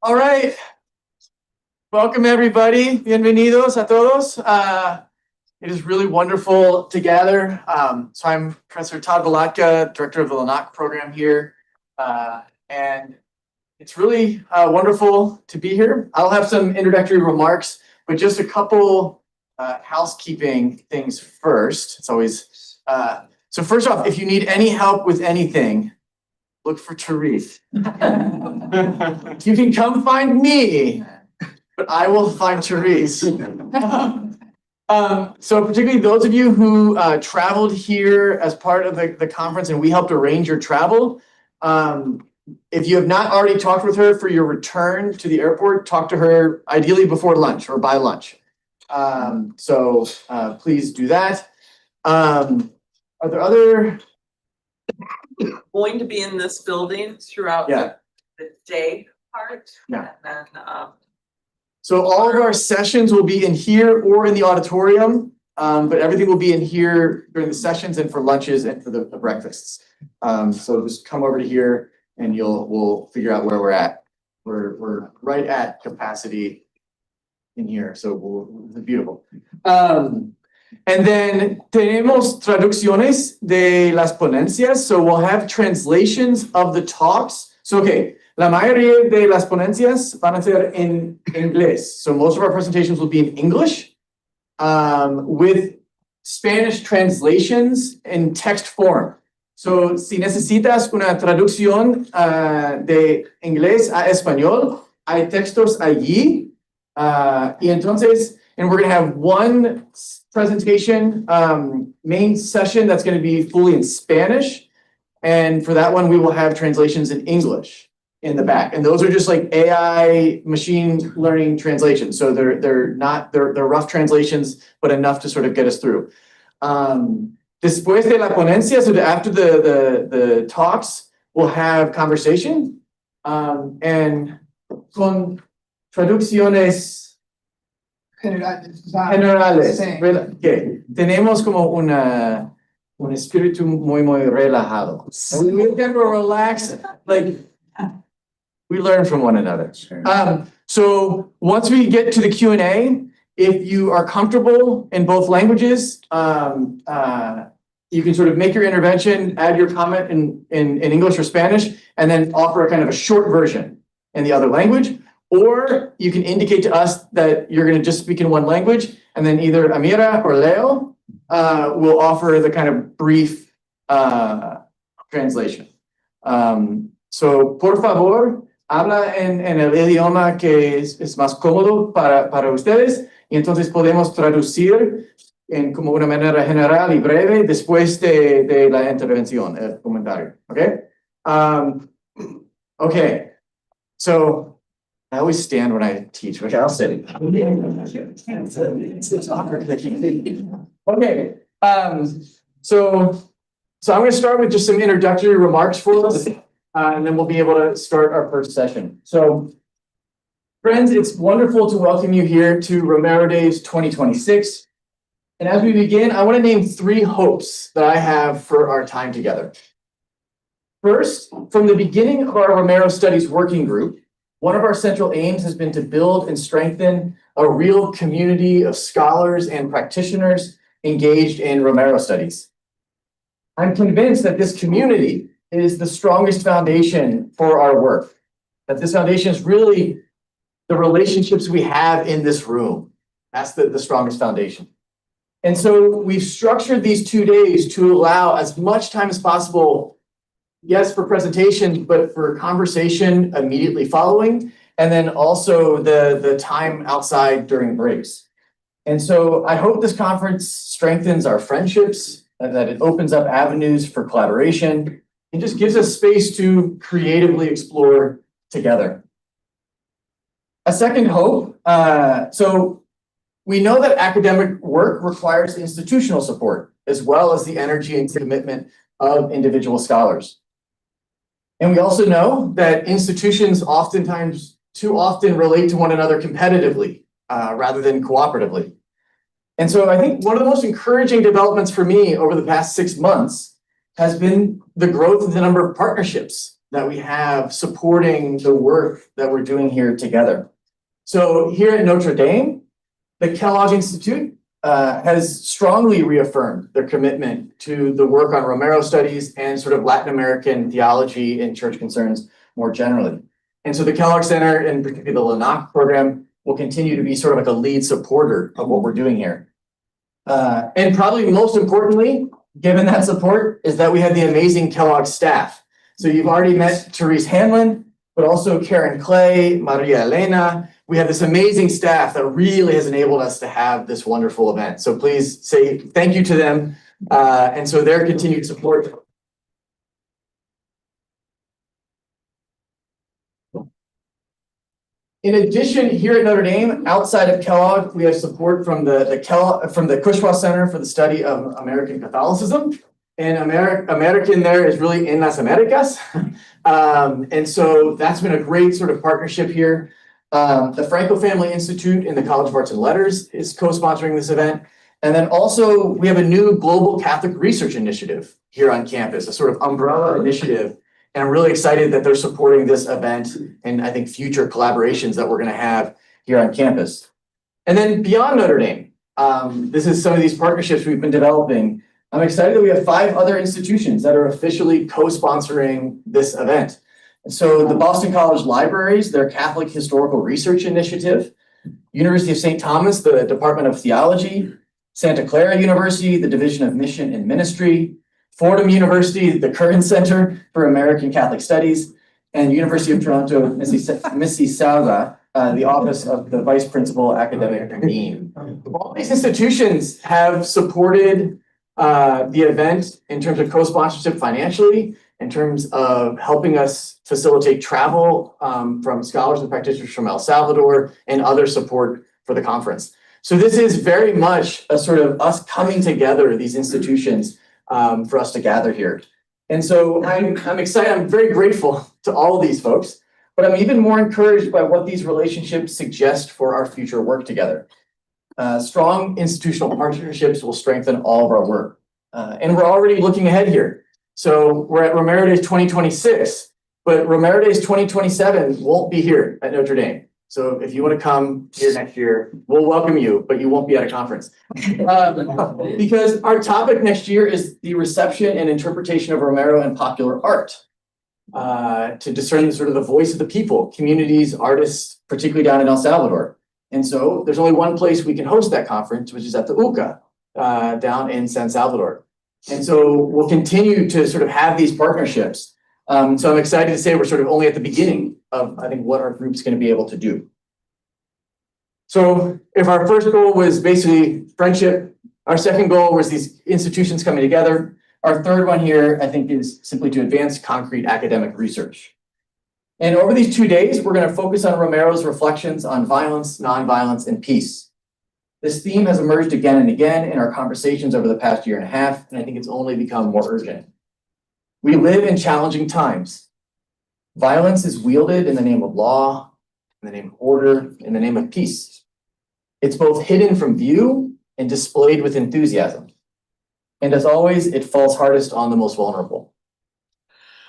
All right. Welcome, everybody. Bienvenidos a todos. It is really wonderful to gather. So I'm Professor Todd Valatka, Director of the Lanach program here. And it's really wonderful to be here. I'll have some introductory remarks, but just a couple housekeeping things first. It's always, so first off, if you need any help with anything, look for Therese. You can come find me, but I will find Therese. So particularly those of you who traveled here as part of the conference and we helped arrange your travel, if you have not already talked with her for your return to the airport, talk to her ideally before lunch or by lunch. So please do that. Are there other... Going to be in this building throughout the day part. Yeah. And then so all of our sessions will be in here or in the auditorium, but everything will be in here during the sessions and for lunches and for the breakfasts. So just come over to here and we'll figure out where we're at. We're right at capacity in here, so it's beautiful. And then tenemos traducciones de las ponencias. So we'll have translations of the talks. So, okay, la mayoría de las ponencias van a ser en inglés. So most of our presentations will be in English, with Spanish translations in text form. So si necesitas una traducción de inglés a español, hay textos allí. Y entonces, and we're going to have one presentation, main session that's going to be fully in Spanish. And for that one, we will have translations in English in the back. And those are just like AI machine learning translations. So they're rough translations, but enough to sort of get us through. Después de la ponencia, so after the talks, we'll have conversation. And con traducciones generales. Okay. Tenemos como un espíritu muy relajado. We can relax, like we learn from one another. So once we get to the Q&A, if you are comfortable in both languages, you can sort of make your intervention, add your comment in English or Spanish, and then offer a kind of a short version in the other language. Or you can indicate to us that you're going to just speak in one language, and then either Amira or Leo will offer the kind of brief translation. So, por favor, habla en el idioma que es más cómodo para ustedes, y entonces podemos traducir en como una manera general y breve después de la intervención, el comentario. Okay? Okay. So, I always stand when I teach, which I'll sit. It's awkward. Okay. So I'm going to start with just some introductory remarks for us, and then we'll be able to start our first session. So, friends, it's wonderful to welcome you here to Romero-Based 2026. And as we begin, I want to name 3 hopes that I have for our time together. First, from the beginning of our Romero Studies Working Group, one of our central aims has been to build and strengthen a real community of scholars and practitioners engaged in Romero studies. I'm convinced that this community is the strongest foundation for our work, that this foundation is really the relationships we have in this room. That's the strongest foundation. And so we've structured these 2 days to allow as much time as possible, yes, for presentations, but for conversation immediately following, and then also the time outside during breaks. And so I hope this conference strengthens our friendships, and that it opens up avenues for collaboration, and just gives us space to creatively explore together. A second hope, so we know that academic work requires institutional support, as well as the energy and commitment of individual scholars. And we also know that institutions too often relate to one another competitively rather than cooperatively. And so I think one of the most encouraging developments for me over the past 6 months has been the growth of the number of partnerships that we have supporting the work that we're doing here together. So here at Notre Dame, the Kellogg Institute has strongly reaffirmed their commitment to the work on Romero studies and sort of Latin American theology and church concerns more generally. And so the Kellogg Center, and particularly the Lanach program, will continue to be sort of like a lead supporter of what we're doing here. And probably most importantly, given that support, is that we have the amazing Kellogg staff. So you've already met Therese Hanlon, but also Karen Clay, Maria Elena. We have this amazing staff that really has enabled us to have this wonderful event. So please say thank you to them. And so their continued support. In addition, here at Notre Dame, outside of Kellogg, we have support from the Ochoa Center for the Study of American Catholicism. And American there is really in Las Americas. And so that's been a great sort of partnership here. The Franco Family Institute in the College of Arts and Letters is co-sponsoring this event. And then also we have a new Global Catholic Research Initiative here on campus, a sort of umbrella initiative. And I'm really excited that they're supporting this event and I think future collaborations that we're going to have here on campus. And then beyond Notre Dame, this is some of these partnerships we've been developing. I'm excited that we have 5 other institutions that are officially co-sponsoring this event. So the Boston College Libraries, their Catholic Historical Research Initiative, University of St. Thomas, the Department of Theology, Santa Clara University, the Division of Mission and Ministry, Fordham University, the Curran Center for American Catholic Studies, and University of Toronto, Mississauga, the Office of the Vice Principal Academic Dean. All these institutions have supported the event in terms of co-sponsorship financially, in terms of helping us facilitate travel from scholars and practitioners from El Salvador and other support for the conference. So this is very much a sort of us coming together, these institutions, for us to gather here. And so I'm excited, I'm very grateful to all of these folks, but I'm even more encouraged by what these relationships suggest for our future work together. Strong institutional partnerships will strengthen all of our work. And we're already looking ahead here. So we're at Romero-Based 2026, but Romero-Based 2027 won't be here at Notre Dame. So if you want to come here next year, we'll welcome you, but you won't be at a conference. Because our topic next year is the reception and interpretation of Romero and popular art. To discern sort of the voice of the people, communities, artists, particularly down in El Salvador. And so there's only one place we can host that conference, which is at the UCA down in San Salvador. And so we'll continue to sort of have these partnerships. So I'm excited to say we're sort of only at the beginning of, I think, what our group's going to be able to do. So if our first goal was basically friendship, our second goal was these institutions coming together. Our third one here, I think, is simply to advance concrete academic research. And over these 2 days, we're going to focus on Romero's reflections on violence, nonviolence, and peace. This theme has emerged again and again in our conversations over the past year and a half, and I think it's only become more urgent. We live in challenging times. Violence is wielded in the name of law, in the name of order, in the name of peace. It's both hidden from view and displayed with enthusiasm. And as always, it falls hardest on the most vulnerable.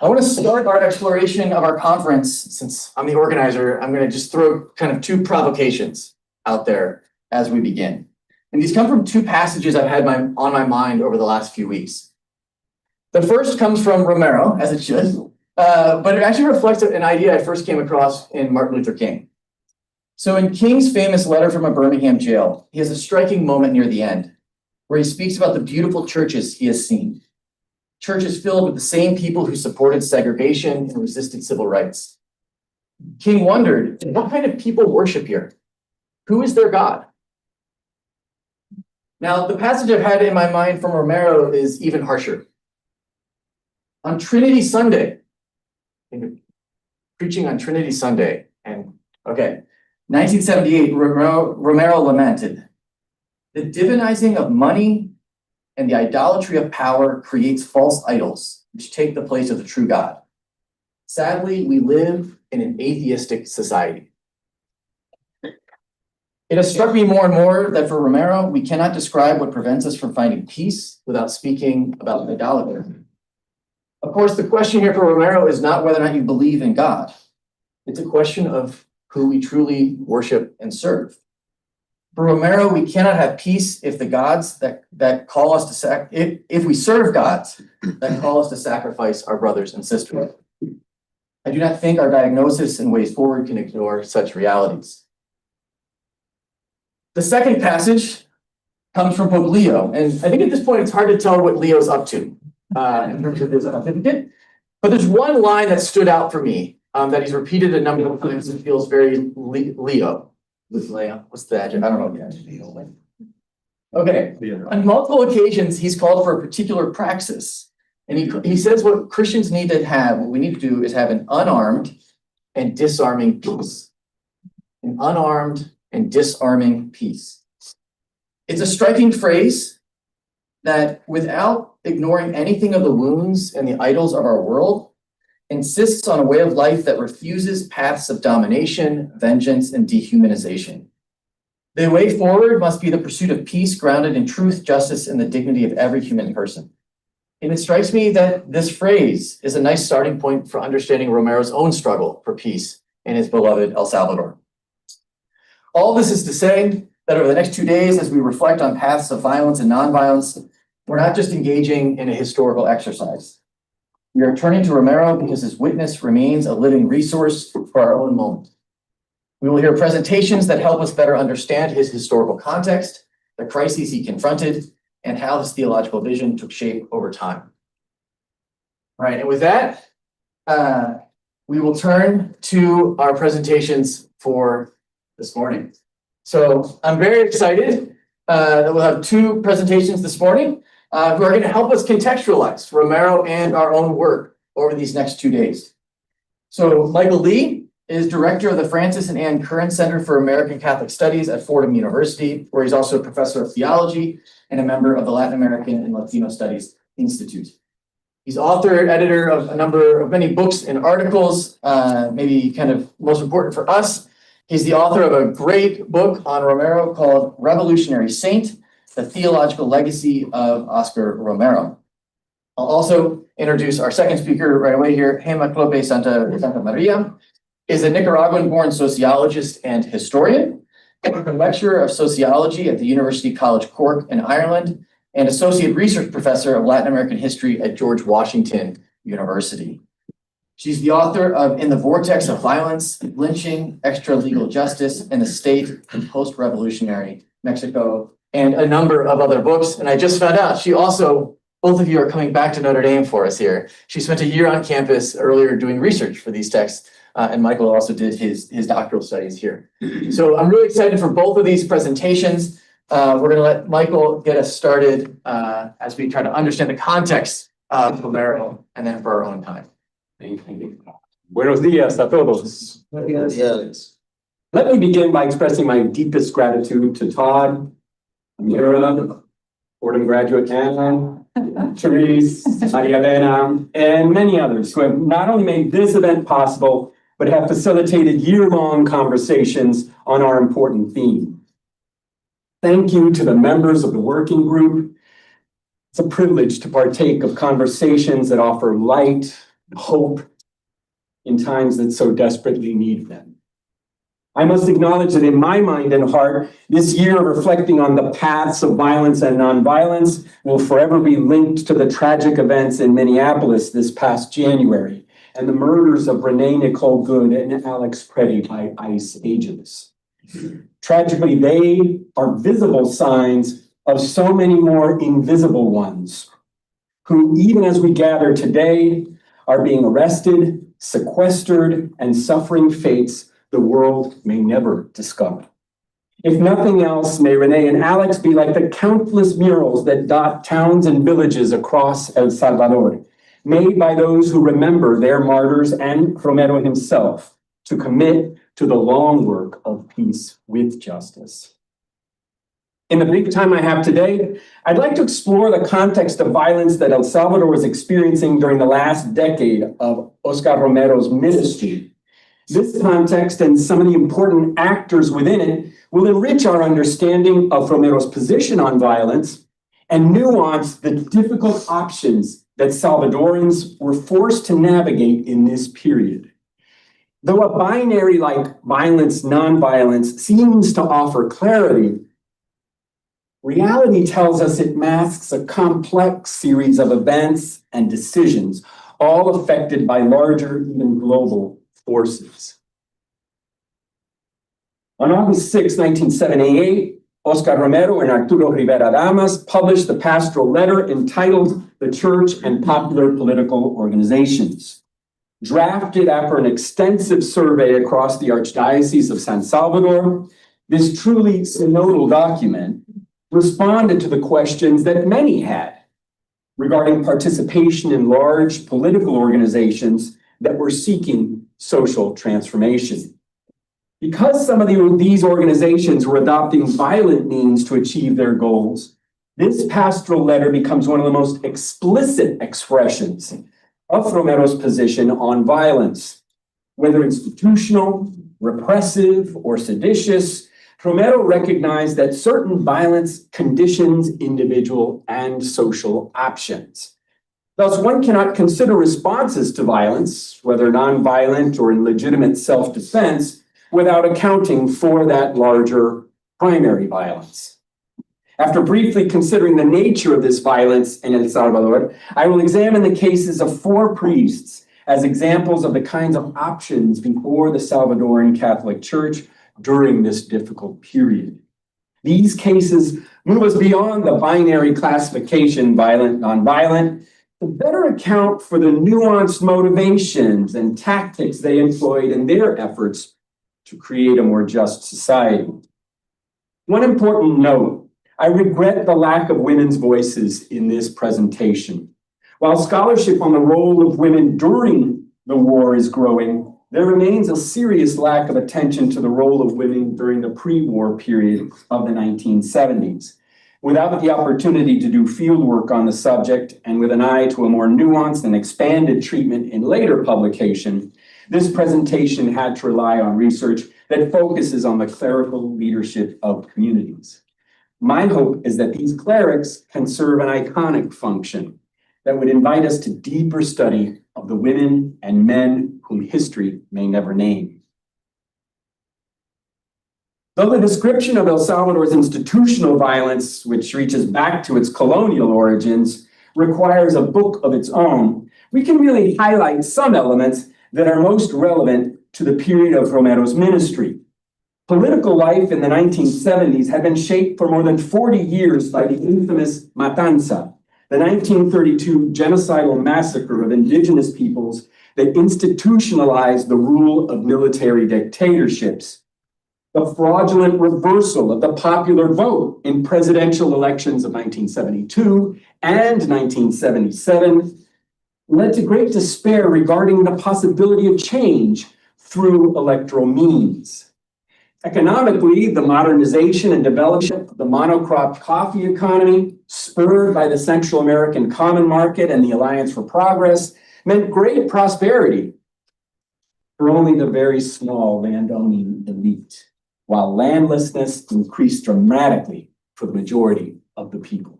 I want to start our exploration of our conference. Since I'm the organizer, I'm going to just throw kind of 2 provocations out there as we begin. And these come from 2 passages I've had on my mind over the last few weeks. The first comes from Romero, as it should, but it actually reflects an idea I first came across in Martin Luther King. So in King's famous letter from a Birmingham jail, he has a striking moment near the end where he speaks about the beautiful churches he has seen. Churches filled with the same people who supported segregation and resisted civil rights. King wondered, what kind of people worship here? Who is their God? Now, the passage I've had in my mind from Romero is even harsher. On Trinity Sunday, preaching on Trinity Sunday, and 1978, Romero lamented, the divinizing of money and the idolatry of power creates false idols, which take the place of the true God. Sadly, we live in an atheistic society. It has struck me more and more that for Romero, we cannot describe what prevents us from finding peace without speaking about idolatry. Of course, the question here for Romero is not whether or not you believe in God. It's a question of who we truly worship and serve. For Romero, we cannot have peace if the gods that call us to if we serve gods that call us to sacrifice our brothers and sisters. I do not think our diagnosis and ways forward can ignore such realities. The second passage comes from Pope Leo, and I think at this point it's hard to tell what Leo's up to in terms of his pontificate. But there's one line that stood out for me that he's repeated a number of times and feels very Leo. What's the adjective? I don't know the adjective. Okay. On multiple occasions, he's called for a particular praxis. And he says what Christians need to have, what we need to do is have an unarmed and disarming peace. An unarmed and disarming peace. It's a striking phrase that, without ignoring anything of the wounds and the idols of our world, insists on a way of life that refuses paths of domination, vengeance, and dehumanization. The way forward must be the pursuit of peace grounded in truth, justice, and the dignity of every human person. And it strikes me that this phrase is a nice starting point for understanding Romero's own struggle for peace in his beloved El Salvador. All this is to say that over the next 2 days, as we reflect on paths of violence and nonviolence, we're not just engaging in a historical exercise. We are turning to Romero because his witness remains a living resource for our own moment. We will hear presentations that help us better understand his historical context, the crises he confronted, and how his theological vision took shape over time. All right, and with that, we will turn to our presentations for this morning. So I'm very excited that we'll have 2 presentations this morning who are going to help us contextualize Romero and our own work over these next 2 days. So Michael Lee is director of the Francis and Anne Curran Center for American Catholic Studies at Fordham University, where he's also a professor of theology and a member of the Latin American and Latino Studies Institute. He's author, editor of a number of many books and articles, maybe kind of most important for us. He's the author of a great book on Romero called Revolutionary Saint, The Theological Legacy of Oscar Romero. I'll also introduce our second speaker right away here. Gema Kloppe-Santamaria is a Nicaraguan-born sociologist and historian, a lecturer of sociology at the University College Cork in Ireland, and associate research professor of Latin American history at George Washington University. She's the author of In the Vortex of Violence, Lynching, Extra-Legal Justice, and the State in Post-Revolutionary Mexico, and a number of other books. And I just found out she also, both of you are coming back to Notre Dame for us here. She spent a year on campus earlier doing research for these texts, and Michael also did his doctoral studies here. So I'm really excited for both of these presentations. We're going to let Michael get us started as we try to understand the context of Romero and then for our own time. Thank you. Buenos días a todos. Buenos días. Let me begin by expressing my deepest gratitude to Todd, Amira, Fordham graduate Anna, Therese, Maria Elena, and many others who have not only made this event possible, but have facilitated year-long conversations on our important theme. Thank you to the members of the working group. It's a privilege to partake of conversations that offer light, hope in times that so desperately need them. I must acknowledge that in my mind and heart, this year of reflecting on the paths of violence and nonviolence will forever be linked to the tragic events in Minneapolis this past January and the murders of Renee Nicole Good and Alex Preddy by ICE agents. Tragically, they are visible signs of so many more invisible ones who, even as we gather today, are being arrested, sequestered, and suffering fates the world may never discover. If nothing else, may Renee and Alex be like the countless murals that dot towns and villages across El Salvador, made by those who remember their martyrs and Romero himself to commit to the long work of peace with justice. In the brief time I have today, I'd like to explore the context of violence that El Salvador was experiencing during the last decade of Oscar Romero's ministry. This context and some of the important actors within it will enrich our understanding of Romero's position on violence and nuance the difficult options that Salvadorans were forced to navigate in this period. Though a binary like violence, nonviolence seems to offer clarity, reality tells us it masks a complex series of events and decisions, all affected by larger, even global forces. On August 6, 1978, Oscar Romero and Arturo Rivera Damas published the pastoral letter entitled The Church and Popular Political Organizations. Drafted after an extensive survey across the Archdiocese of San Salvador, this truly synodal document responded to the questions that many had regarding participation in large political organizations that were seeking social transformation. Because some of these organizations were adopting violent means to achieve their goals, this pastoral letter becomes one of the most explicit expressions of Romero's position on violence. Whether institutional, repressive, or seditious, Romero recognized that certain violence conditions individual and social options. Thus, one cannot consider responses to violence, whether nonviolent or in legitimate self-defense, without accounting for that larger primary violence. After briefly considering the nature of this violence in El Salvador, I will examine the cases of 4 priests as examples of the kinds of options before the Salvadoran Catholic Church during this difficult period. These cases move us beyond the binary classification, violent, nonviolent, to better account for the nuanced motivations and tactics they employed in their efforts to create a more just society. One important note, I regret the lack of women's voices in this presentation. While scholarship on the role of women during the war is growing, there remains a serious lack of attention to the role of women during the pre-war period of the 1970s. Without the opportunity to do fieldwork on the subject and with an eye to a more nuanced and expanded treatment in later publication, this presentation had to rely on research that focuses on the clerical leadership of communities. My hope is that these clerics can serve an iconic function that would invite us to deeper study of the women and men whom history may never name. Though the description of El Salvador's institutional violence, which reaches back to its colonial origins, requires a book of its own, we can really highlight some elements that are most relevant to the period of Romero's ministry. Political life in the 1970s had been shaped for more than 40 years by the infamous Matanza, the 1932 genocidal massacre of indigenous peoples that institutionalized the rule of military dictatorships. The fraudulent reversal of the popular vote in presidential elections of 1972 and 1977 led to great despair regarding the possibility of change through electoral means. Economically, the modernization and development of the monocrop coffee economy, spurred by the Central American Common Market and the Alliance for Progress, meant great prosperity for only the very small landowning elite, while landlessness increased dramatically for the majority of the people.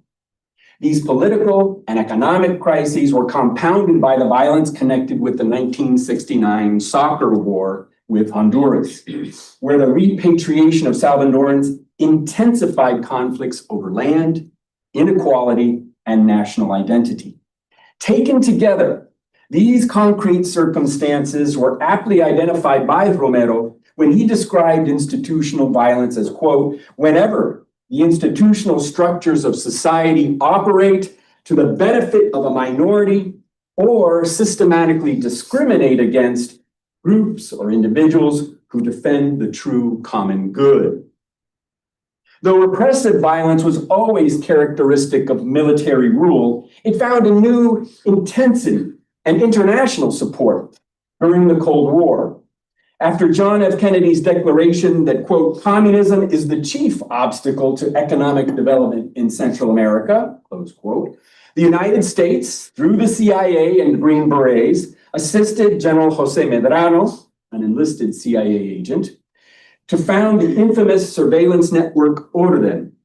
These political and economic crises were compounded by the violence connected with the 1969 soccer war with Honduras, where the repatriation of Salvadorans intensified conflicts over land, inequality, and national identity. Taken together, these concrete circumstances were aptly identified by Romero when he described institutional violence as, quote, whenever the institutional structures of society operate to the benefit of a minority or systematically discriminate against groups or individuals who defend the true common good. Though repressive violence was always characteristic of military rule, it found a new intensity and international support during the Cold War. After John F. Kennedy's declaration that, quote, communism is the chief obstacle to economic development in Central America, close quote, the United States, through the CIA and Green Berets, assisted General Jose Medrano, an enlisted CIA agent, to found the infamous surveillance network Orden.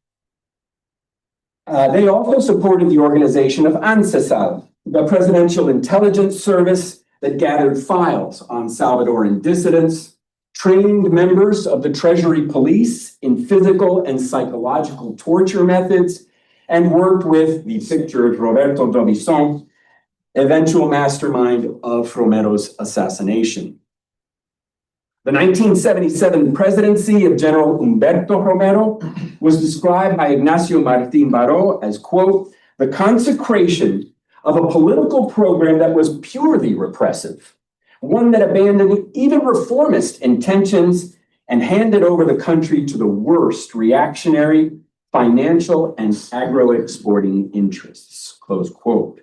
They also supported the organization of ANCESAL, the Presidential Intelligence Service that gathered files on Salvadoran dissidents, trained members of the Treasury Police in physical and psychological torture methods, and worked with the pictured Roberto Dobison, eventual mastermind of Romero's assassination. The 1977 presidency of General Humberto Romero was described by Ignacio Martín Baró as, quote, the consecration of a political program that was purely repressive, one that abandoned even reformist intentions and handed over the country to the worst reactionary, financial, and agro-exporting interests, close quote.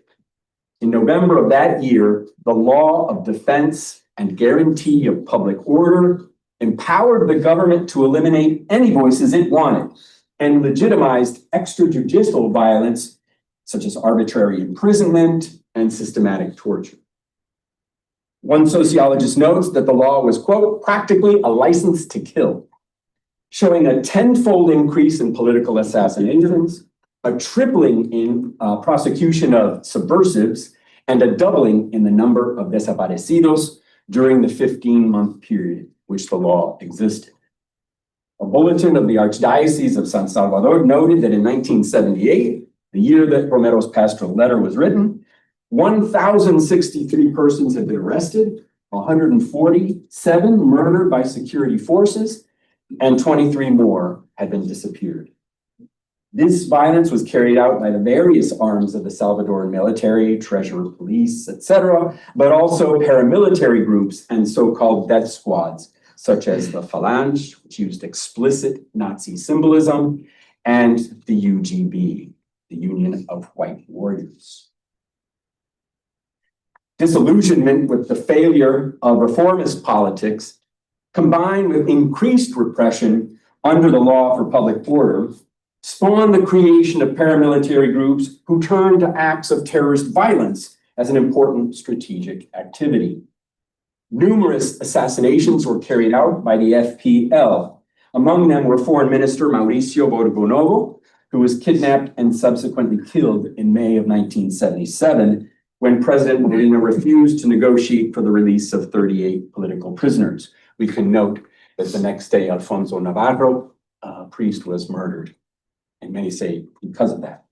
In November of that year, the Law of Defense and Guarantee of Public Order empowered the government to eliminate any voices it wanted and legitimized extrajudicial violence, such as arbitrary imprisonment and systematic torture. One sociologist notes that the law was, quote, practically a license to kill, showing a tenfold increase in political assassinations, a tripling in prosecution of subversives, and a doubling in the number of desaparecidos during the 15-month period which the law existed. A bulletin of the Archdiocese of San Salvador noted that in 1978, the year that Romero's pastoral letter was written, 1,063 persons had been arrested, 147 murdered by security forces, and 23 more had been disappeared. This violence was carried out by the various arms of the Salvadoran military, treasurer, police, etc., but also paramilitary groups and so-called death squads, such as the Phalange, which used explicit Nazi symbolism, and the UGB, the Union of White Warriors. Disillusionment with the failure of reformist politics, combined with increased repression under the law for public order, spawned the creation of paramilitary groups who turned to acts of terrorist violence as an important strategic activity. Numerous assassinations were carried out by the FPL. Among them were Foreign Minister Mauricio Borgonovo, who was kidnapped and subsequently killed in May of 1977 when President Molina refused to negotiate for the release of 38 political prisoners. We can note that the next day, Alfonso Navarro, a priest, was murdered. And many say because of that.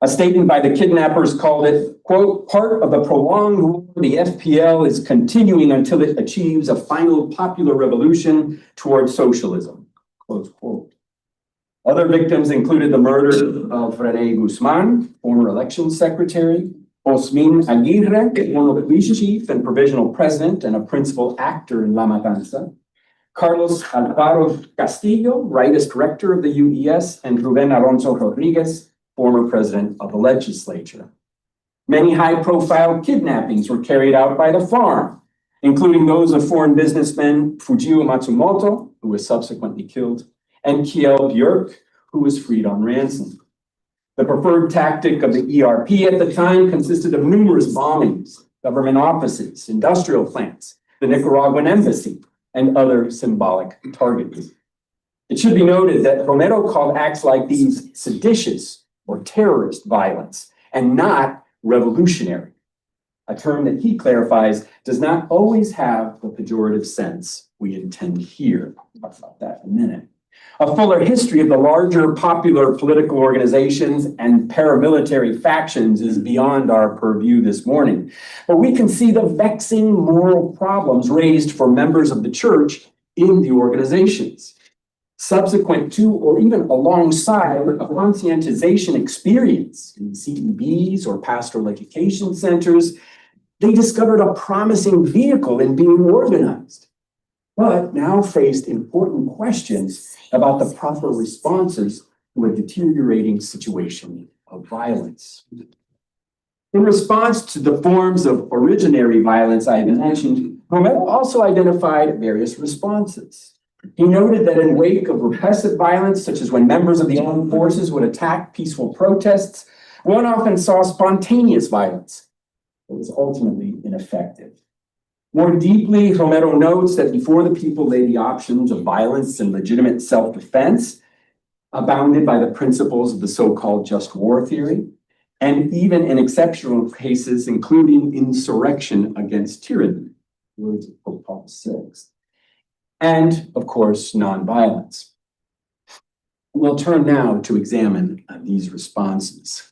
A statement by the kidnappers called it, quote, part of the prolonged war the FPL is continuing until it achieves a final popular revolution towards socialism, close quote. Other victims included the murder of René Guzman, former elections secretary, Osmin Aguirre, former police chief and provisional president and a principal actor in La Matanza, Carlos Alvaro Castillo, rightist rector of the UES, and Rubén Alonso Rodriguez, former president of the legislature. Many high-profile kidnappings were carried out by the farm, including those of foreign businessman Fujio Matsumoto, who was subsequently killed, and Kiel Björk, who was freed on ransom. The preferred tactic of the ERP at the time consisted of numerous bombings, government offices, industrial plants, the Nicaraguan embassy, and other symbolic targets. It should be noted that Romero called acts like these seditious or terrorist violence and not revolutionary, a term that he clarifies does not always have the pejorative sense we intend here. I'll talk about that in a minute. A fuller history of the larger popular political organizations and paramilitary factions is beyond our purview this morning. But we can see the vexing moral problems raised for members of the church in the organizations. Subsequent to or even alongside a conscientization experience in CEBs or pastoral education centers, they discovered a promising vehicle in being organized, but now faced important questions about the proper responses to a deteriorating situation of violence. In response to the forms of originary violence I have mentioned, Romero also identified various responses. He noted that in wake of repressive violence, such as when members of the armed forces would attack peaceful protests, one often saw spontaneous violence that was ultimately ineffective. More deeply, Romero notes that before the people lay the options of violence and legitimate self-defense, abounded by the principles of the so-called just war theory, and even in exceptional cases, including insurrection against tyranny, words of Pope Paul VI, and of course, nonviolence. We'll turn now to examine these responses.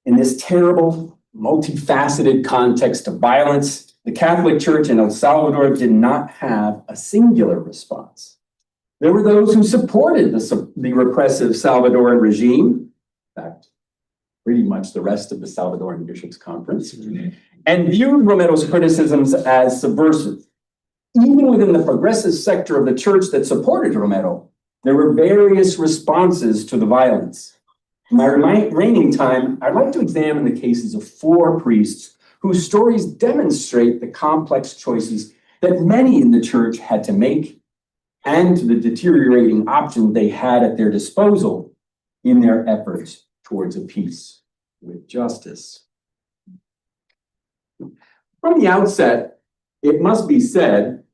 In this terrible, multifaceted context of violence, the Catholic Church in El Salvador did not have a singular response. There were those who supported the repressive Salvadoran regime, in fact, pretty much the rest of the Salvadoran Bishops' Conference, and viewed Romero's criticisms as subversive. Even within the progressive sector of the church that supported Romero, there were various responses to the violence. In my remaining time, I'd like to examine the cases of 4 priests whose stories demonstrate the complex choices that many in the church had to make and the deteriorating options they had at their disposal in their efforts towards a peace with justice. From the outset, it must be said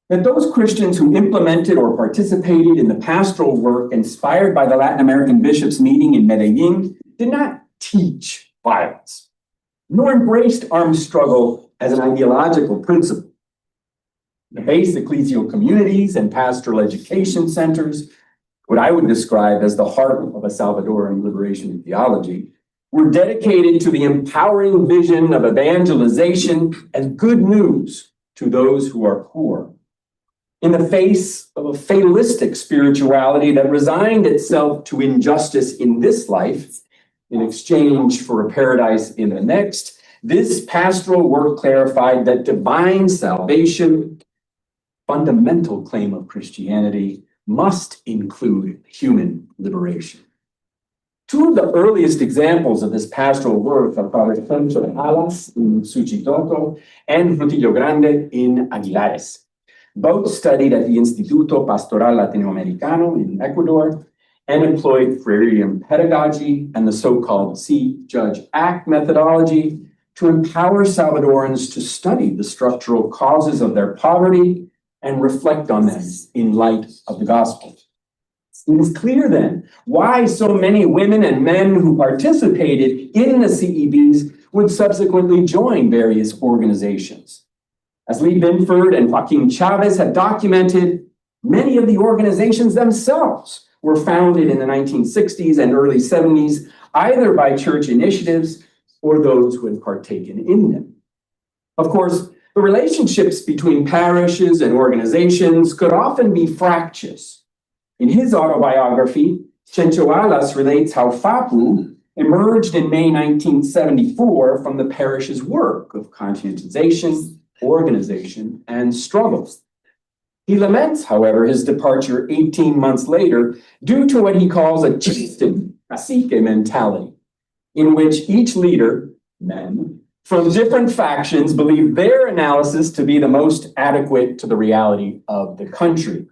that those Christians who implemented or participated in the pastoral work inspired by the Latin American bishops meeting in Medellin did not teach violence, nor embraced armed struggle as an ideological principle. The base ecclesial communities and pastoral education centers, what I would describe as the heart of a Salvadoran liberation theology, were dedicated to the empowering vision of evangelization and good news to those who are poor. In the face of a fatalistic spirituality that resigned itself to injustice in this life in exchange for a paradise in the next, this pastoral work clarified that divine salvation, fundamental claim of Christianity, must include human liberation. 2 of the earliest examples of this pastoral work are Father Sancho de Alas in Suchitoto and Frutillo Grande in Aguilares. Both studied at the Instituto Pastoral Latinoamericano in Ecuador and employed Freirian pedagogy and the so-called See, Judge, Act methodology to empower Salvadorans to study the structural causes of their poverty and reflect on them in light of the gospel. It is clear then why so many women and men who participated in the CEBs would subsequently join various organizations. As Lee Binford and Joaquin Chavez have documented, many of the organizations themselves were founded in the 1960s and early 70s, either by church initiatives or those who had partaken in them. Of course, the relationships between parishes and organizations could often be fractious. In his autobiography, Chencho Alas relates how FAPU emerged in May 1974 from the parish's work of conscientization, organization, and struggle. He laments, however, his departure 18 months later due to what he calls a chieftain, cacique mentality, in which each leader, men, from different factions believed their analysis to be the most adequate to the reality of the country.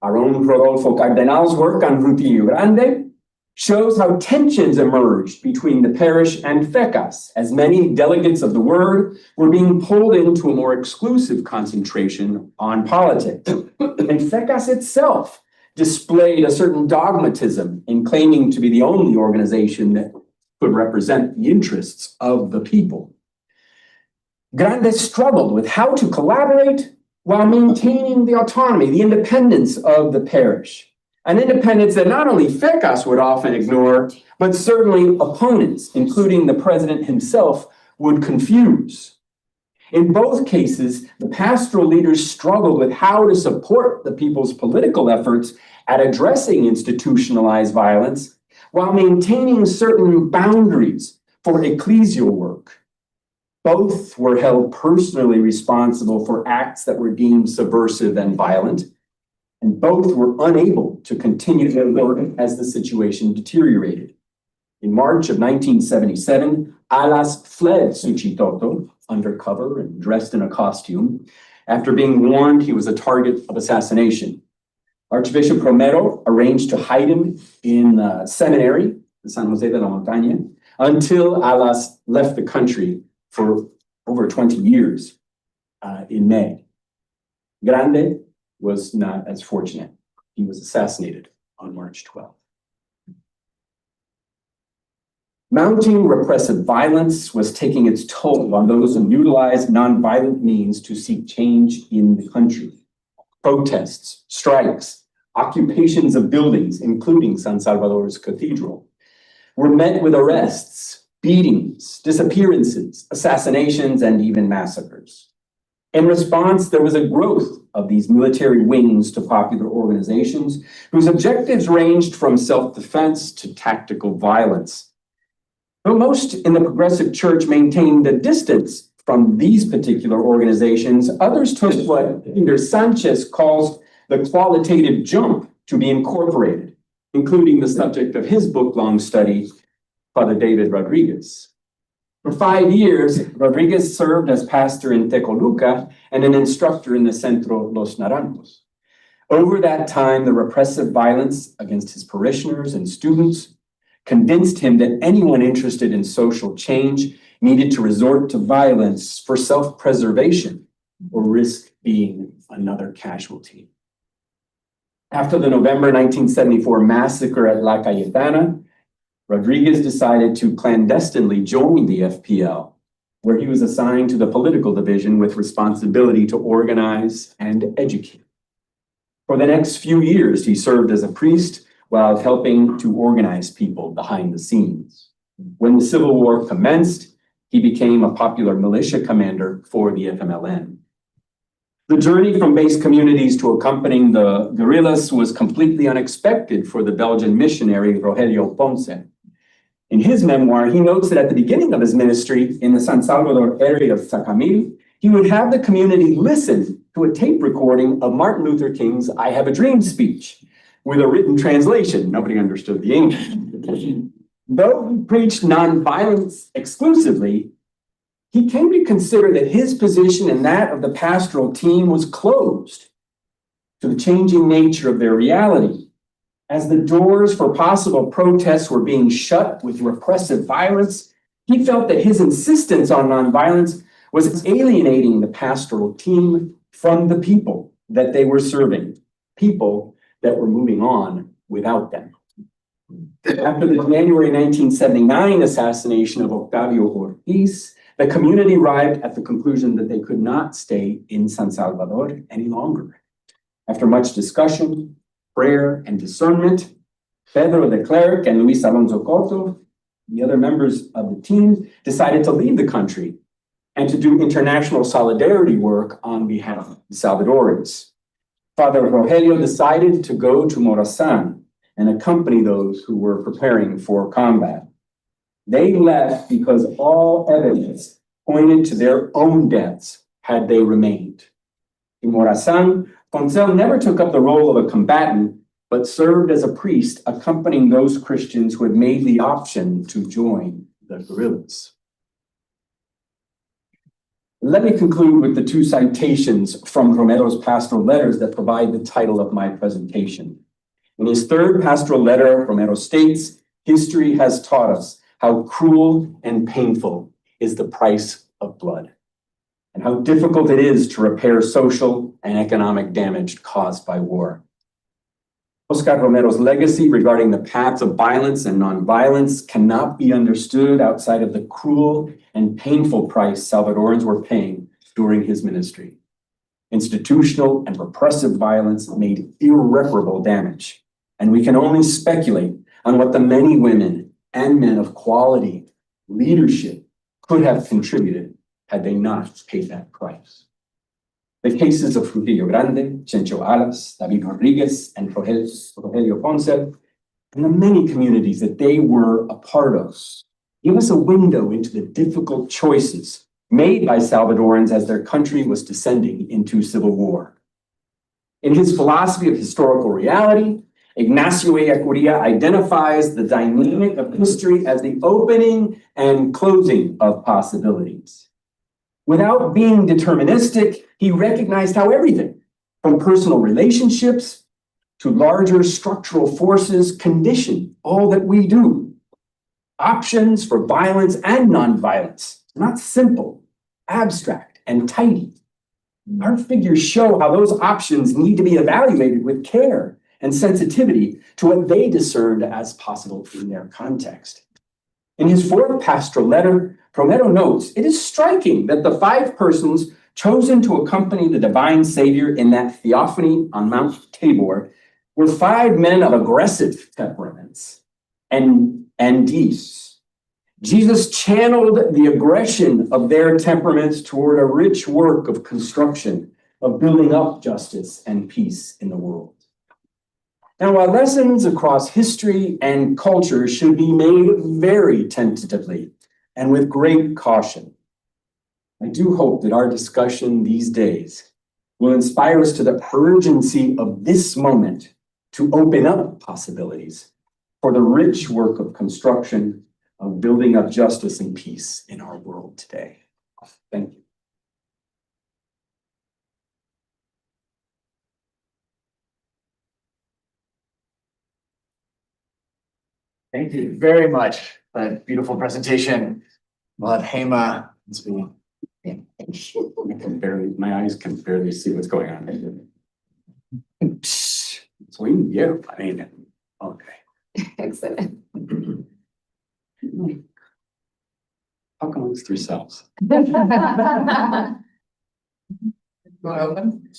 Our own Rodolfo Cardenal's work on Frutillo Grande shows how tensions emerged between the parish and FECAS, as many delegates of the word were being pulled into a more exclusive concentration on politics. And FECAS itself displayed a certain dogmatism in claiming to be the only organization that could represent the interests of the people. Grande struggled with how to collaborate while maintaining the autonomy, the independence of the parish. An independence that not only FECAS would often ignore, but certainly opponents, including the president himself, would confuse. In both cases, the pastoral leaders struggled with how to support the people's political efforts at addressing institutionalized violence while maintaining certain boundaries for ecclesial work. Both were held personally responsible for acts that were deemed subversive and violent, and both were unable to continue their work as the situation deteriorated. In March of 1977, Alas fled Suchitoto undercover and dressed in a costume after being warned he was a target of assassination. Archbishop Romero arranged to hide him in a seminary, San Jose de la Montaña, until Alas left the country for over 20 years in May. Grande was not as fortunate. He was assassinated on March 12th. Mounting repressive violence was taking its toll on those who utilized nonviolent means to seek change in the country. Protests, strikes, occupations of buildings, including San Salvador's cathedral, were met with arrests, beatings, disappearances, assassinations, and even massacres. In response, there was a growth of these military wings to popular organizations whose objectives ranged from self-defense to tactical violence. Though most in the progressive church maintained a distance from these particular organizations, others took what Peter Sanchez calls the qualitative jump to be incorporated, including the subject of his book-long study, Father David Rodriguez. For 5 years, Rodriguez served as pastor in Tecoluca and an instructor in the Centro Los Naranjos. Over that time, the repressive violence against his parishioners and students convinced him that anyone interested in social change needed to resort to violence for self-preservation or risk being another casualty. After the November 1974 massacre at La Cayetana, Rodriguez decided to clandestinely join the FPL, where he was assigned to the political division with responsibility to organize and educate. For the next few years, he served as a priest while helping to organize people behind the scenes. When the Civil War commenced, he became a popular militia commander for the FMLN. The journey from base communities to accompanying the guerrillas was completely unexpected for the Belgian missionary Rogelio Ponce. In his memoir, he notes that at the beginning of his ministry in the San Salvador area of Sacamil, he would have the community listen to a tape recording of Martin Luther King's I Have a Dream speech with a written translation. Nobody understood the English. Though he preached nonviolence exclusively, he came to consider that his position and that of the pastoral team was closed to the changing nature of their reality. As the doors for possible protests were being shut with repressive violence, he felt that his insistence on nonviolence was alienating the pastoral team from the people that they were serving, people that were moving on without them. After the January 1979 assassination of Octavio Ortiz, the community arrived at the conclusion that they could not stay in San Salvador any longer. After much discussion, prayer, and discernment, Pedro the cleric and Luis Alonso Cotto, the other members of the team, decided to leave the country and to do international solidarity work on behalf of the Salvadorans. Father Rogelio decided to go to Morazan and accompany those who were preparing for combat. They left because all evidence pointed to their own deaths had they remained. In Morazan, Poncel never took up the role of a combatant, but served as a priest accompanying those Christians who had made the option to join the guerrillas. Let me conclude with the two citations from Romero's pastoral letters that provide the title of my presentation. In his third pastoral letter, Romero states, "History has taught us how cruel and painful is the price of blood, and how difficult it is to repair social and economic damage caused by war." Oscar Romero's legacy regarding the paths of violence and nonviolence cannot be understood outside of the cruel and painful price Salvadorans were paying during his ministry. Institutional and repressive violence made irreparable damage, and we can only speculate on what the many women and men of quality leadership could have contributed had they not paid that price. The cases of Frutillo Grande, Chencho Alas, David Rodriguez, and Rogelio Ponce, and the many communities that they were a part of, give us a window into the difficult choices made by Salvadorans as their country was descending into civil war. In his philosophy of historical reality, Ignacio Ellacuría identifies the dynamic of history as the opening and closing of possibilities. Without being deterministic, he recognized how everything, from personal relationships to larger structural forces, condition all that we do. Options for violence and nonviolence, not simple, abstract, and tidy. Our figures show how those options need to be evaluated with care and sensitivity to what they discerned as possible in their context. In his fourth pastoral letter, Romero notes, it is striking that the 5 persons chosen to accompany the divine Savior in that theophany on Mount Tabor were 5 men of aggressive temperaments and deeds. Jesus channeled the aggression of their temperaments toward a rich work of construction, of building up justice and peace in the world. Now, while lessons across history and culture should be made very tentatively and with great caution, I do hope that our discussion these days will inspire us to the urgency of this moment to open up possibilities for the rich work of construction, of building up justice and peace in our world today. Thank you. Thank you very much for that beautiful presentation. We'll have Gema speak. My eyes can barely see what's going on. So yeah, I mean, okay. Excellent. Talk amongst yourselves. Open?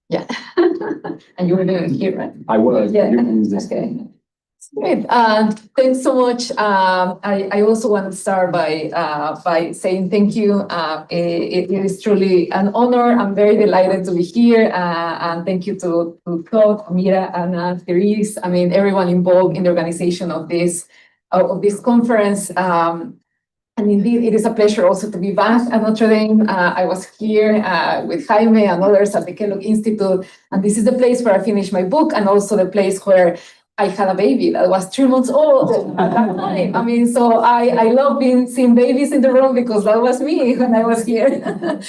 Yeah. And you were doing it here, right? I was. Yeah. You can use this. Okay. Great. Thanks so much. I also want to start by saying thank you. It is truly an honor. I'm very delighted to be here. And thank you to Todd, Mira, and Therese. I mean, everyone involved in the organization of this conference. And indeed, it is a pleasure also to be back at Notre Dame. I was here with Jaime and others at the Kellogg Institute. And this is the place where I finished my book and also the place where I had a baby that was 3 months old at that time. I mean, so I love seeing babies in the room because that was me when I was here.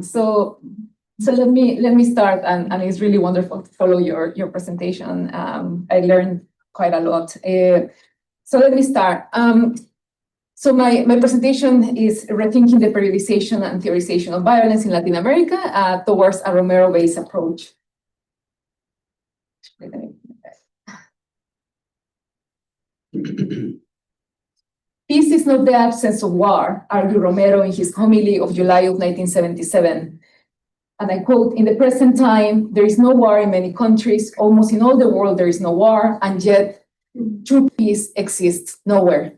So let me start, and it's really wonderful to follow your presentation. I learned quite a lot. So let me start. So my presentation is Rethinking the Periodization and Theorization of Violence in Latin America towards a Romero-Based approach. Peace is not the absence of war, argued Romero in his homily of July of 1977. And I quote, in the present time, there is no war in many countries, almost in all the world there is no war, and yet true peace exists nowhere.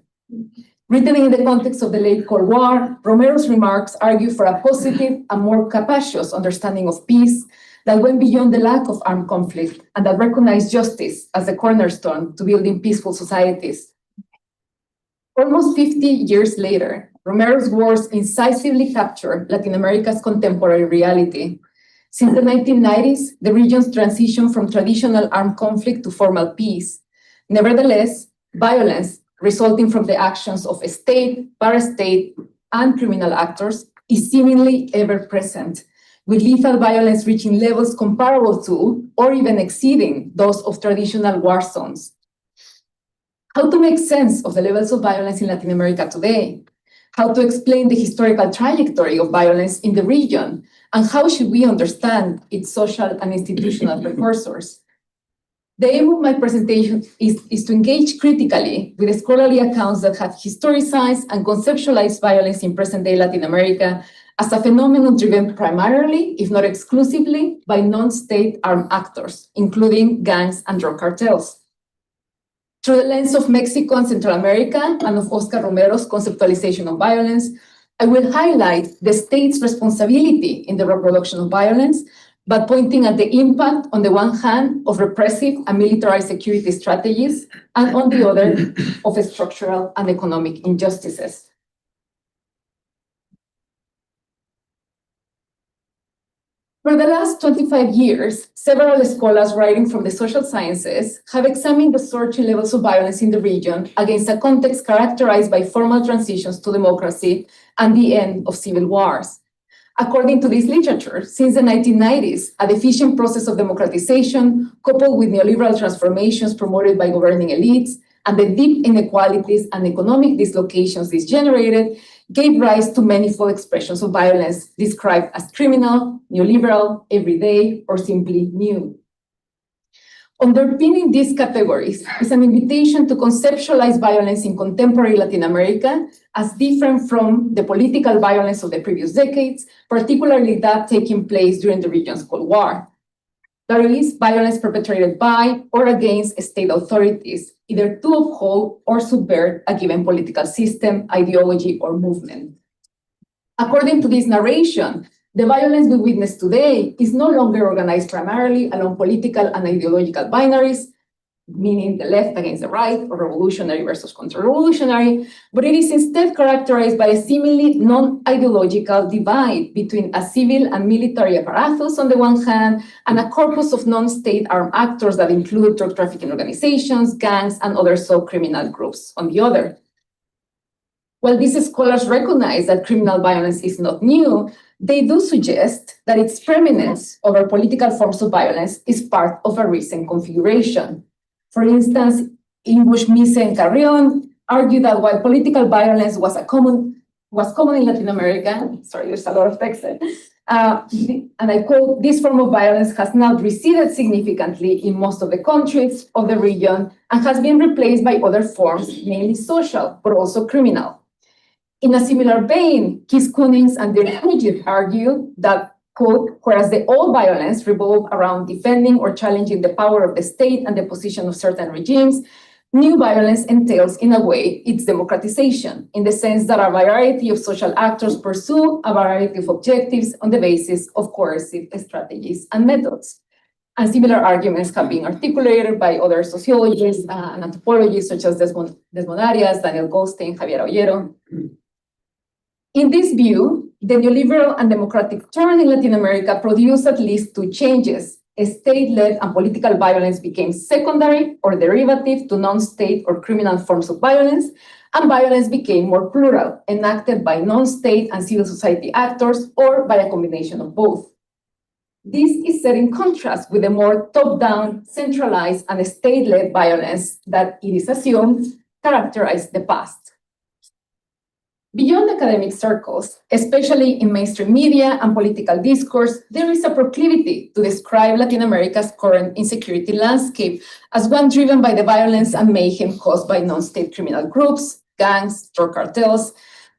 Written in the context of the late Cold War, Romero's remarks argue for a positive and more capacious understanding of peace that went beyond the lack of armed conflict and that recognized justice as the cornerstone to building peaceful societies. Almost 50 years later, Romero's words incisively capture Latin America's contemporary reality. Since the 1990s, the region's transition from traditional armed conflict to formal peace. Nevertheless, violence resulting from the actions of a state, parastate, and criminal actors is seemingly ever present, with lethal violence reaching levels comparable to or even exceeding those of traditional war zones. How to make sense of the levels of violence in Latin America today? How to explain the historical trajectory of violence in the region? And how should we understand its social and institutional precursors? The aim of my presentation is to engage critically with the scholarly accounts that have historicized and conceptualized violence in present-day Latin America as a phenomenon driven primarily, if not exclusively, by non-state armed actors, including gangs and drug cartels. Through the lens of Mexico and Central America and of Oscar Romero's conceptualization of violence, I will highlight the state's responsibility in the reproduction of violence, but pointing at the impact, on the one hand, of repressive and militarized security strategies, and on the other, of structural and economic injustices. For the last 25 years, several scholars writing from the social sciences have examined the surging levels of violence in the region against a context characterized by formal transitions to democracy and the end of civil wars. According to this literature, since the 1990s, a deficient process of democratization, coupled with neoliberal transformations promoted by governing elites, and the deep inequalities and economic dislocations this generated, gave rise to manifold expressions of violence described as criminal, neoliberal, everyday, or simply new. Underpinning these categories is an invitation to conceptualize violence in contemporary Latin America as different from the political violence of the previous decades, particularly that taking place during the region's Cold War. There is violence perpetrated by or against state authorities, either to uphold or subvert a given political system, ideology, or movement. According to this narration, the violence we witness today is no longer organized primarily along political and ideological binaries, meaning the left against the right or revolutionary versus counter-revolutionary, but it is instead characterized by a seemingly non-ideological divide between a civil and military apparatus on the one hand and a corpus of non-state armed actors that include drug trafficking organizations, gangs, and other so-criminal groups on the other. While these scholars recognize that criminal violence is not new, they do suggest that its preeminence over political forms of violence is part of a recent configuration. For instance, Inbush, Mise, and Carrion argue that while political violence was common in Latin America, sorry, there's a lot of text there, and I quote, this form of violence has now receded significantly in most of the countries of the region and has been replaced by other forms, mainly social, but also criminal. In a similar vein, Kees Koonings and Dirk Pujit argue that, quote, whereas the old violence revolved around defending or challenging the power of the state and the position of certain regimes, new violence entails, in a way, its democratization, in the sense that a variety of social actors pursue a variety of objectives on the basis of coercive strategies and methods. And similar arguments have been articulated by other sociologists and anthropologists, such as Desmond Arias, Daniel Goldstein, Javier Ollero. In this view, the neoliberal and democratic turn in Latin America produced at least two changes. State-led and political violence became secondary or derivative to non-state or criminal forms of violence, and violence became more plural, enacted by non-state and civil society actors or by a combination of both. This is set in contrast with the more top-down, centralized, and state-led violence that it is assumed characterized the past. Beyond academic circles, especially in mainstream media and political discourse, there is a proclivity to describe Latin America's current insecurity landscape as one driven by the violence and mayhem caused by non-state criminal groups, gangs, drug cartels,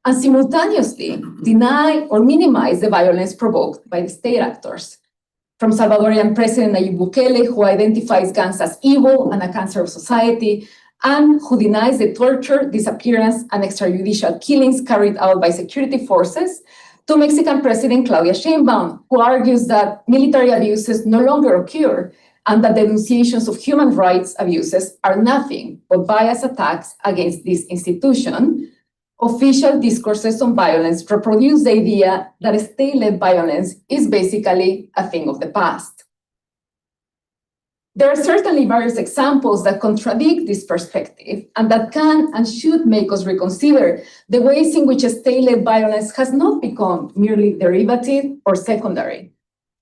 and simultaneously deny or minimize the violence provoked by the state actors. From Salvadorian President Nayib Bukele, who identifies gangs as evil and a cancer of society, and who denies the torture, disappearance, and extrajudicial killings carried out by security forces, to Mexican President Claudia Sheinbaum, who argues that military abuses no longer occur and that denunciations of human rights abuses are nothing but biased attacks against this institution. Official discourses on violence reproduce the idea that state-led violence is basically a thing of the past. There are certainly various examples that contradict this perspective and that can and should make us reconsider the ways in which state-led violence has not become merely derivative or secondary.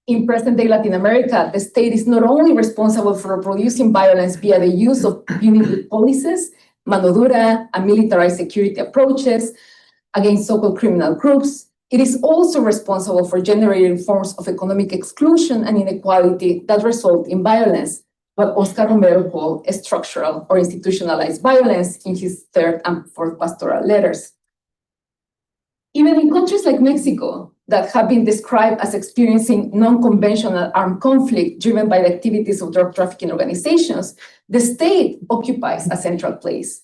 In present-day Latin America, the state is not only responsible for reproducing violence via the use of punitive policies, mano dura, and militarized security approaches against so-called criminal groups, it is also responsible for generating forms of economic exclusion and inequality that result in violence, what Oscar Romero called structural or institutionalized violence in his third and fourth pastoral letters. Even in countries like Mexico, that have been described as experiencing non-conventional armed conflict driven by the activities of drug trafficking organizations, the state occupies a central place.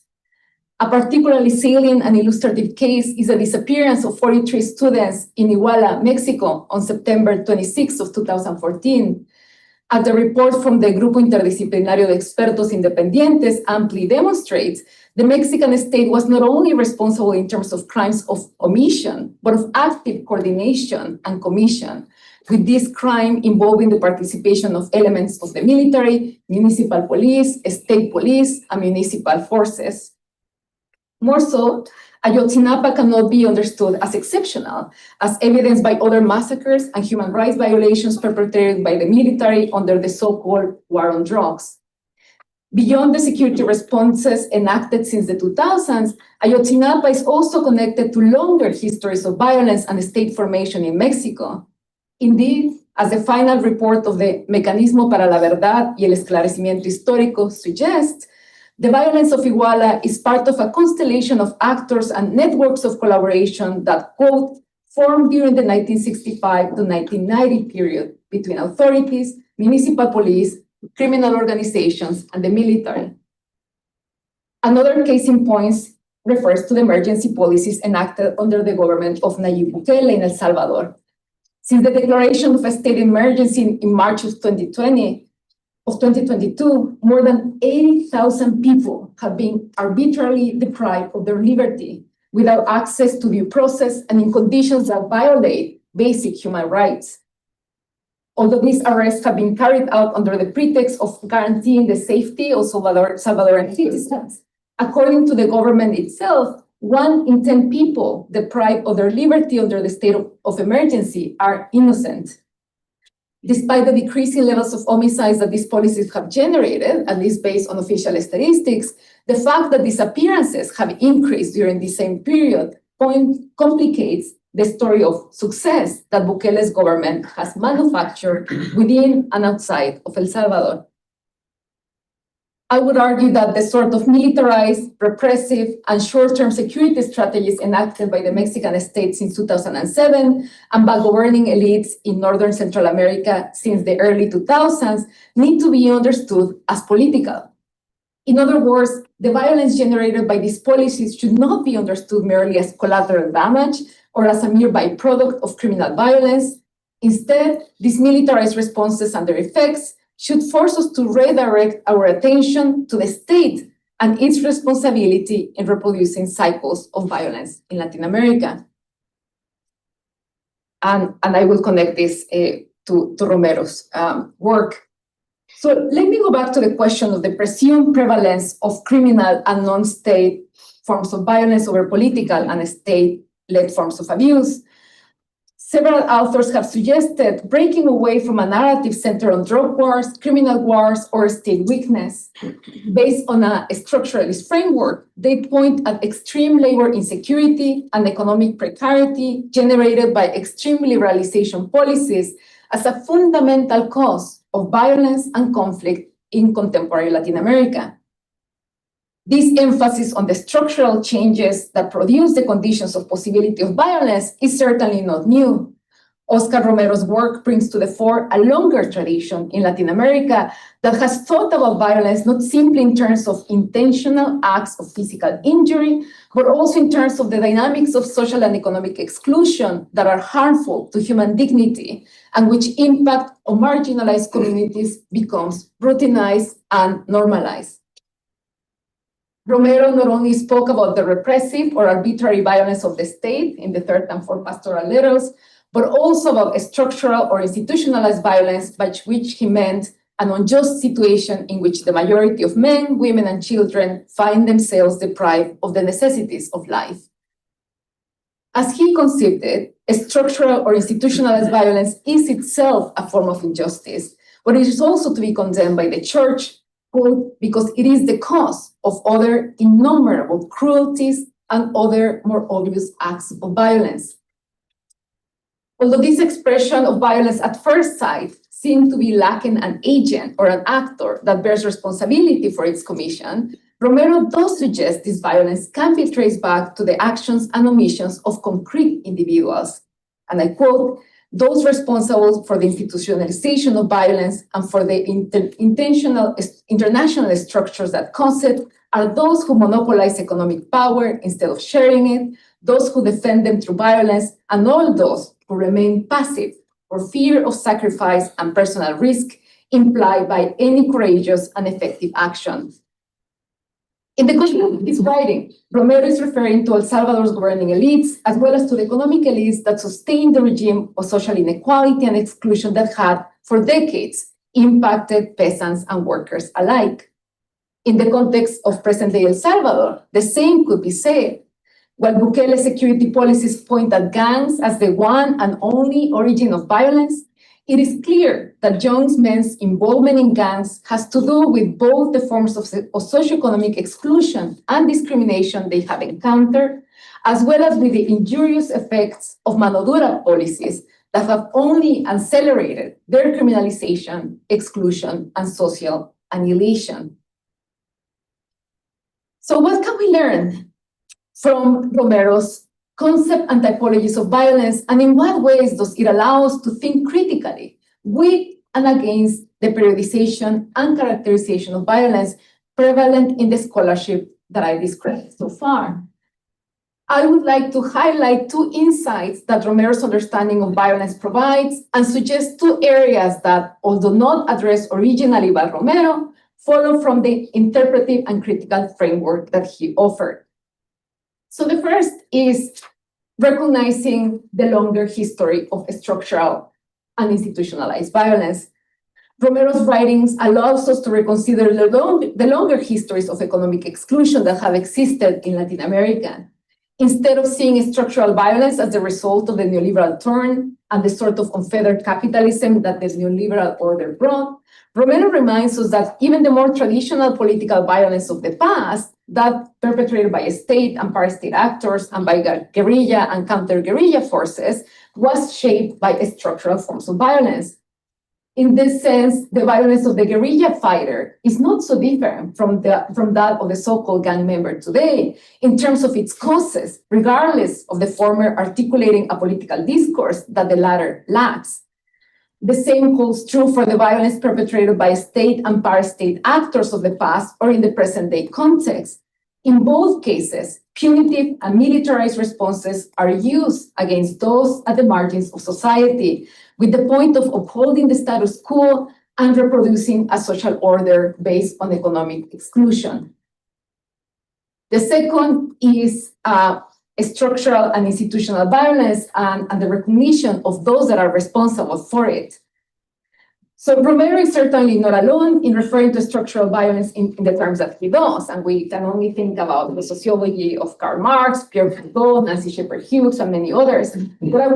A particularly salient and illustrative case is the disappearance of 43 students in Iguala, Mexico on September 26 of 2014. As the report from the Grupo Interdisciplinario de Expertos Independientes amply demonstrates, the Mexican state was not only responsible in terms of crimes of omission, but of active coordination and commission, with this crime involving the participation of elements of the military, municipal police, state police, and municipal forces. More so, Ayotzinapa cannot be understood as exceptional, as evidenced by other massacres and human rights violations perpetrated by the military under the so-called war on drugs. Beyond the security responses enacted since the 2000s, Ayotzinapa is also connected to longer histories of violence and state formation in Mexico. Indeed, as the final report of the Mecanismo para la Verdad y el Esclarecimiento Histórico suggests, the violence of Iguala is part of a constellation of actors and networks of collaboration that, quote, formed during the 1965 to 1990 period between authorities, municipal police, criminal organizations, and the military. Another case in point refers to the emergency policies enacted under the government of Nayib Bukele in El Salvador. Since the declaration of a state emergency in March of 2022, more than 80,000 people have been arbitrarily deprived of their liberty without access to due process and in conditions that violate basic human rights. Although these arrests have been carried out under the pretext of guaranteeing the safety of Salvadoran citizens, according to the government itself, 1 in 10 people deprived of their liberty under the state of emergency are innocent. Despite the decreasing levels of homicides that these policies have generated, at least based on official statistics, the fact that disappearances have increased during the same period complicates the story of success that Bukele's government has manufactured within and outside of El Salvador. I would argue that the sort of militarized, repressive, and short-term security strategies enacted by the Mexican state since 2007 and by governing elites in Northern Central America since the early 2000s need to be understood as political. In other words, the violence generated by these policies should not be understood merely as collateral damage or as a mere byproduct of criminal violence. Instead, these militarized responses and their effects should force us to redirect our attention to the state and its responsibility in reproducing cycles of violence in Latin America. And I will connect this to Romero's work. So let me go back to the question of the presumed prevalence of criminal and non-state forms of violence over political and state-led forms of abuse. Several authors have suggested breaking away from a narrative centered on drug wars, criminal wars, or state weakness. Based on a structuralist framework, they point at extreme labor insecurity and economic precarity generated by extreme liberalization policies as a fundamental cause of violence and conflict in contemporary Latin America. This emphasis on the structural changes that produce the conditions of possibility of violence is certainly not new. Oscar Romero's work brings to the fore a longer tradition in Latin America that has thought about violence not simply in terms of intentional acts of physical injury, but also in terms of the dynamics of social and economic exclusion that are harmful to human dignity and which impact on marginalized communities becomes routinized and normalized. Romero not only spoke about the repressive or arbitrary violence of the state in the third and fourth pastoral letters, but also about structural or institutionalized violence, by which he meant an unjust situation in which the majority of men, women, and children find themselves deprived of the necessities of life. As he conceived it, structural or institutionalized violence is itself a form of injustice, but it is also to be condemned by the church, because it is the cause of other innumerable cruelties and other more obvious acts of violence. Although this expression of violence at first sight seems to be lacking an agent or an actor that bears responsibility for its commission, Romero does suggest this violence can be traced back to the actions and omissions of concrete individuals. And I quote, "Those responsible for the institutionalization of violence and for the intentional international structures that cause it are those who monopolize economic power instead of sharing it, those who defend them through violence, and all those who remain passive for fear of sacrifice and personal risk implied by any courageous and effective action." In the context of his writing, Romero is referring to El Salvador's governing elites, as well as to the economic elites that sustained the regime of social inequality and exclusion that had, for decades, impacted peasants and workers alike. In the context of present-day El Salvador, the same could be said. While Bukele's security policies point at gangs as the one and only origin of violence, it is clear that young men's involvement in gangs has to do with both the forms of socioeconomic exclusion and discrimination they have encountered, as well as with the injurious effects of mano dura policies that have only accelerated their criminalization, exclusion, and social annihilation. So what can we learn from Romero's concept and typologies of violence, and in what ways does it allow us to think critically with and against the periodization and characterization of violence prevalent in the scholarship that I described so far? I would like to highlight two insights that Romero's understanding of violence provides and suggest two areas that, although not addressed originally by Romero, follow from the interpretive and critical framework that he offered. So the first is recognizing the longer history of structural and institutionalized violence. Romero's writings allows us to reconsider the longer histories of economic exclusion that have existed in Latin America. Instead of seeing structural violence as the result of the neoliberal turn and the sort of unfettered capitalism that the neoliberal order brought, Romero reminds us that even the more traditional political violence of the past, that perpetrated by state and parastate actors and by guerrilla and counter-guerrilla forces, was shaped by structural forms of violence. In this sense, the violence of the guerrilla fighter is not so different from that of the so-called gang member today in terms of its causes, regardless of the former articulating a political discourse that the latter lacks. The same holds true for the violence perpetrated by state and parastate actors of the past or in the present-day context. In both cases, punitive and militarized responses are used against those at the margins of society, with the point of upholding the status quo and reproducing a social order based on economic exclusion. The second is structural and institutional violence and the recognition of those that are responsible for it. So Romero is certainly not alone in referring to structural violence in the terms that he does, and we can only think about the sociology of Karl Marx, Pierre Foucault, Nancy Shepherd Hughes, and many others. What I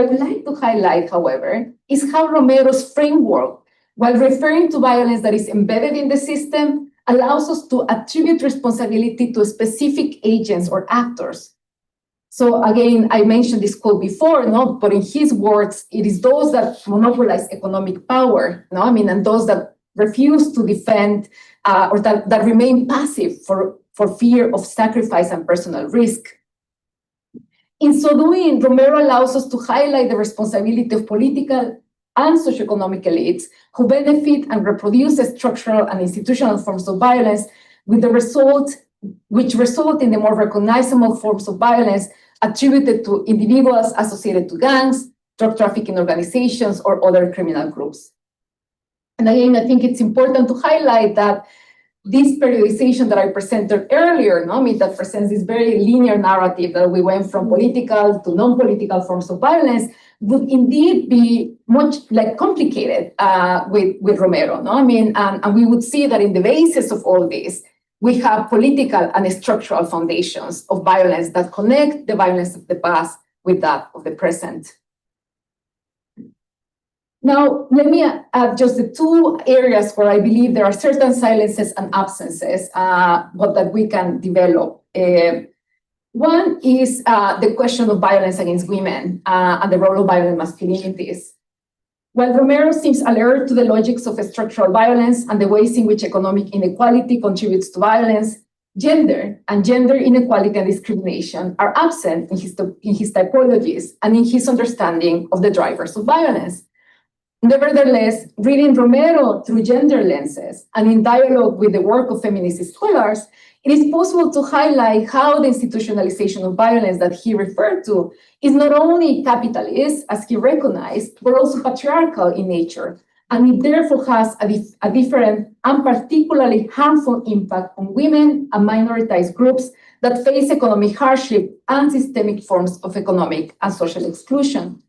would like to highlight, however, is how Romero's framework, while referring to violence that is embedded in the system, allows us to attribute responsibility to specific agents or actors. So again, I mentioned this quote before, but in his words, it is those that monopolize economic power, and those that refuse to defend or that remain passive for fear of sacrifice and personal risk. In so doing, Romero allows us to highlight the responsibility of political and socioeconomic elites who benefit and reproduce structural and institutional forms of violence, which result in the more recognizable forms of violence attributed to individuals associated to gangs, drug trafficking organizations, or other criminal groups. And again, I think it's important to highlight that this periodization that I presented earlier, that presents this very linear narrative that we went from political to non-political forms of violence, would indeed be much complicated with Romero. And we would see that in the basis of all this, we have political and structural foundations of violence that connect the violence of the past with that of the present. Now, let me add just the two areas where I believe there are certain silences and absences, but that we can develop. One is the question of violence against women and the role of violent masculinities. While Romero seems alert to the logics of structural violence and the ways in which economic inequality contributes to violence, gender and gender inequality and discrimination are absent in his typologies and in his understanding of the drivers of violence. Nevertheless, reading Romero through gender lenses and in dialogue with the work of feminist scholars, it is possible to highlight how the institutionalization of violence that he referred to is not only capitalist, as he recognized, but also patriarchal in nature, and it therefore has a different and particularly harmful impact on women and minoritized groups that face economic hardship and systemic forms of economic and social exclusion.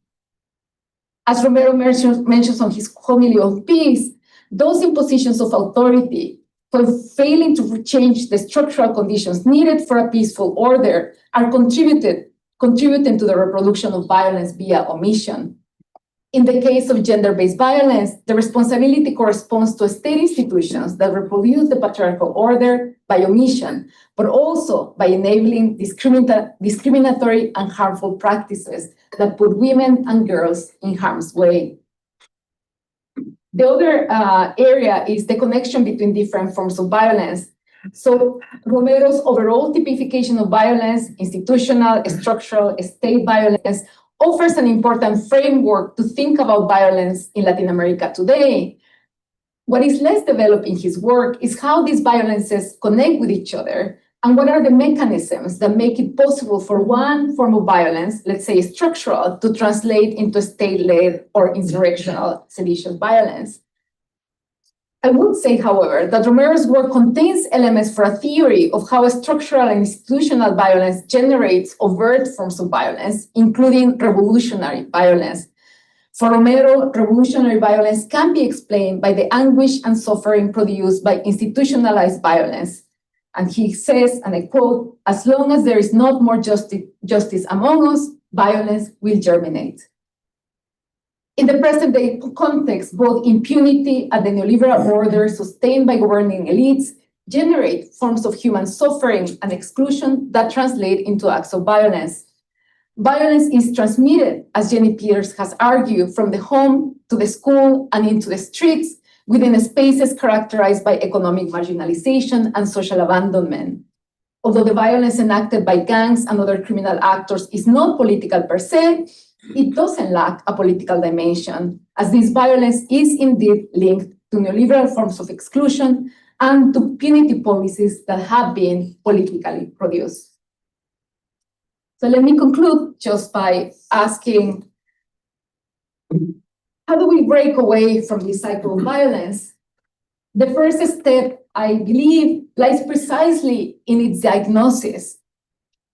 As Romero mentions on his homily of peace, those impositions of authority for failing to change the structural conditions needed for a peaceful order are contributing to the reproduction of violence via omission. In the case of gender-based violence, the responsibility corresponds to state institutions that reproduce the patriarchal order by omission, but also by enabling discriminatory and harmful practices that put women and girls in harm's way. The other area is the connection between different forms of violence. So Romero's overall typification of violence, institutional, structural, state violence, offers an important framework to think about violence in Latin America today. What is less developed in his work is how these violences connect with each other and what are the mechanisms that make it possible for one form of violence, let's say structural, to translate into state-led or insurrectional seditious violence. I would say, however, that Romero's work contains elements for a theory of how structural and institutional violence generates overt forms of violence, including revolutionary violence. For Romero, revolutionary violence can be explained by the anguish and suffering produced by institutionalized violence. And he says, and I quote, "As long as there is not more justice among us, violence will germinate." In the present day context, both impunity and the neoliberal order sustained by governing elites generate forms of human suffering and exclusion that translate into acts of violence. Violence is transmitted, as Jenny Peters has argued, from the home to the school and into the streets within spaces characterized by economic marginalization and social abandonment. Although the violence enacted by gangs and other criminal actors is not political per se, it doesn't lack a political dimension, as this violence is indeed linked to neoliberal forms of exclusion and to punitive policies that have been politically produced. So let me conclude just by asking, how do we break away from this cycle of violence? The first step, I believe, lies precisely in its diagnosis.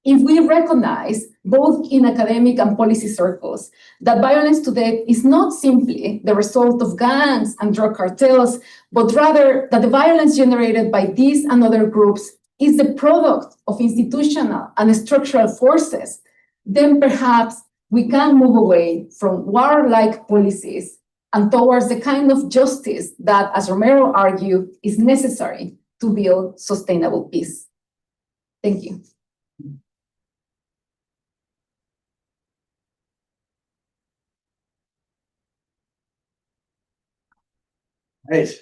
If we recognize, both in academic and policy circles, that violence today is not simply the result of gangs and drug cartels, but rather that the violence generated by these and other groups is the product of institutional and structural forces, then perhaps we can move away from war-like policies and towards the kind of justice that, as Romero argued, is necessary to build sustainable peace. Thank you. Great.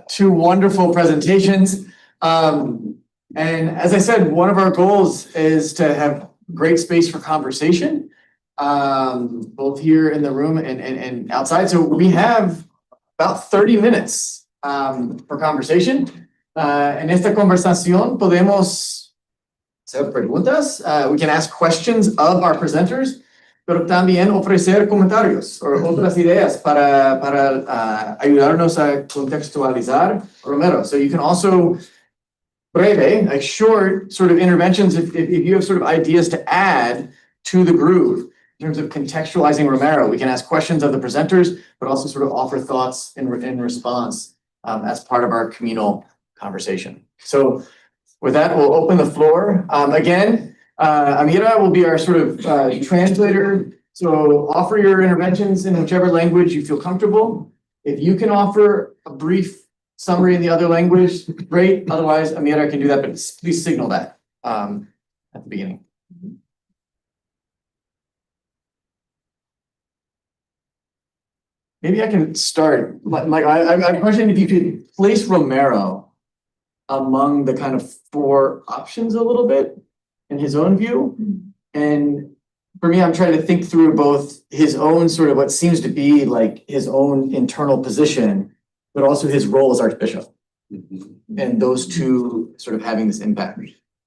Two wonderful presentations. And as I said, one of our goals is to have great space for conversation, both here in the room and outside. So we have about 30 minutes for conversation. En esta conversación podemos hacer preguntas. We can ask questions of our presenters, pero también ofrecer comentarios o otras ideas para ayudarnos a contextualizar Romero. So you can also breve, like short sort of interventions if you have sort of ideas to add to the group in terms of contextualizing Romero. We can ask questions of the presenters, but also sort of offer thoughts in response as part of our communal conversation. So with that, we'll open the floor. Again, Amira will be our sort of translator. So offer your interventions in whichever language you feel comfortable. If you can offer a brief summary in the other language, great. Otherwise, Amira can do that, but please signal that at the beginning. Maybe I can start. I'm questioning if you could place Romero among the kind of four options a little bit in his own view. And for me, I'm trying to think through both his own sort of what seems to be like his own internal position, but also his role as Archbishop. And those two sort of having this impact.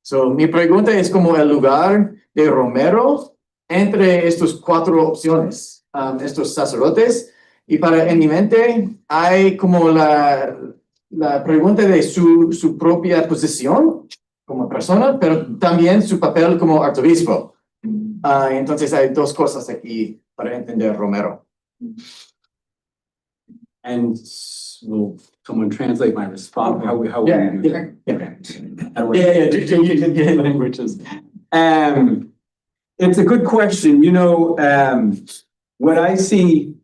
So mi pregunta es como el lugar de Romero entre estos cuatro opciones, estos sacerdotes. Y en mi mente hay como la pregunta de su propia posición como persona, pero también su papel como arzobispo. Entonces hay dos cosas aquí para entender Romero. And will someone translate my response? How we do that? Yeah, languages. It's a good question. You know, what I see,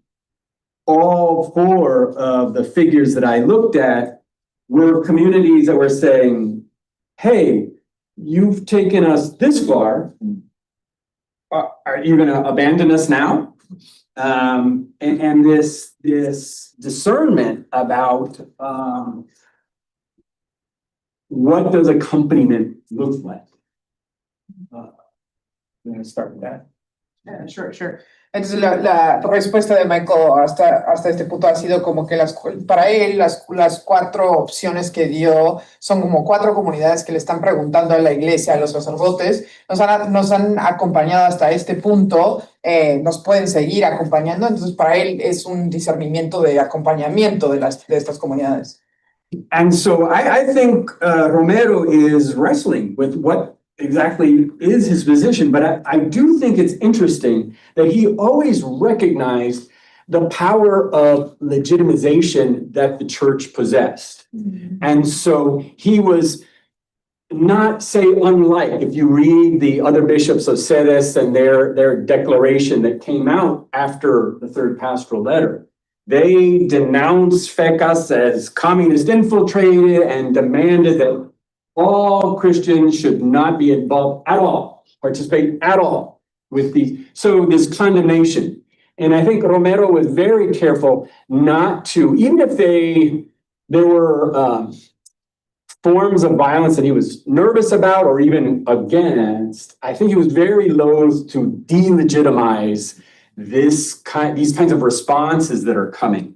all four of the figures that I looked at were communities that were saying, hey, you've taken us this far. Are you gonna abandon us now? And this discernment about what does accompaniment look like? I'm gonna start with that. Yeah, sure. Entonces la respuesta de Michael hasta este punto ha sido como que para él las cuatro opciones que dio son como cuatro comunidades que le están preguntando a la iglesia, a los sacerdotes, nos han acompañado hasta este punto, nos pueden seguir acompañando, entonces para él es un discernimiento de acompañamiento de estas comunidades. And so I think Romero is wrestling with what exactly is his position, but I do think it's interesting that he always recognized the power of legitimization that the church possessed. Mm-hmm. And so he was not, say, unlike, if you read the other bishops of Ceres and their declaration that came out after the third pastoral letter. They denounced FECAS as communist infiltrated and demanded that all Christians should not be involved at all, participate at all with these. So this condemnation. And I think Romero was very careful not to, even if there were forms of violence that he was nervous about or even against, I think he was very loath to delegitimize these kinds of responses that are coming.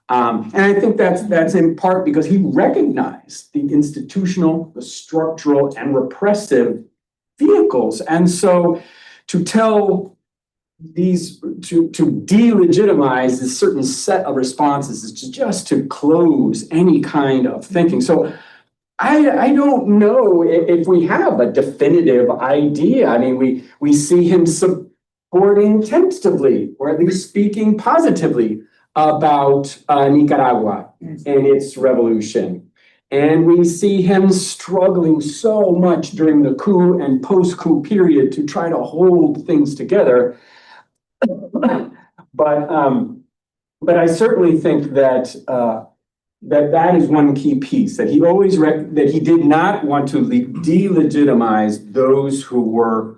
And I think that's in part because he recognized the institutional, the structural, and repressive vehicles. And so to tell these, to delegitimize this certain set of responses is just to close any kind of thinking. So I don't know if we have a definitive idea. I mean, we see him supporting tentatively, or at least speaking positively about Nicaragua and its revolution. And we see him struggling so much during the coup and post-coup period to try to hold things together. But I certainly think that that is one key piece, that he always that he did not want to delegitimize those who were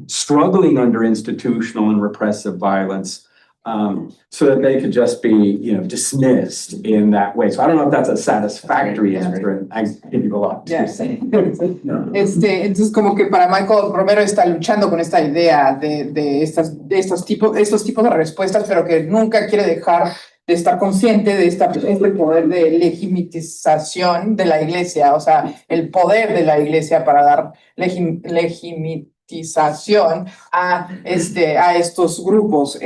struggling under institutional and repressive violence, so that they could just be, dismissed in that way. So I don't know if that's a satisfactory answer. I give you a lot. Yeah. Entonces como que para Michael, Romero está luchando con esta idea de estos tipos de respuestas, pero que nunca quiere dejar de estar consciente de este poder de legitimización de la iglesia, o sea, el poder de la iglesia para dar legitimización a estos grupos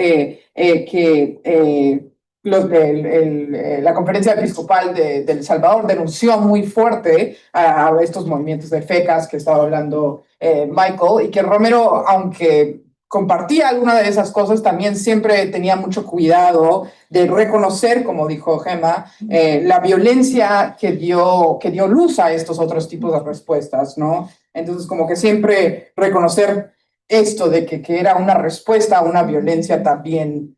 la conferencia episcopal de El Salvador denunció muy fuerte a estos movimientos de FECAS que estaba hablando Michael, y que Romero, aunque compartía alguna de esas cosas, también siempre tenía mucho cuidado de reconocer, como dijo Gema, la violencia que dio luz a estos otros tipos de respuestas, ¿no? Entonces, como que siempre reconocer esto de que era una respuesta a una violencia también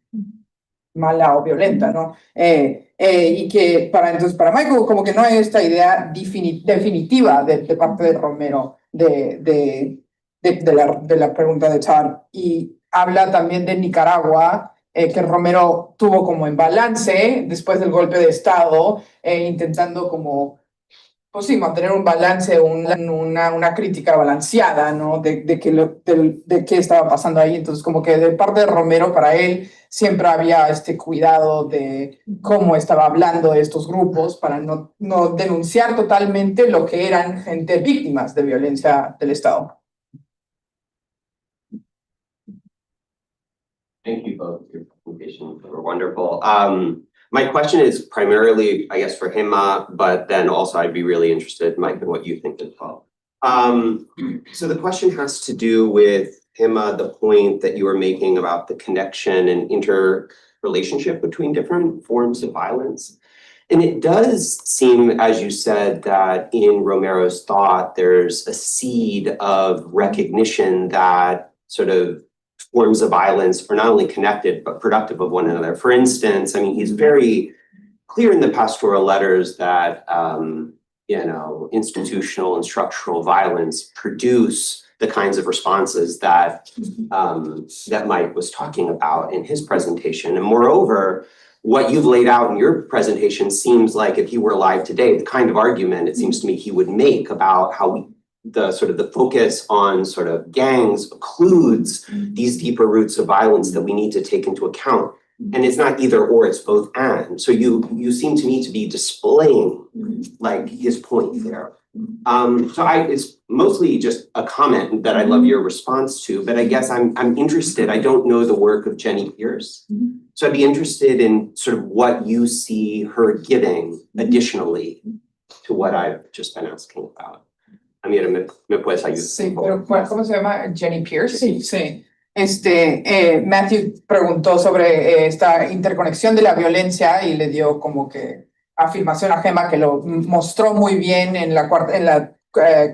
mala o violenta, ¿no? Y que para Michael, como que no hay esta idea definitiva de parte de Romero de la pregunta de Todd, y habla también de Nicaragua, que Romero tuvo como en balance después del golpe de Estado, intentando como, pues sí, mantener un balance, una crítica balanceada, ¿no? de qué estaba pasando ahí. Entonces, como que de parte de Romero, para él, siempre había este cuidado de cómo estaba hablando de estos grupos para no denunciar totalmente lo que eran gente víctimas de violencia del Estado. Thank you both. Your presentations were wonderful. My question is primarily, I guess, for Gema, but then also I'd be really interested, Mike, in what you think as well. So the question has to do with, Gema, the point that you were making about the connection and interrelationship between different forms of violence. And it does seem, as you said, that in Romero's thought, there's a seed of recognition that sort of forms of violence are not only connected, but productive of one another. For instance, I mean, he's very clear in the pastoral letters that, institutional and structural violence produce the kinds of responses that, that Mike was talking about in his presentation. And moreover, what you've laid out in your presentation seems like if he were alive today, the kind of argument it seems to me he would make about how the focus on sort of gangs occludes these deeper roots of violence that we need to take into account. And it's not either or, it's both and. So you seem to me to be displaying like his point there. It's mostly just a comment that I love your response to, but I guess I'm interested. I don't know the work of Jenny Pierce. So I'd be interested in sort of what you see her giving additionally to what I've just been asking about. Mira, me puedes ayudar. Sí, pero ¿cómo se llama? Jenny Pierce. Sí. Sí. Matthew preguntó sobre esta interconexión de la violencia y le dio como que afirmación a Gema que lo mostró muy bien en la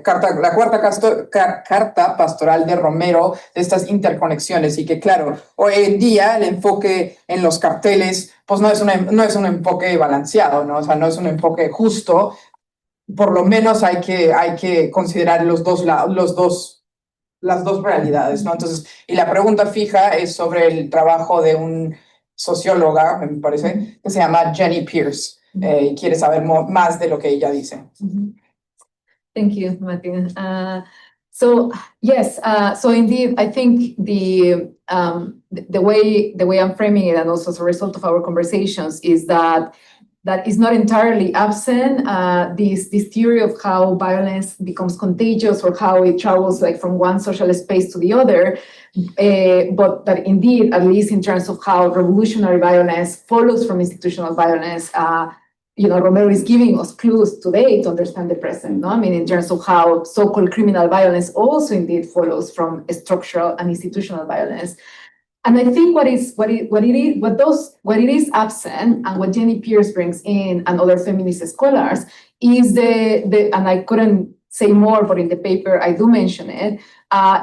carta pastoral de Romero, de estas interconexiones, y que claro, hoy en día el enfoque en los carteles pues no es un enfoque balanceado, ¿no? O sea, no es un enfoque justo. Por lo menos hay que considerar las dos realidades, ¿no? Entonces, y la pregunta fija es sobre el trabajo de un socióloga, me parece, que se llama Jenny Pierce. Y quiere saber más de lo que ella dice. Thank you, Martin. So yes, so indeed, I think the way I'm framing it, and also as a result of our conversations, is that is not entirely absent this theory of how violence becomes contagious or how it travels like from one social space to the other, but that indeed, at least in terms of how revolutionary violence follows from institutional violence, Romero is giving us clues today to understand the present. No, I mean, in terms of how so-called criminal violence also indeed follows from structural and institutional violence. And I think what it is absent, and what Jenny Pierce brings in and other feminist scholars is and I couldn't say more, but in the paper I do mention it,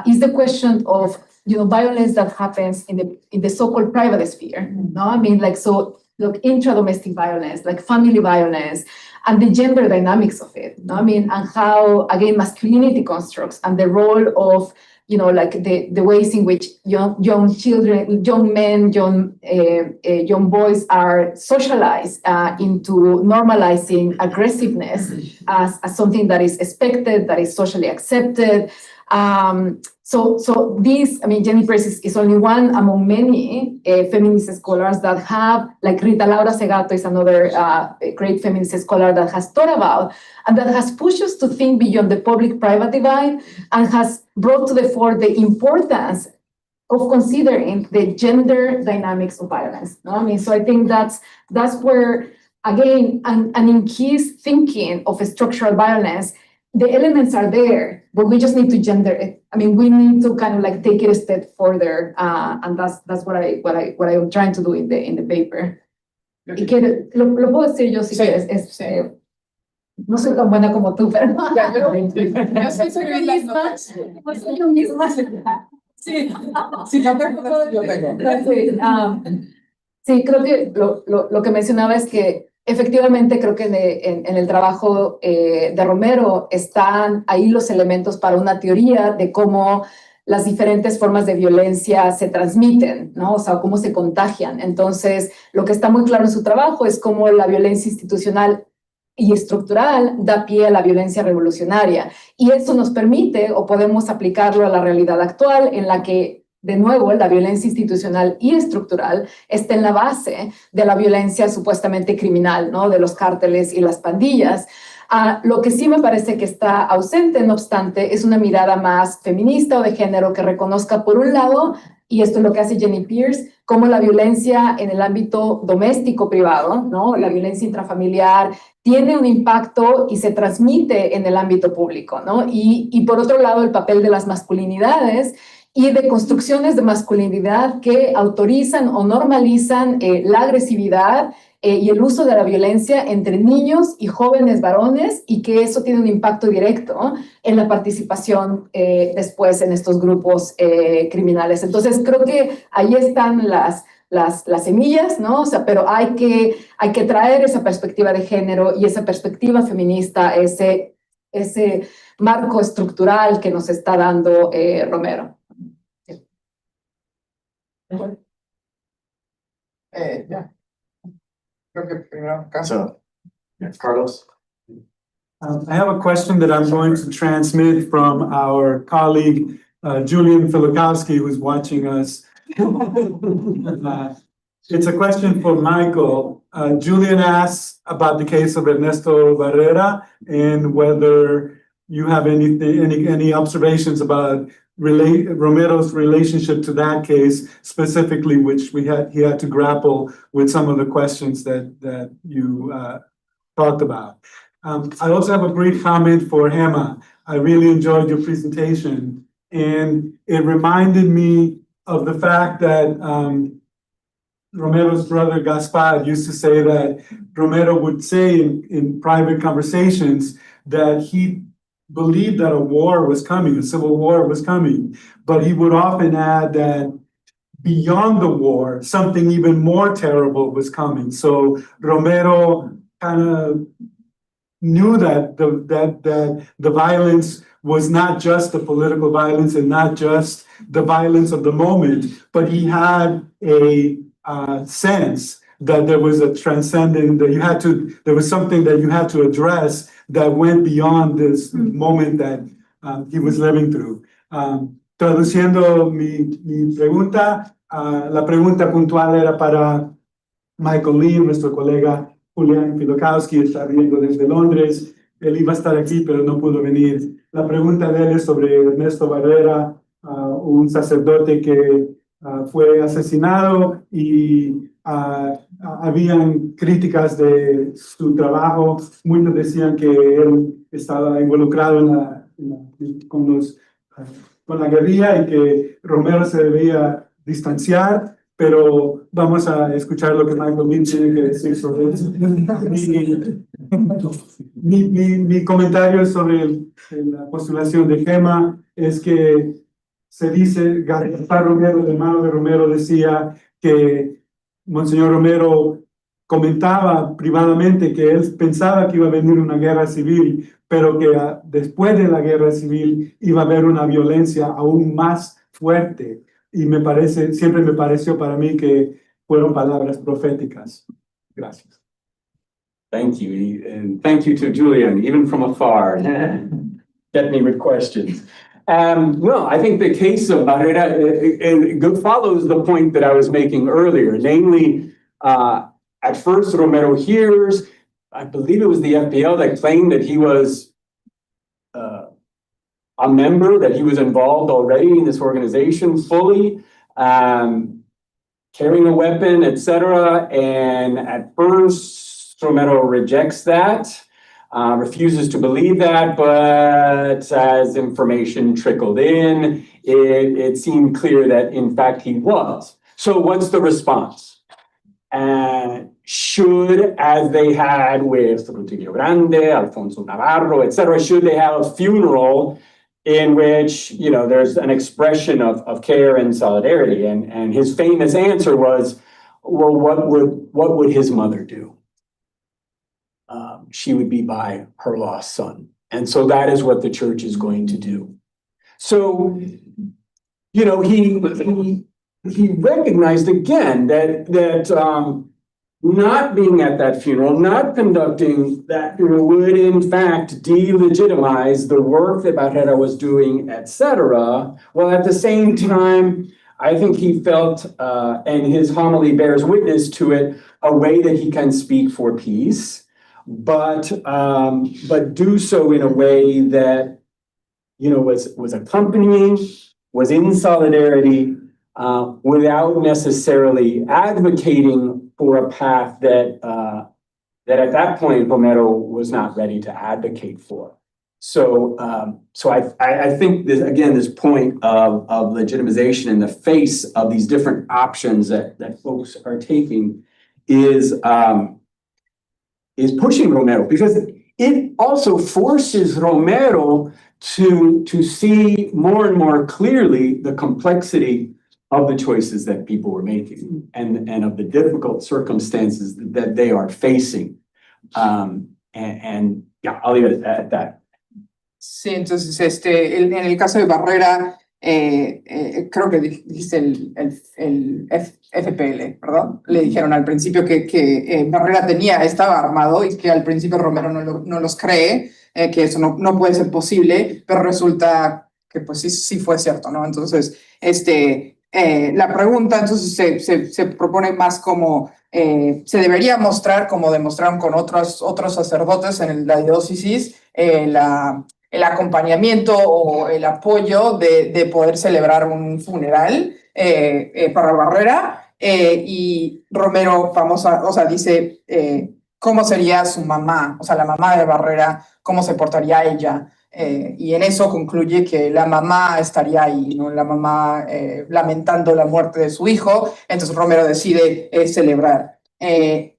is the question of violence that happens in the so-called private sphere. No, I mean, like, so look, intra-domestic violence, like family violence, and the gender dynamics of it. No, I mean, and how again masculinity constructs and the role of like the ways in which young children, young men, young boys are socialized into normalizing aggressiveness as something that is expected, that is socially accepted. So this, I mean, Jenny Pierce is only one among many feminist scholars that have, like Rita Laura Segato is another great feminist scholar that has thought about and that has pushed us to think beyond the public-private divide and has brought to the fore the importance of considering the gender dynamics of violence. No? I mean, so I think that's where, again, and in his thinking of structural violence, the elements are there, but we just need to gender it. I mean, we need to kind of like take it a step further, and that's what I'm trying to do in the paper. Y que lo puedo decir yo si quieres. No soy tan buena como tú, pero Yo soy yo misma. Sí, no tengo, yo tengo. Sí, creo que lo que mencionaba es que efectivamente creo que en el trabajo de Romero están ahí los elementos para una teoría de cómo las diferentes formas de violencia se transmiten, ¿no? O sea, cómo se contagian. Entonces, lo que está muy claro en su trabajo es cómo la violencia institucional y estructural da pie a la violencia revolucionaria. Y eso nos permite, o podemos aplicarlo a la realidad actual, en la que, de nuevo, la violencia institucional y estructural está en la base de la violencia supuestamente criminal, ¿no? De los cárteles y las pandillas. Lo que sí me parece que está ausente, no obstante, es una mirada más feminista o de género que reconozca, por un lado, y esto es lo que hace Jenny Pierce, como la violencia en el ámbito doméstico privado, ¿no? La violencia intrafamiliar tiene un impacto y se transmite en el ámbito público, ¿no? Y por otro lado, el papel de las masculinidades y de construcciones de masculinidad que autorizan o normalizan la agresividad y el uso de la violencia entre niños y jóvenes varones, y que eso tiene un impacto directo en la participación después en estos grupos criminales. Entonces, creo que ahí están las semillas, ¿no? O sea, pero hay que traer esa perspectiva de género y esa perspectiva feminista, ese marco estructural que nos está dando Romero. Ya. Creo que primero acá. So, yeah, Carlos. I have a question that I'm going to transmit from our colleague, Julian Filikowski, who's watching us. It's a question for Michael. Julian asks about the case of Ernesto Barrera and whether you have any observations about Romero's relationship to that case specifically, which he had to grapple with some of the questions that you talked about. I also have a brief comment for Gema. I really enjoyed your presentation, and it reminded me of the fact that Romero's brother Gaspar used to say that Romero would say in private conversations that he believed that a war was coming, a civil war was coming, but he would often add that beyond the war, something even more terrible was coming. So Romero kind of knew that the violence was not just the political violence and not just the violence of the moment, but he had a sense that there was a transcendent, that there was something that you had to address that went beyond this moment that he was living through. Traduciendo mi pregunta, la pregunta puntual era para Michael Lee, nuestro colega Julián Filikowski, está viendo desde Londres. Él iba a estar aquí, pero no pudo venir. La pregunta de él es sobre Ernesto Barrera, un sacerdote que fue asesinado y habían críticas de su trabajo. Muchos decían que él estaba involucrado con la guerrilla y que Romero se debía distanciar, pero vamos a escuchar lo que Michael Lee tiene que decir sobre eso. Mi comentario sobre la postulación de Gema es que se dice, Gaspar Romero, el hermano de Romero, decía que Monseñor Romero comentaba privadamente que él pensaba que iba a venir una guerra civil, pero que después de la guerra civil iba a haber una violencia aún más fuerte. Y siempre me pareció para mí que fueron palabras proféticas. Gracias. Thank you, and thank you to Julian, even from afar. Get me with questions. Well, I think the case of Barrera follows the point that I was making earlier, namely, at first Romero hears, I believe it was the FPL that claimed that he was a member, that he was involved already in this organization fully, carrying a weapon, etc. And at first, Romero rejects that, refuses to believe that, but as information trickled in, it seemed clear that in fact he was. So what's the response? Should, as they had with Rutilio Grande, Alfonso Navarro, etc., should they have a funeral in which, you know, there's an expression of care and solidarity? And his famous answer was, well, what would his mother do? She would be by her lost son. And so that is what the church is going to do. So, you know, he recognized again that not being at that funeral, not conducting that funeral would in fact delegitimize the work that Barrera was doing, etc. While at the same time, I think he felt, and his homily bears witness to it, a way that he can speak for peace, but do so in a way that, you know, was accompanying, was in solidarity, without necessarily advocating for a path that at that point Romero was not ready to advocate for. So I think this, again, this point of legitimization in the face of these different options that folks are taking is pushing Romero, because it also forces Romero to see more and more clearly the complexity of the choices that people were making and of the difficult circumstances that they are facing. And yeah, I'll leave it at that. Sí, entonces, en el caso de Barrera, creo que dijiste el FPL, ¿verdad? Le dijeron al principio que Barrera estaba armado y que al principio Romero no los cree, que eso no puede ser posible, pero resulta que pues sí fue cierto, ¿no? Entonces, la pregunta entonces se propone más como se debería mostrar, como demostraron con otros sacerdotes en la diócesis, el acompañamiento o el apoyo de poder celebrar un funeral para Barrera, y Romero dice cómo sería su mamá, o sea, la mamá de Barrera, cómo se portaría ella. Y en eso concluye que la mamá estaría ahí, ¿no? La mamá lamentando la muerte de su hijo, entonces Romero decide celebrar.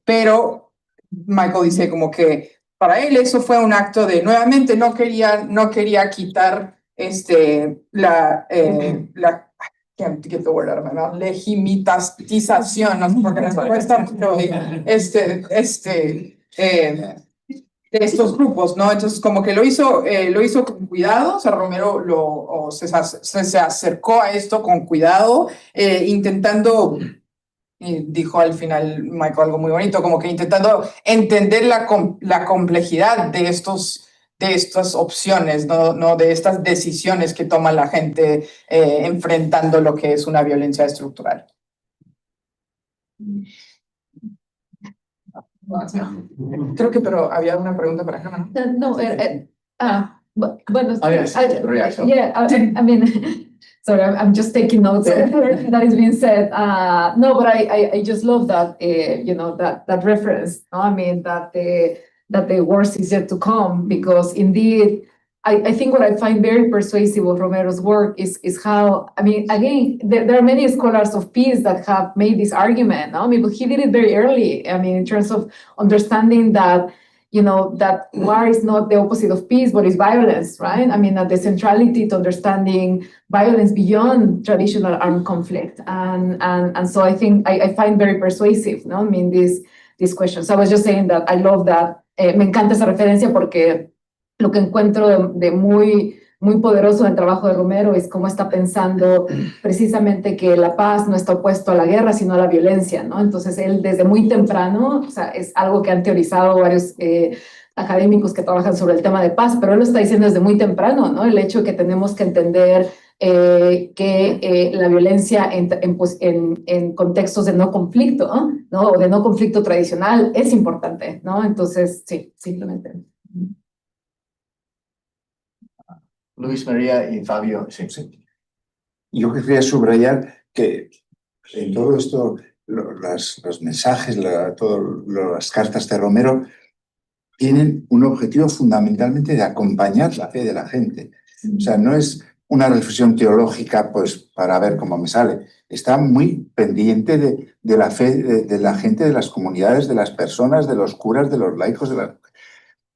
Pero Michael dice como que para él eso fue un acto de, nuevamente, no quería quitar la can't get the word out of my mouth, legitimización, no sé por qué les cuesta mucho, de estos grupos, ¿no? Entonces, como que lo hizo con cuidado, o sea, Romero se acercó a esto con cuidado, intentando, y dijo al final Michael algo muy bonito, como que intentando entender la complejidad de estas opciones, ¿no? De estas decisiones que toma la gente enfrentando lo que es una violencia estructural. Creo que, pero había una pregunta para Gema, ¿no? Bueno, yes, reaction. yeah, I mean, sorry, I'm just taking notes of everything that is being said. No, but I just love that, that reference. No? I mean, that the worst is yet to come, because indeed, I think what I find very persuasive of Romero's work is how, I mean, again, there are many scholars of peace that have made this argument. No? I mean, but he did it very early. I mean, in terms of understanding that, that war is not the opposite of peace, but is violence, right? I mean, that the centrality to understanding violence beyond traditional armed conflict. And so I think I find very persuasive, no? I mean, these questions. So I was just saying that I love that. Me encanta esa referencia porque lo que encuentro de muy poderoso en el trabajo de Romero es cómo está pensando precisamente que la paz no está opuesto a la guerra, sino a la violencia, ¿no? Entonces él desde muy temprano, o sea, es algo que han teorizado varios académicos que trabajan sobre el tema de paz, pero él lo está diciendo desde muy temprano, ¿no? El hecho de que tenemos que entender que la violencia en contextos de no conflicto, ¿no? O de no conflicto tradicional es importante, ¿no? Entonces, sí, simplemente. Luis María y Fabio, sí. Yo querría subrayar que en todo esto, los mensajes, todas las cartas de Romero tienen un objetivo fundamentalmente de acompañar la fe de la gente. O sea, no es una reflexión teológica pues para ver cómo me sale. Está muy pendiente de la fe de la gente, de las comunidades, de las personas, de los curas, de los laicos.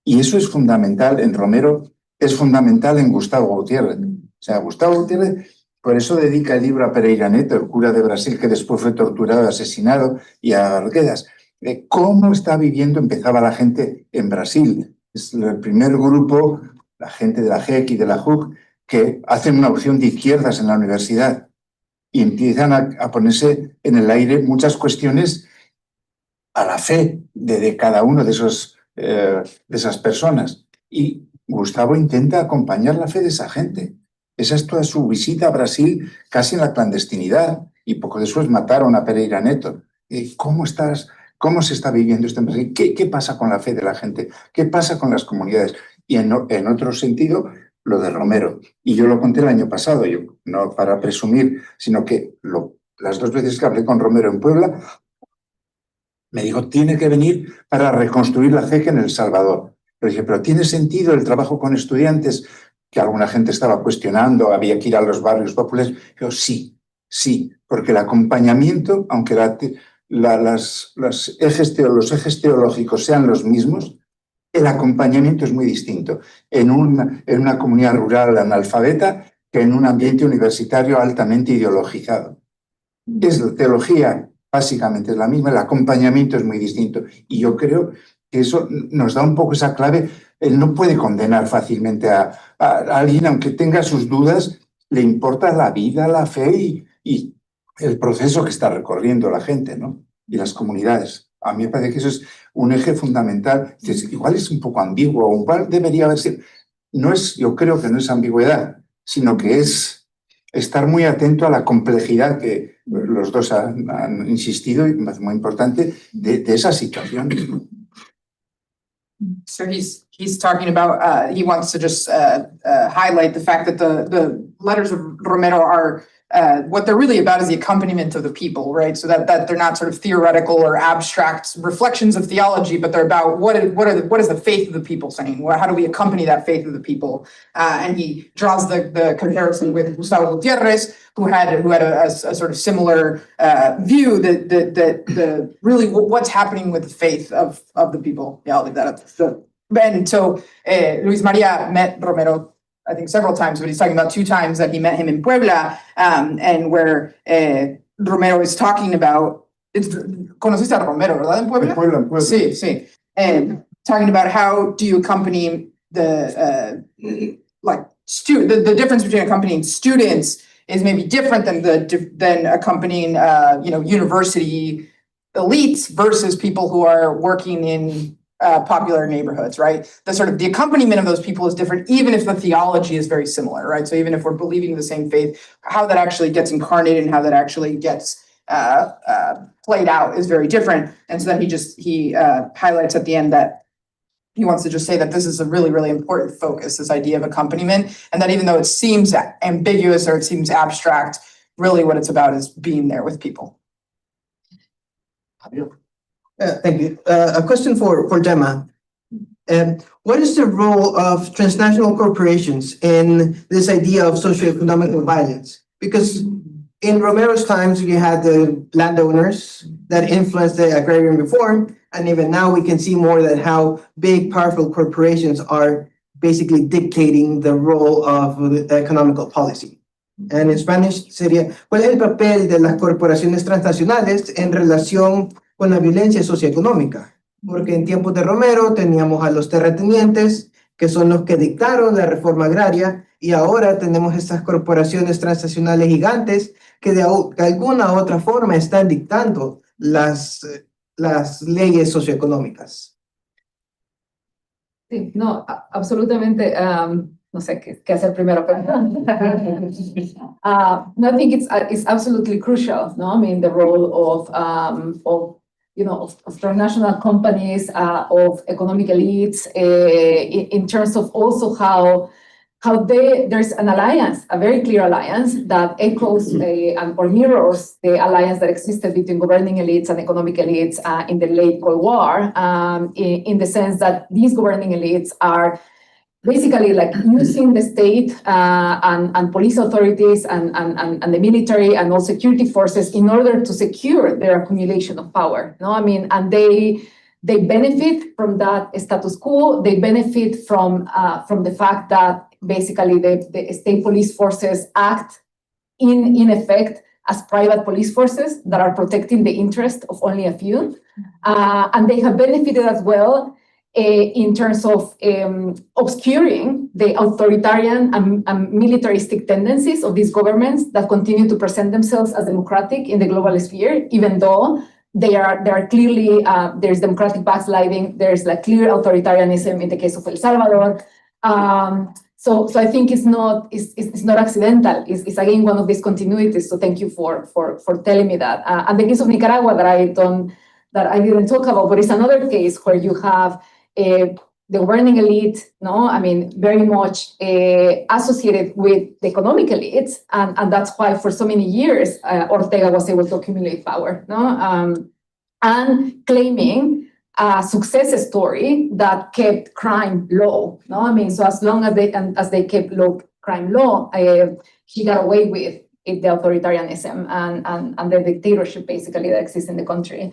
Y eso es fundamental en Romero, es fundamental en Gustavo Gutiérrez. O sea, Gustavo Gutiérrez por eso dedica el libro a Pereira Neto, el cura de Brasil que después fue torturado, asesinado, y a Marquez, de cómo está viviendo, empezaba la gente en Brasil. Es el primer grupo, la gente de la GEC y de la JUC, que hacen una opción de izquierdas en la universidad y empiezan a ponerse en el aire muchas cuestiones a la fe de cada uno de esas personas. Y Gustavo intenta acompañar la fe de esa gente. Esa es toda su visita a Brasil, casi en la clandestinidad, y poco después mataron a Pereira Neto. ¿Cómo se está viviendo esto en Brasil? ¿Qué pasa con la fe de la gente? ¿Qué pasa con las comunidades? Y en otro sentido, lo de Romero. Y yo lo conté el año pasado, yo no para presumir, sino que las 2 veces que hablé con Romero en Puebla, me dijo, tiene que venir para reconstruir la fe en El Salvador. Pero dice, pero ¿tiene sentido el trabajo con estudiantes? Que alguna gente estaba cuestionando, había que ir a los barrios populares. Yo sí, porque el acompañamiento, aunque los ejes teológicos sean los mismos, el acompañamiento es muy distinto en una comunidad rural analfabeta que en un ambiente universitario altamente ideologizado. Es la teología, básicamente es la misma, el acompañamiento es muy distinto. Y yo creo que eso nos da un poco esa clave. Él no puede condenar fácilmente a alguien, aunque tenga sus dudas, le importa la vida, la fe y el proceso que está recorriendo la gente, ¿no? Y las comunidades. A mí me parece que eso es un eje fundamental. Igual es un poco ambiguo, o igual debería haber sido. Yo creo que no es ambigüedad, sino que es estar muy atento a la complejidad que los dos han insistido, y es muy importante, de esa situación. So he's talking about he wants to just highlight the fact that the letters of Romero are what they're really about is the accompaniment of the people, right? So that they're not sort of theoretical or abstract reflections of theology, but they're about what is the faith of the people saying? How do we accompany that faith of the people? And he draws the comparison with Gustavo Gutierrez, who had a sort of similar view that really what's happening with the faith of the people. Yeah, I'll leave that up. And so Luis Maria met Romero, I think several times, but he's talking about 2 times that he met him in Puebla, and where Romero is talking about, conociste a Romero, ¿verdad? En Puebla? En Puebla. Sí. And talking about how do you accompany the the difference between accompanying students is maybe different than accompanying university elites versus people who are working in popular neighborhoods, right? The accompaniment of those people is different, even if the theology is very similar, right? So even if we're believing the same faith, how that actually gets incarnated and how that actually gets played out is very different. And so then he highlights at the end that he wants to just say that this is a really, really important focus, this idea of accompaniment, and that even though it seems ambiguous or it seems abstract, really what it's about is being there with people. Thank you. A question for Gema. What is the role of transnational corporations in this idea of socioeconomic violence? Because in Romero's times, you had the landowners that influenced the agrarian reform, and even now we can see more that how big, powerful corporations are basically dictating the role of the economical policy. And in Spanish sería, ¿cuál es el papel de las corporaciones transnacionales en relación con la violencia socioeconómica? Porque en tiempos de Romero teníamos a los terratenientes, que son los que dictaron la reforma agraria, y ahora tenemos estas corporaciones transnacionales gigantes que de alguna u otra forma están dictando las leyes socioeconómicas. Sí, no, absolutamente. No sé qué hacer primero. No, I think it's absolutely crucial. No, I mean the role of transnational companies, of economic elites, in terms of also how there's an alliance, a very clear alliance that echoes or mirrors the alliance that existed between governing elites and economic elites in the late Cold War, in the sense that these governing elites are basically like using the state and police authorities and the military and all security forces in order to secure their accumulation of power. No, I mean, and they benefit from that status quo. They benefit from the fact that basically the state police forces act in effect as private police forces that are protecting the interest of only a few, and they have benefited as well in terms of obscuring the authoritarian and militaristic tendencies of these governments that continue to present themselves as democratic in the global sphere, even though they are clearly, there's democratic backsliding, there's like clear authoritarianism in the case of El Salvador. So I think it's not accidental. It's again one of these continuities. So thank you for telling me that. And the case of Nicaragua that I didn't talk about, but it's another case where you have the governing elite, I mean, very much associated with the economic elites, and that's why for so many years Ortega was able to accumulate power, and claiming a success story that kept crime low. No, I mean, so as long as they kept low crime low, he got away with it, the authoritarianism and the dictatorship basically that exists in the country.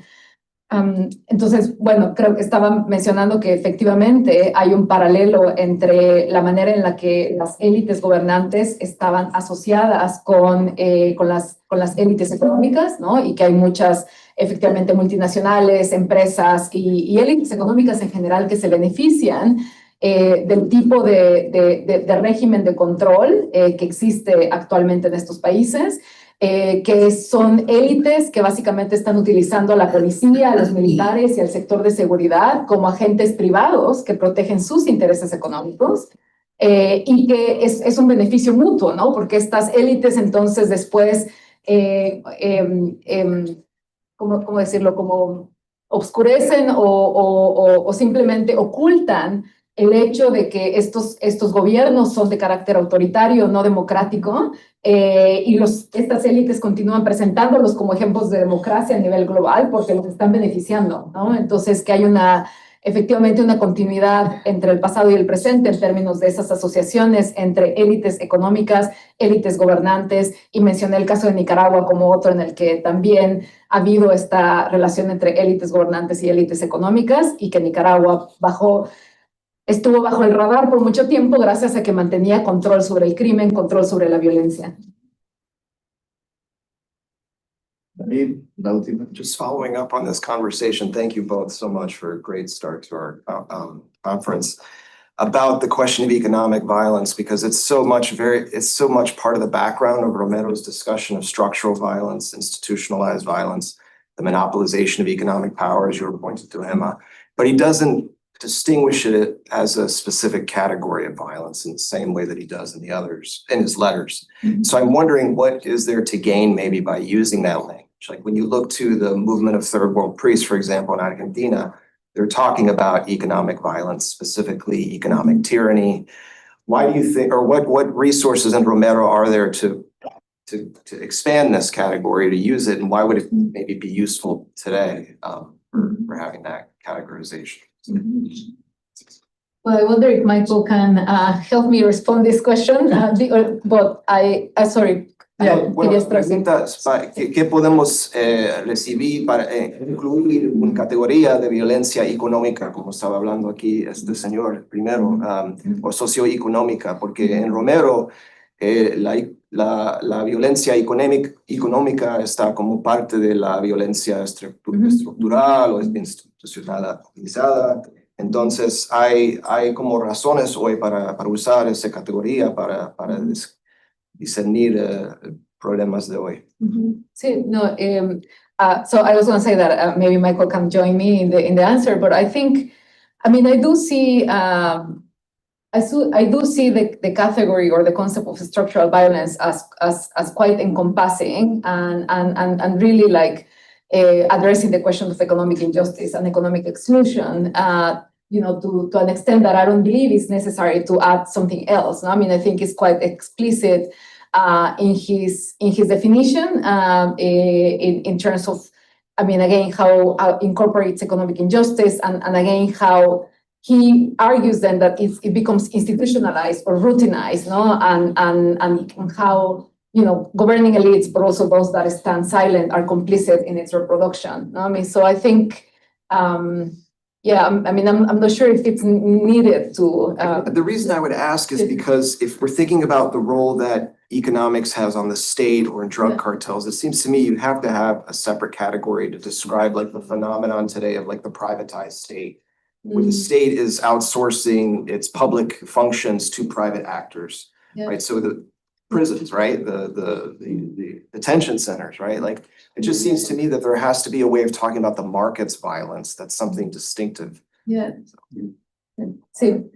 Entonces, bueno, creo que estaba mencionando que efectivamente hay un paralelo entre la manera en la que las élites gobernantes estaban asociadas con las élites económicas, ¿no? Y que hay muchas, efectivamente, multinacionales, empresas y élites económicas en general que se benefician del tipo de régimen de control que existe actualmente en estos países. Que son élites que básicamente están utilizando a la policía, a los militares y al sector de seguridad como agentes privados que protegen sus intereses económicos y que es un beneficio mutuo, ¿no? Porque estas élites entonces después, ¿cómo decirlo? Como obscurecen o simplemente ocultan el hecho de que estos gobiernos son de carácter autoritario, no democrático, y estas élites continúan presentándolos como ejemplos de democracia a nivel global porque los están beneficiando, ¿no? Entonces, que hay efectivamente una continuidad entre el pasado y el presente en términos de esas asociaciones entre élites económicas, élites gobernantes, y mencioné el caso de Nicaragua como otro en el que también ha habido esta relación entre élites gobernantes y élites económicas, y que Nicaragua estuvo bajo el radar por mucho tiempo gracias a que mantenía control sobre el crimen, control sobre la violencia. David, la última. Just following up on this conversation, thank you both so much for a great start to our conference about the question of economic violence, because it's so much part of the background of Romero's discussion of structural violence, institutionalized violence, the monopolization of economic power, as you were pointing to, Gema. But he doesn't distinguish it as a specific category of violence in the same way that he does in the others, in his letters. Mm-hmm. So I'm wondering, what is there to gain maybe by using that language? Like when you look to the movement of third world priests, for example, in Argentina, they're talking about economic violence, specifically economic tyranny. Why do you think, or what resources in Romero are there to expand this category, to use it, and why would it maybe be useful today for having that categorization? Well, I wonder if Michael can help me respond this question, but sorry. ¿Qué podemos recibir para incluir una categoría de violencia económica, como estaba hablando aquí este señor primero, o socioeconómica? Porque en Romero la violencia económica está como parte de la violencia estructural o institucionalizada. Entonces hay como razones hoy para usar esa categoría para discernir problemas de hoy. Sí, no, so I was going to say that maybe Michael can join me in the answer, but I think, I mean, I do see the category or the concept of structural violence as quite encompassing and really like addressing the question of economic injustice and economic exclusion. To an extent that I don't believe it's necessary to add something else. No? I mean, I think it's quite explicit in his definition in terms of, I mean, again, how incorporates economic injustice and again, how he argues then that it becomes institutionalized or routinized, no? And how, governing elites, but also those that stand silent are complicit in its reproduction. No? I mean, so I think, I'm not sure if it's needed to. The reason I would ask is because if we're thinking about the role that economics has on the state or in drug cartels, it seems to me you have to have a separate category to describe like the phenomenon today of like the privatized state, where the state is outsourcing its public functions to private actors, right? So the prisons, right? The detention centers, right? Like, it just seems to me that there has to be a way of talking about the market's violence. That's something distinctive. Yeah. Sí.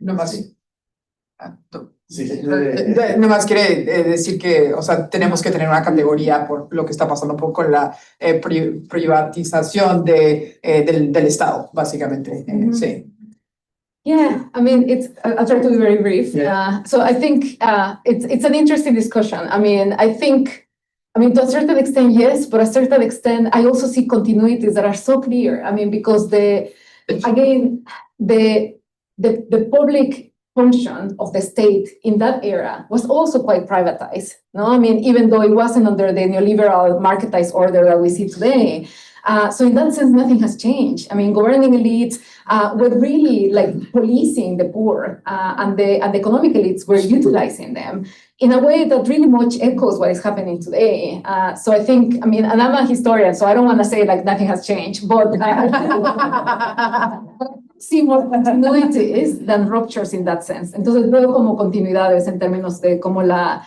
Nomás quiere decir que, o sea, tenemos que tener una categoría por lo que está pasando un poco con la privatización del Estado, básicamente. Sí. Yeah, I mean, I'll try to be very brief. Yeah. So I think it's an interesting discussion. I mean, to a certain extent, yes, but a certain extent, I also see continuities that are so clear. I mean, because the again, the public function of the state in that era was also quite privatized. No, I mean, even though it wasn't under the neoliberal marketized order that we see today. So in that sense, nothing has changed. I mean, governing elites were really like policing the poor, and the economic elites were utilizing them in a way that really much echoes what is happening today. So I think, I mean, and I'm a historian, so I don't want to say like nothing has changed, but sí more continuities than ruptures in that sense. Entonces veo como continuidades en términos de cómo la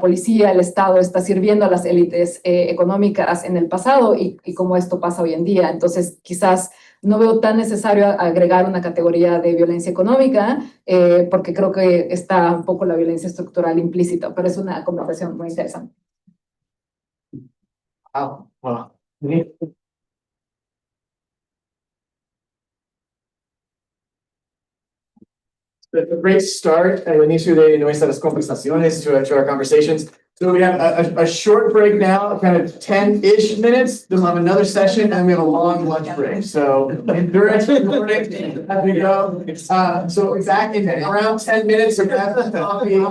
policía, el Estado está sirviendo a las élites económicas en el pasado y cómo esto pasa hoy en día. Entonces quizás no veo tan necesario agregar una categoría de violencia económica porque creo que está un poco la violencia estructural implícita, pero es una conversación muy interesante. Wow. A great start al inicio de nuestras conversaciones, to our conversations. So we have a short break now, kind of 10-ish minutes. Then we'll have another session, and we have a long lunch break. So endurance recording as we go. So exactly in around 10 minutes, we're gonna have coffee.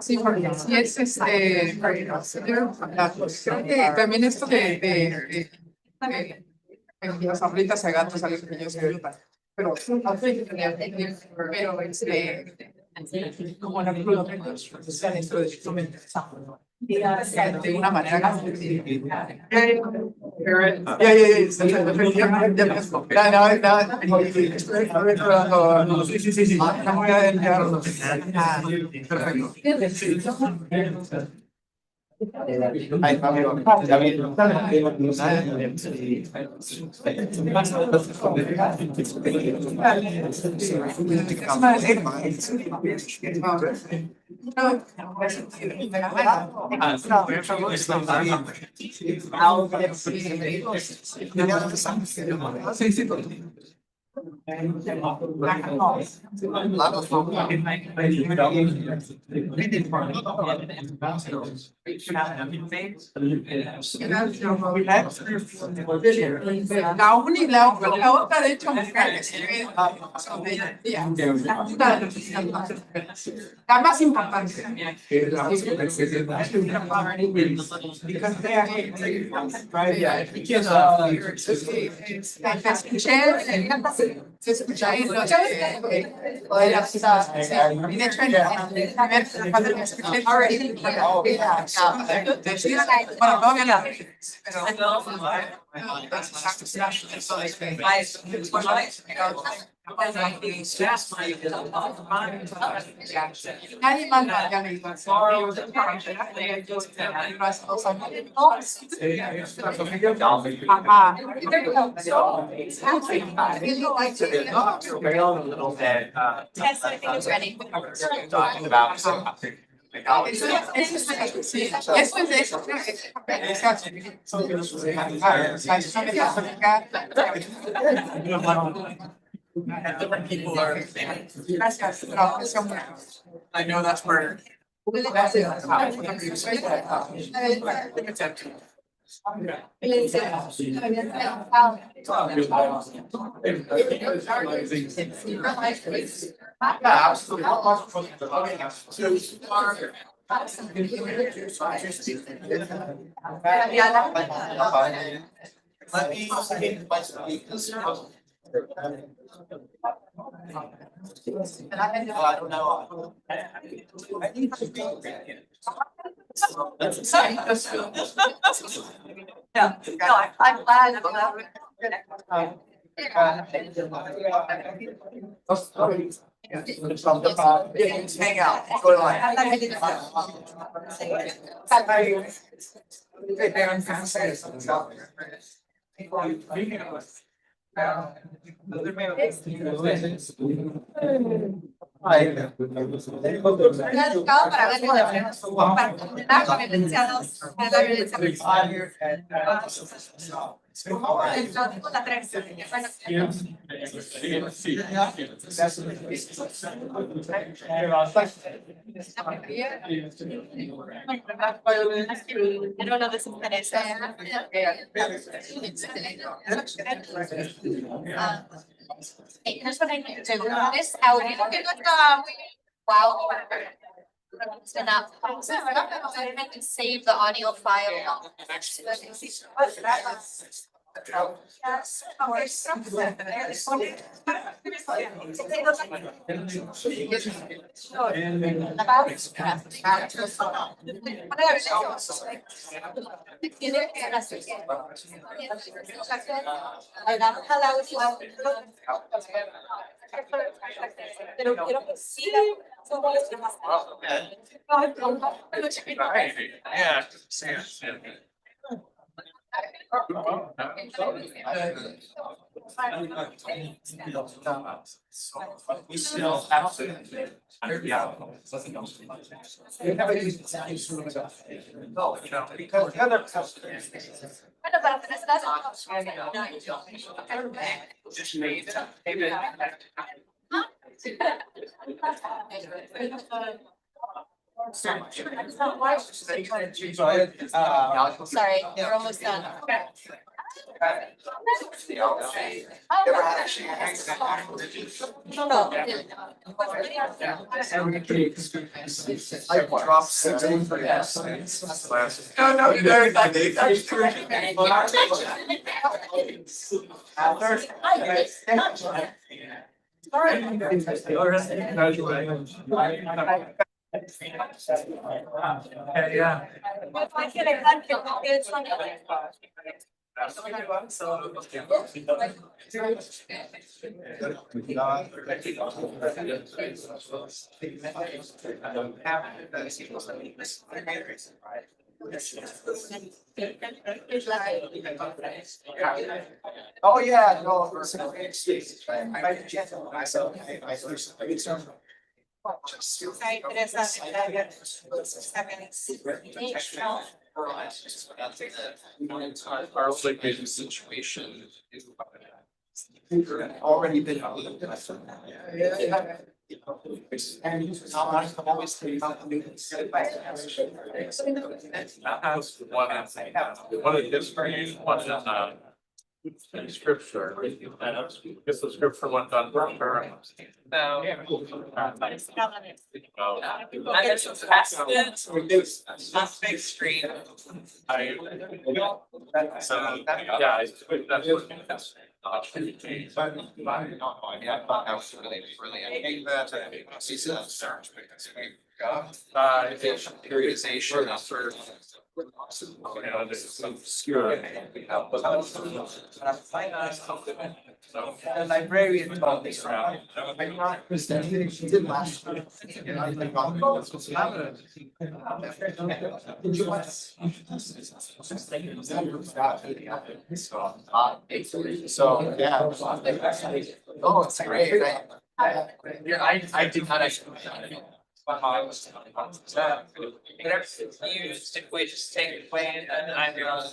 Sí, porque sí es creo que también esto de las abuelitas a gatos, algo que yo soy, pero como la dentro de su mente de una manera la otra de hecho la más importante se escucha ahí lo de la ciudad y de hecho cuando me escuché bueno todavía no nadie más lo había leído Gracias. I know that's where. Hang out, go to Para ver para condenar con evidenciados de la violencia sexual. El código la 3. Pero no desinteresa. Here's what I need to do. This audio que no está muy wow. Enough. So we're not going to save the audio file. Yes. Pero quiero que sí. We still have to. Because the other Bueno, para tres just made. Sorry, we're almost done. No. I dropped 16 for No, Yeah. Oh, yeah, no. Ay, Teresa, Our litigation situation is Already been. one of the history, one in scripture. This is scripture one done for her. So. But it's not on it. And there's some precedent on Big Street. So, yeah, that's what. Periodization is sort of. This obscure. The librarian told me. She did last year. So, yeah. Oh, it's great. I did not actually. Whatever's used, if we just take away and I realize.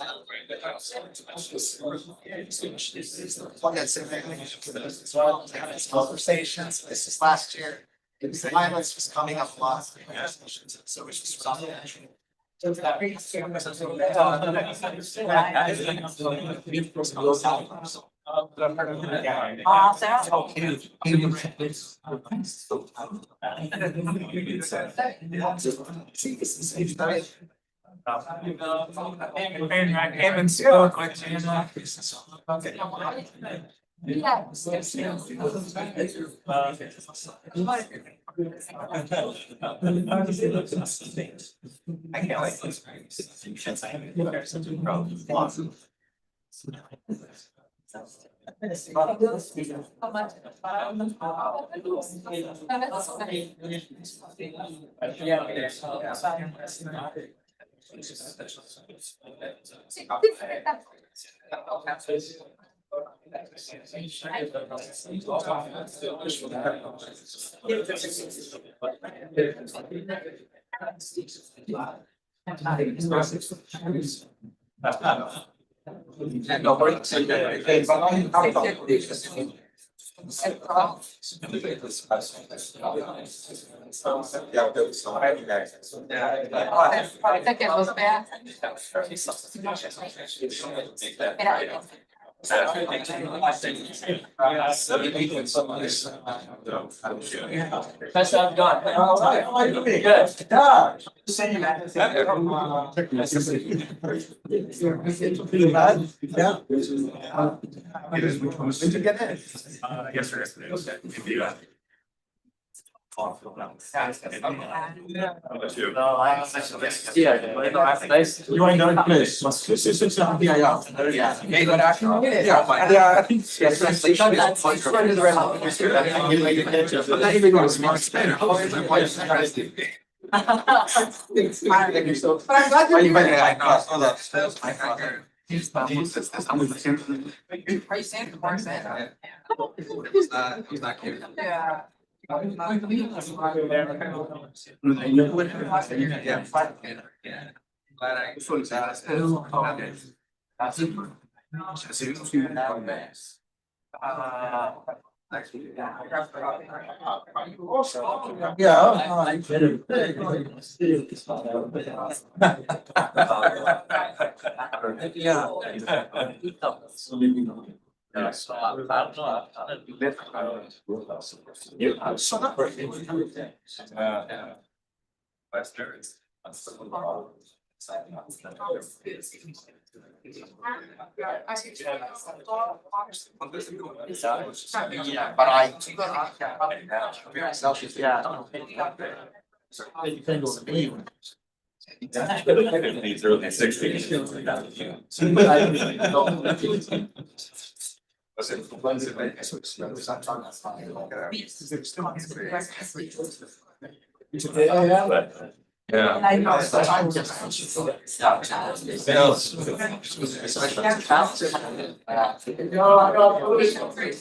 Conversations, this is last year, violence was coming up a lot. So it's just. Haven't spoke with Gema. I can't wait. Best I've done. All right, good. Yeah. Yes, sir. Nice. You ain't done this. These early 60s. Yeah.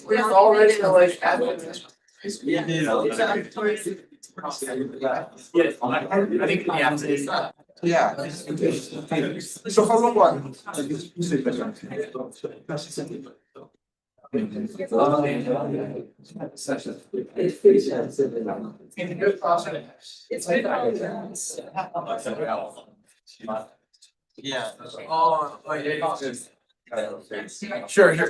We're already like. I think the answer is. Yeah. So how long one? Yeah. Oh, yeah. Sure, sure.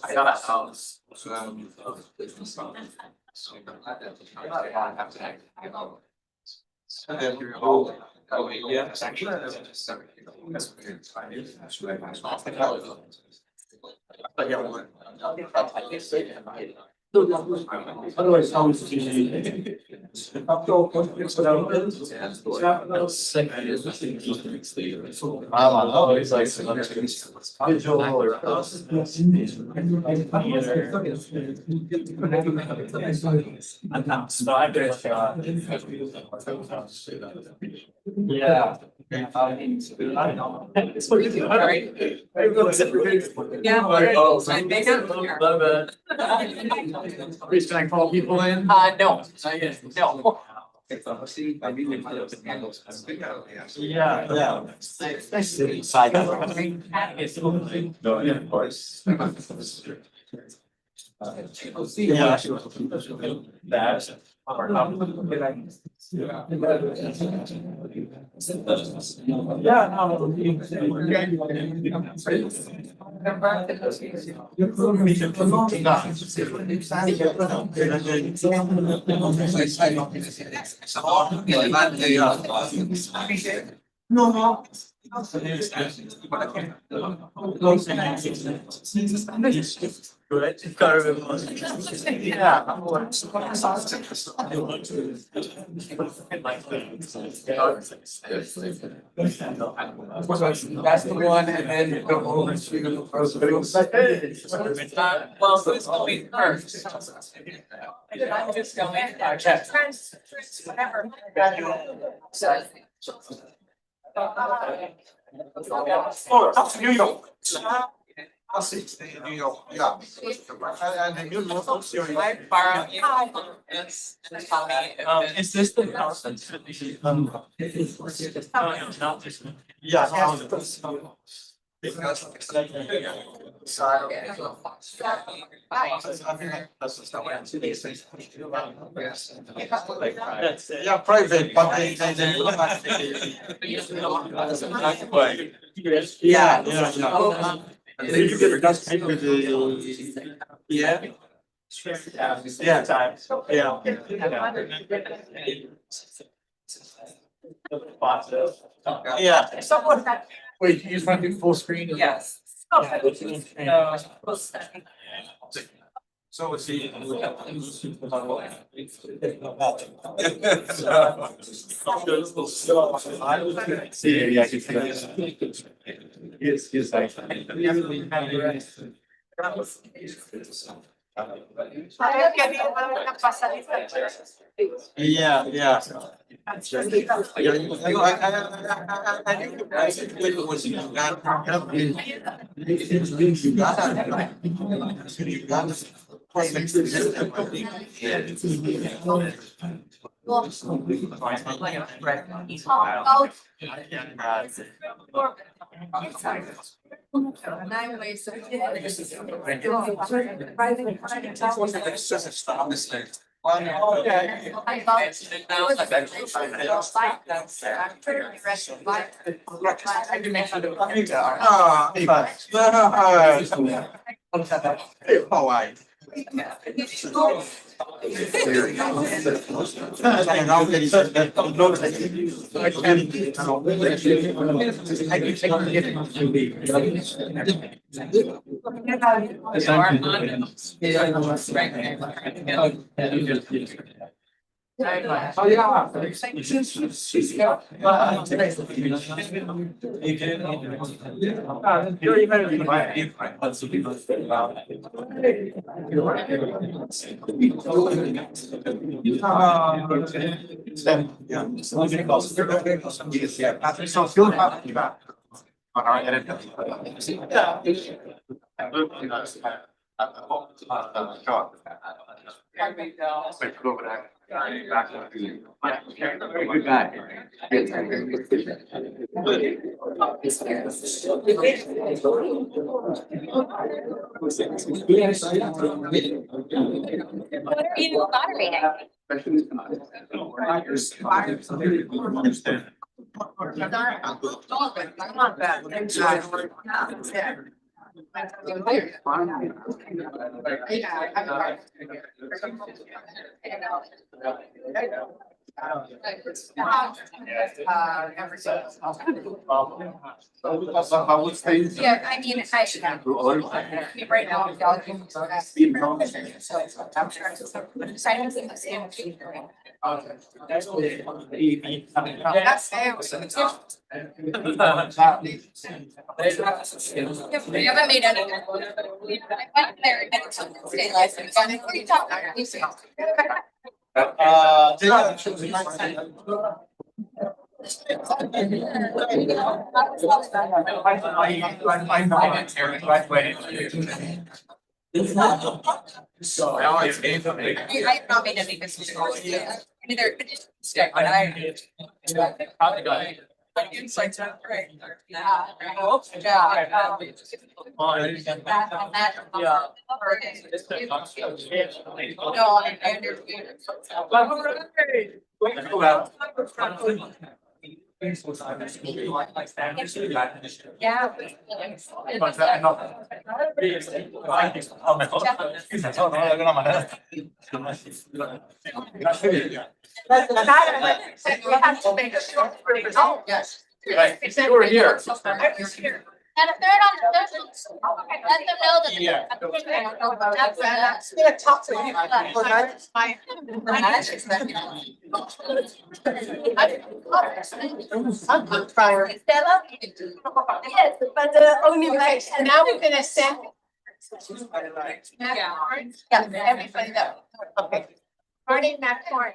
I got a house. Otherwise, how is it? Yeah. It's what you do, all right? Yeah, I make it. Please, can I call people in? No, no. Yeah, yeah. Nice city side. No, yeah, of course. Yeah. That. Good. That's the one, and then go over to. Well, who's going first? I'm just going. Whatever. New York. I'll see, New York, yeah. And the New York. I borrow you this, tell me if Is this the house that should be? Yeah. Yeah, private, but they. Yeah, yeah. You get it done with the. Yeah. Yeah, times, yeah. Yeah. someone had. Wait, you just want to do full screen? Yes. So it's the. Yeah, yes, yes, I. Yeah, yeah. Hawaii. Oh, yeah. Good guy. You moderating. Yeah, I mean, I should have. Right now, I'm delegating. So I'm sure it's deciding to the same. That's you haven't made any. I went there and it took stay license. What are you talking So I always gave them. I have not made any decisions. Either step, but I. Probably got it. Insights are great. Yeah. No, I understand. Yeah. We have to make a short. Yes. Right, you were here. I was here. And if they're on the socials, let them know that. Yeah. That's gonna talk to you. Stella? Yes, but only like, and now we're gonna send. Yeah, everybody know. Okay. Party not corn.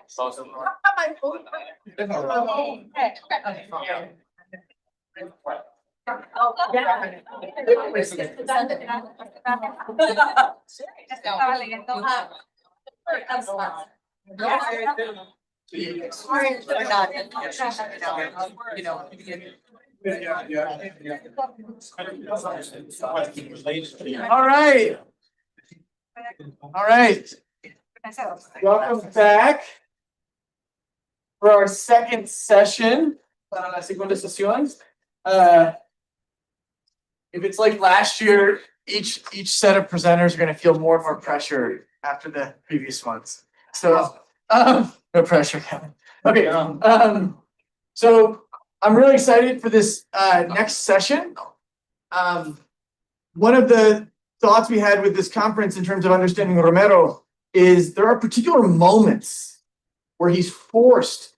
All right. All right. Welcome back for our second session. Para la segunda sesión. If it's like last year, each set of presenters are going to feel more and more pressure after the previous ones. So, no pressure, Kevin. Okay. So I'm really excited for this next session. One of the thoughts we had with this conference in terms of understanding Romero is there are particular moments where he's forced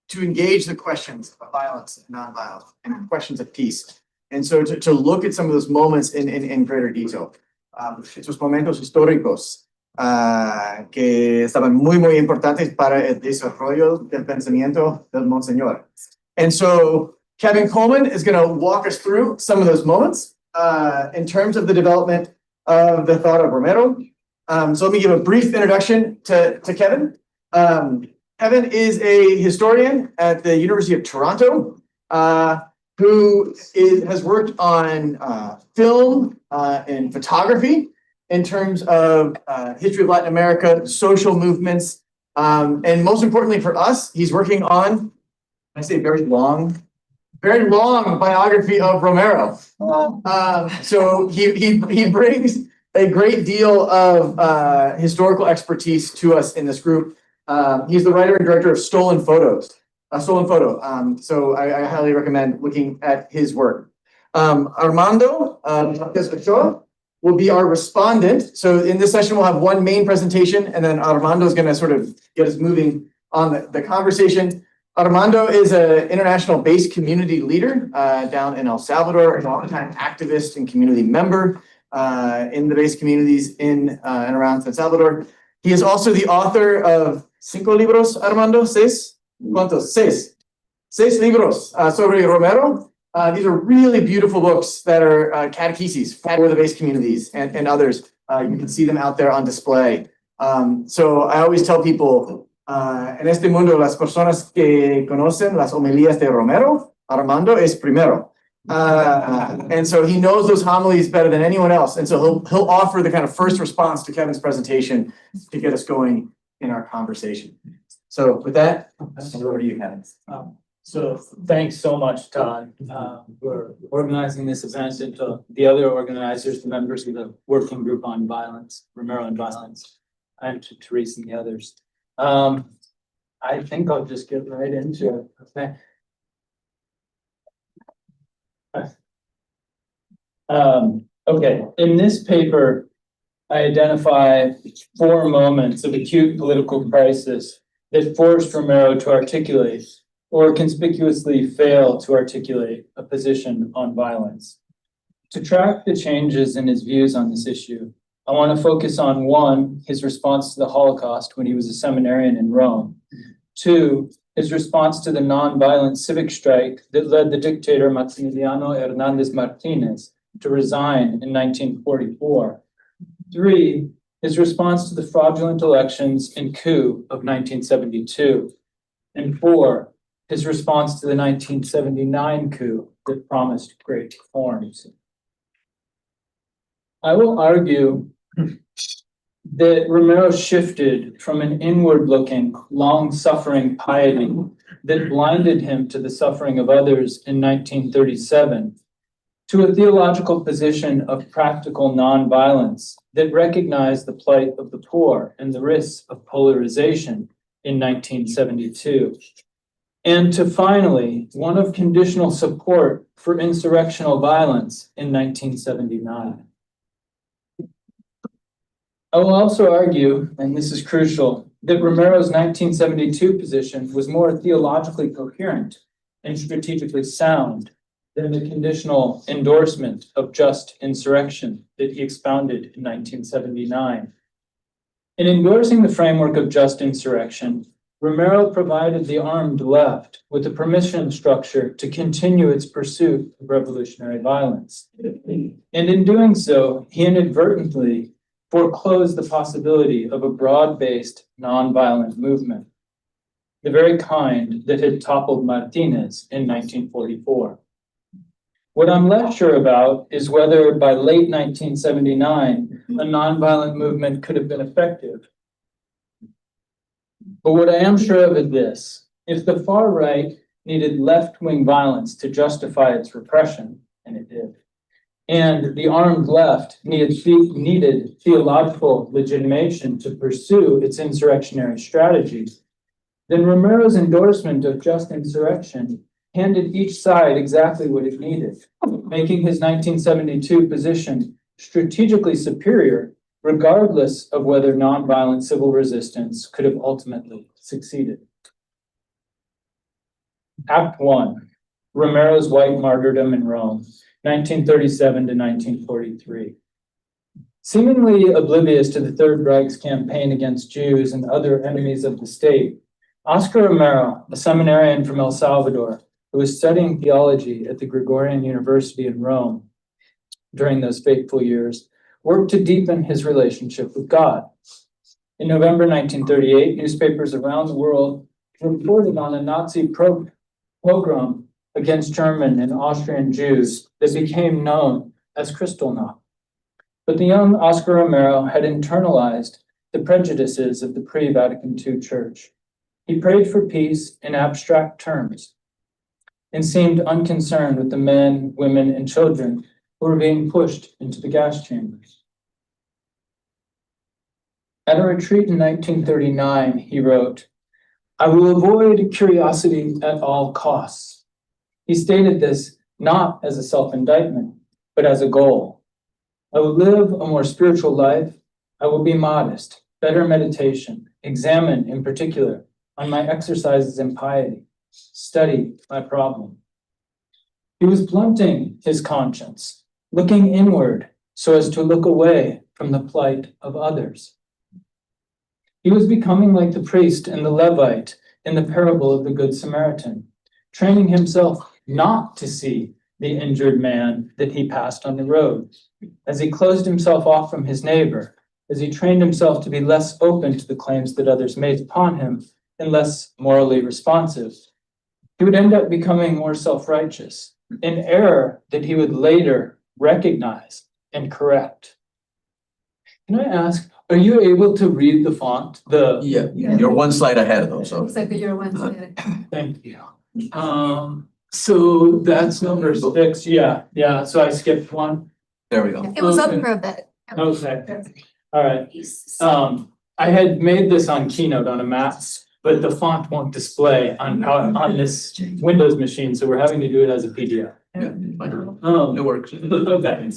to engage the questions of violence and nonviolence and questions of peace. And so to look at some of those moments in greater detail. Esos momentos históricos que estaban muy importantes para el desarrollo del pensamiento del Monseñor. And so Kevin Coleman is going to walk us through some of those moments in terms of the development of the thought of Romero. So let me give a brief introduction to Kevin. Kevin is a historian at the University of Toronto who has worked on film and photography in terms of history of Latin America, social movements, and most importantly for us, he's working on, I say very long biography of Romero. So he brings a great deal of historical expertise to us in this group. He's the writer and director of Stolen Photo. So I highly recommend looking at his work. Armando, Marquez Ochoa, will be our respondent. So in this session, we'll have one main presentation, and then Armando is going to sort of get us moving on the conversation. Armando is an international based community leader down in El Salvador, a long-time activist and community member in the based communities in and around San Salvador. He is also the author of 5 libros, Armando, 6? ¿Cuántos? 6. 6 libros sobre Romero. These are really beautiful books that are catecheses for the based communities and others. You can see them out there on display. So I always tell people, en este mundo, las personas que conocen las homilías de Romero, Armando es primero. And so he knows those homilies better than anyone else. And so he'll offer the kind of first response to Kevin's presentation to get us going in our conversation. So with that, I'll hand it over to you, Kevin. So thanks so much, Todd, for organizing this event, and to the other organizers, the members of the working group on violence, Romero and violence, and to Teresa and the others. I think I'll just get right into it. Okay. Okay, in this paper, I identify 4 moments of acute political crisis that forced Romero to articulate or conspicuously fail to articulate a position on violence. To track the changes in his views on this issue, I want to focus on 1, his response to the Holocaust when he was a seminarian in Rome. 2, his response to the nonviolent civic strike that led the dictator Maximiliano Hernández Martínez to resign in 1944. 3, his response to the fraudulent elections and coup of 1972. And 4, his response to the 1979 coup that promised great reforms. I will argue that Romero shifted from an inward-looking, long-suffering piety that blinded him to the suffering of others in 1937 to a theological position of practical nonviolence that recognized the plight of the poor and the risks of polarization in 1972. and to finally, one of conditional support for insurrectional violence in 1979. I will also argue, and this is crucial, that Romero's 1972 position was more theologically coherent and strategically sound than the conditional endorsement of just insurrection that he expounded in 1979. In endorsing the framework of just insurrection, Romero provided the armed left with a permission structure to continue its pursuit of revolutionary violence. And in doing so, he inadvertently foreclosed the possibility of a broad-based nonviolent movement, the very kind that had toppled Martinez in 1944. What I'm less sure about is whether by late 1979, a nonviolent movement could have been effective. But what I am sure of is this: if the far right needed left-wing violence to justify its repression, and it did, and the armed left needed theological legitimation to pursue its insurrectionary strategies, then Romero's endorsement of just insurrection handed each side exactly what it needed, making his 1972 position strategically superior, regardless of whether nonviolent civil resistance could have ultimately succeeded. Act 1, Romero's White Martyrdom in Rome, 1937 to 1943. Seemingly oblivious to the Third Reich's campaign against Jews and other enemies of the state, Oscar Romero, a seminarian from El Salvador, who was studying theology at the Gregorian University in Rome during those fateful years, worked to deepen his relationship with God. In November 1938, newspapers around the world reported on a Nazi pogrom against German and Austrian Jews that became known as Kristallnacht. But the young Oscar Romero had internalized the prejudices of the pre-Vatican II Church. He prayed for peace in abstract terms and seemed unconcerned with the men, women, and children who were being pushed into the gas chambers. At a retreat in 1939, he wrote, "I will avoid curiosity at all costs." He stated this not as a self-indictment, but as a goal. I will live a more spiritual life. I will be modest, better meditation, examine in particular on my exercises in piety, study my problem. He was blunting his conscience, looking inward so as to look away from the plight of others. He was becoming like the priest and the Levite in the parable of the Good Samaritan, training himself not to see the injured man that he passed on the road, as he closed himself off from his neighbor, as he trained himself to be less open to the claims that others made upon him and less morally responsive. He would end up becoming more self-righteous, an error that he would later recognize and correct. Can I ask, are you able to read the font? Yeah, you're one slide ahead of them, so. Looks like you're one side. Thank you. So that's number 6. Yeah. So I skipped one. There we go. It was up Okay. for a bit. Okay. All right. I had made this on Keynote on a map, but the font won't display on this Windows machine, so we're having to do it as a PDF. Yeah, fine. It works. Okay.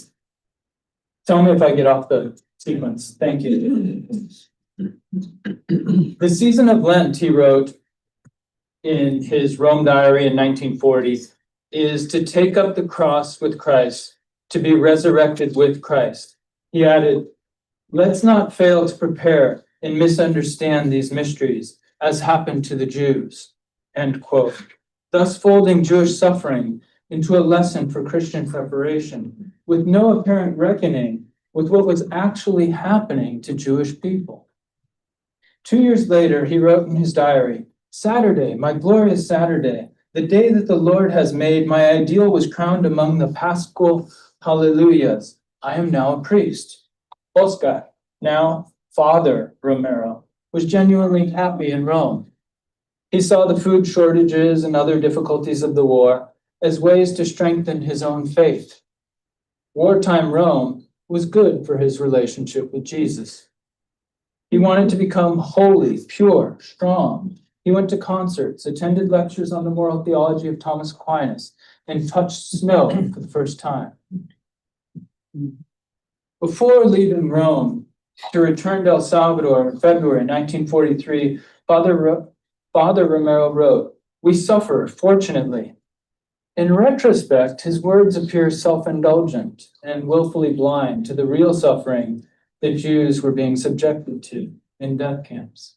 Tell me if I get off the sequence. Thank you. The season of Lent, he wrote in his Rome diary in 1940, is to take up the cross with Christ, to be resurrected with Christ. He added, "Let's not fail to prepare and misunderstand these mysteries, as happened to the Jews," end quote. Thus folding Jewish suffering into a lesson for Christian preparation, with no apparent reckoning with what was actually happening to Jewish people. 2 years later, he wrote in his diary, "Saturday, my glorious Saturday, the day that the Lord has made, my ideal was crowned among the Paschal hallelujahs. I am now a priest." Oscar, now Father Romero, was genuinely happy in Rome. He saw the food shortages and other difficulties of the war as ways to strengthen his own faith. Wartime Rome was good for his relationship with Jesus. He wanted to become holy, pure, strong, He went to concerts, attended lectures on the moral theology of Thomas Aquinas, and touched snow for the first time. Before leaving Rome to return to El Salvador in February 1943, Father Romero wrote, "We suffer, fortunately." In retrospect, his words appear self-indulgent and willfully blind to the real suffering that Jews were being subjected to in death camps.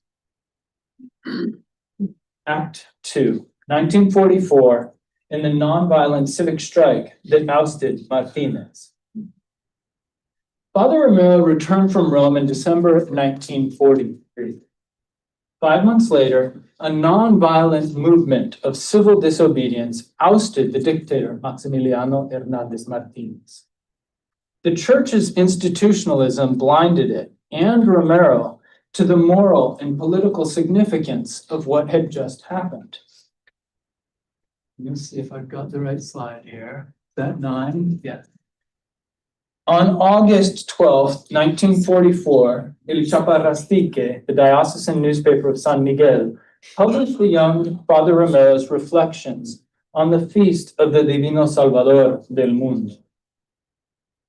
Act 2, 1944, in the nonviolent civic strike that ousted Martinez. Father Romero returned from Rome in December of 1943. 5 months later, a nonviolent movement of civil disobedience ousted the dictator Maximiliano Hernández Martínez. The church's institutionalism blinded it and Romero to the moral and political significance of what had just happened. Let me see if I've got the right slide here. Is that 9? Yeah. On August 12th, 1944, El Chaparrastique, the diocesan newspaper of San Miguel, published the young Father Romero's reflections on the feast of the Divino Salvador del Mundo.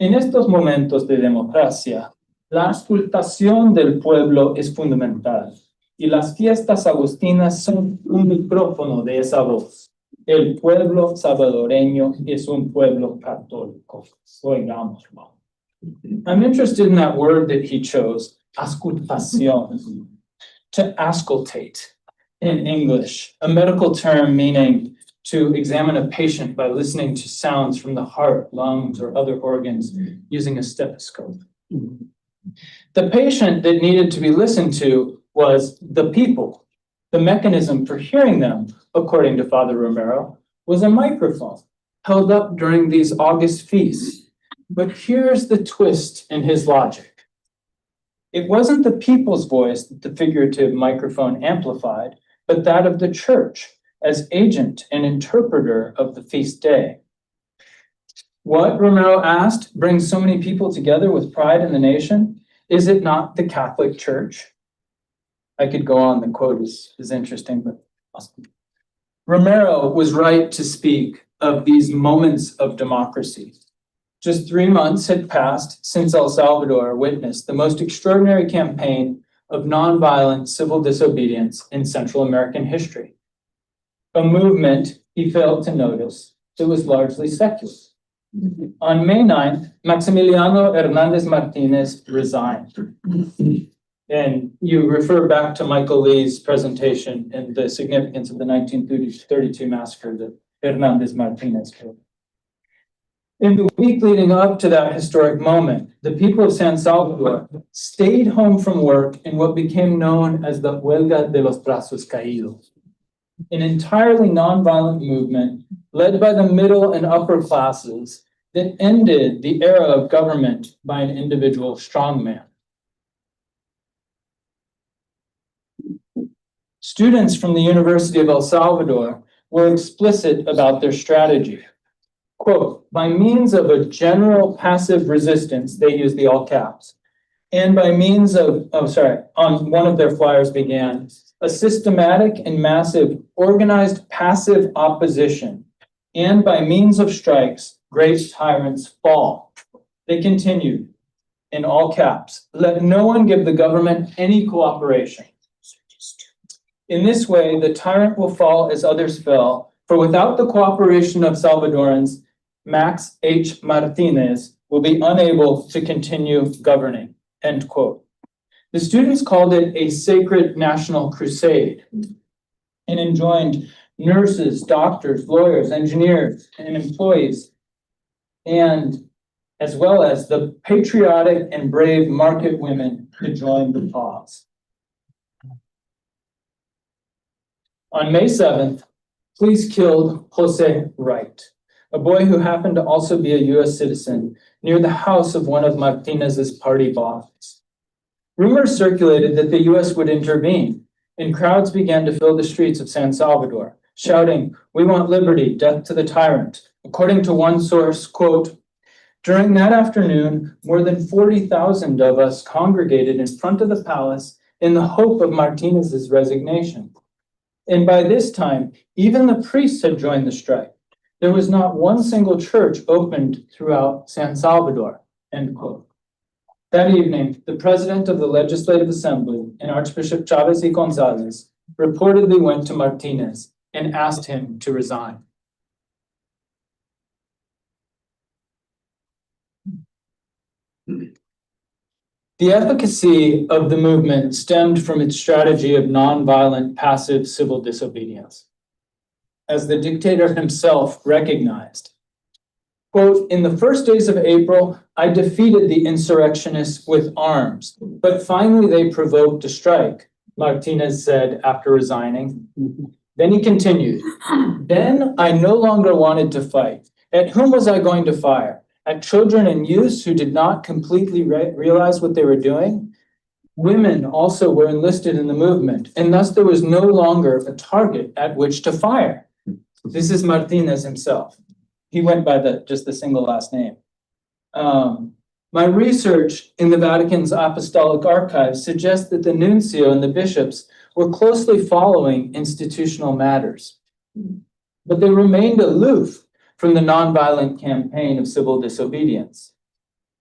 En estos momentos de democracia, la auscultación del pueblo es fundamental y las fiestas agustinas son un micrófono de esa voz. El pueblo salvadoreño es un pueblo católico. Oigámoslo. I'm interested in that word that he chose, auscultación, to auscultate in English, a medical term meaning to examine a patient by listening to sounds from the heart, lungs, or other organs using a stethoscope. The patient that needed to be listened to was the people. The mechanism for hearing them, according to Father Romero, was a microphone held up during these August feasts. But here's the twist in his logic. It wasn't the people's voice that the figurative microphone amplified, but that of the church as agent and interpreter of the feast day. What, Romero asked, brings so many people together with pride in the nation? Is it not the Catholic Church? I could go on, the quote is interesting, but Romero was right to speak of these moments of democracy. Just 3 months had passed since El Salvador witnessed the most extraordinary campaign of nonviolent civil disobedience in Central American history. A movement he failed to notice that was largely secular. On May 9th, Maximiliano Hernández Martínez resigned. And you refer back to Michael Lee's presentation and the significance of the 1932 massacre that Hernández Martínez killed. In the week leading up to that historic moment, the people of San Salvador stayed home from work in what became known as the Huelga de los Brazos Caídos, an entirely nonviolent movement led by the middle and upper classes that ended the era of government by an individual strongman. Students from the University of El Salvador were explicit about their strategy. Quote, by means of a general passive resistance, they use the all caps, and by means of, on one of their flyers began, a systematic and massive organized passive opposition, and by means of strikes, great tyrants fall. They continued, in all caps, let no one give the government any cooperation. In this way, the tyrant will fall as others fell, for without the cooperation of Salvadorans, Max H. Martinez will be unable to continue governing, end quote. The students called it a sacred national crusade and enjoined nurses, doctors, lawyers, engineers, and employees, and as well as the patriotic and brave market women to join the cause. On May 7th, police killed Jose Wright, a boy who happened to also be a US citizen, near the house of one of Martinez's party bosses. Rumors circulated that the US would intervene, and crowds began to fill the streets of San Salvador, shouting, "We want liberty, death to the tyrant." According to one source, quote, during that afternoon, more than 40,000 of us congregated in front of the palace in the hope of Martinez's resignation. And by this time, even the priests had joined the strike. There was not one single church opened throughout San Salvador, end quote. That evening, the president of the Legislative Assembly and Archbishop Chavez y Gonzalez reportedly went to Martinez and asked him to resign. The efficacy of the movement stemmed from its strategy of nonviolent, passive civil disobedience. As the dictator himself recognized, quote, "In the first days of April, I defeated the insurrectionists with arms, but finally they provoked a strike," Martinez said after resigning. Then he continued, "Then I no longer wanted to fight. At whom was I going to fire? At children and youths who did not completely realize what they were doing? Women also were enlisted in the movement, and thus there was no longer a target at which to fire." This is Martinez himself. He went by just the single last name. My research in the Vatican's Apostolic Archives suggests that the nuncio and the bishops were closely following institutional matters, but they remained aloof from the nonviolent campaign of civil disobedience.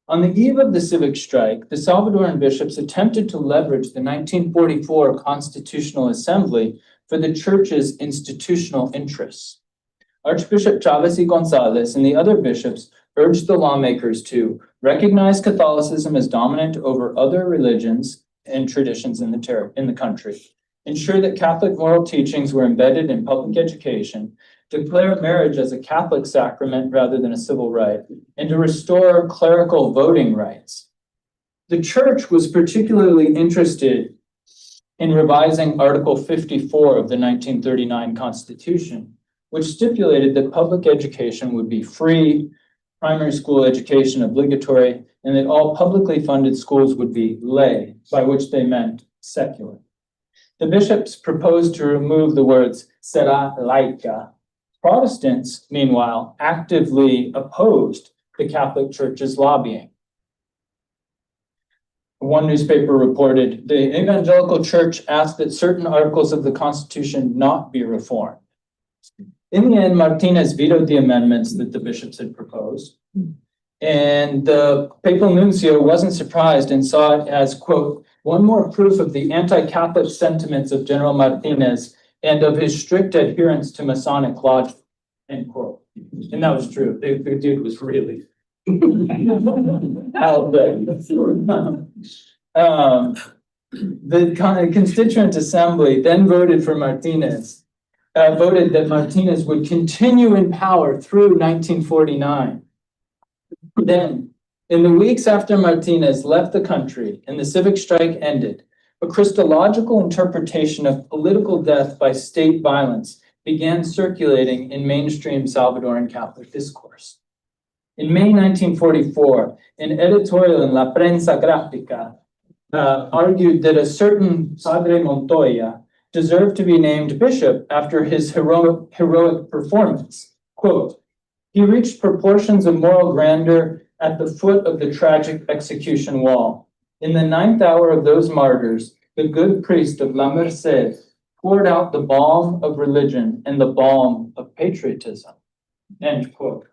On the eve of the civic strike, the Salvadoran bishops attempted to leverage the 1944 Constitutional Assembly for the church's institutional interests. Archbishop Chavez y Gonzalez and the other bishops urged the lawmakers to recognize Catholicism as dominant over other religions and traditions in the country, ensure that Catholic moral teachings were embedded in public education, declare marriage as a Catholic sacrament rather than a civil right, and to restore clerical voting rights. The church was particularly interested in revising Article 54 of the 1939 Constitution, which stipulated that public education would be free, primary school education obligatory, and that all publicly funded schools would be lay, by which they meant secular. The bishops proposed to remove the words "será laica." Protestants, meanwhile, actively opposed the Catholic Church's lobbying. One newspaper reported, "The evangelical church asked that certain articles of the Constitution not be reformed." In the end, Martinez vetoed the amendments that the bishops had proposed. And the papal nuncio wasn't surprised and saw it as, quote, "one more proof of the anti-Catholic sentiments of General Martinez and of his strict adherence to Masonic logic," end quote. And that was true. The dude was really out there. The Constituent Assembly then voted for Martinez, voted that Martinez would continue in power through 1949. Then, in the weeks after Martinez left the country and the civic strike ended, a Christological interpretation of political death by state violence began circulating in mainstream Salvadoran Catholic discourse. In May 1944, an editorial in La Prensa Gráfica argued that a certain Padre Montoya deserved to be named bishop after his heroic performance. Quote, "He reached proportions of moral grandeur at the foot of the tragic execution wall. In the 9th hour of those martyrs, the good priest of La Merced poured out the balm of religion and the balm of patriotism," end quote.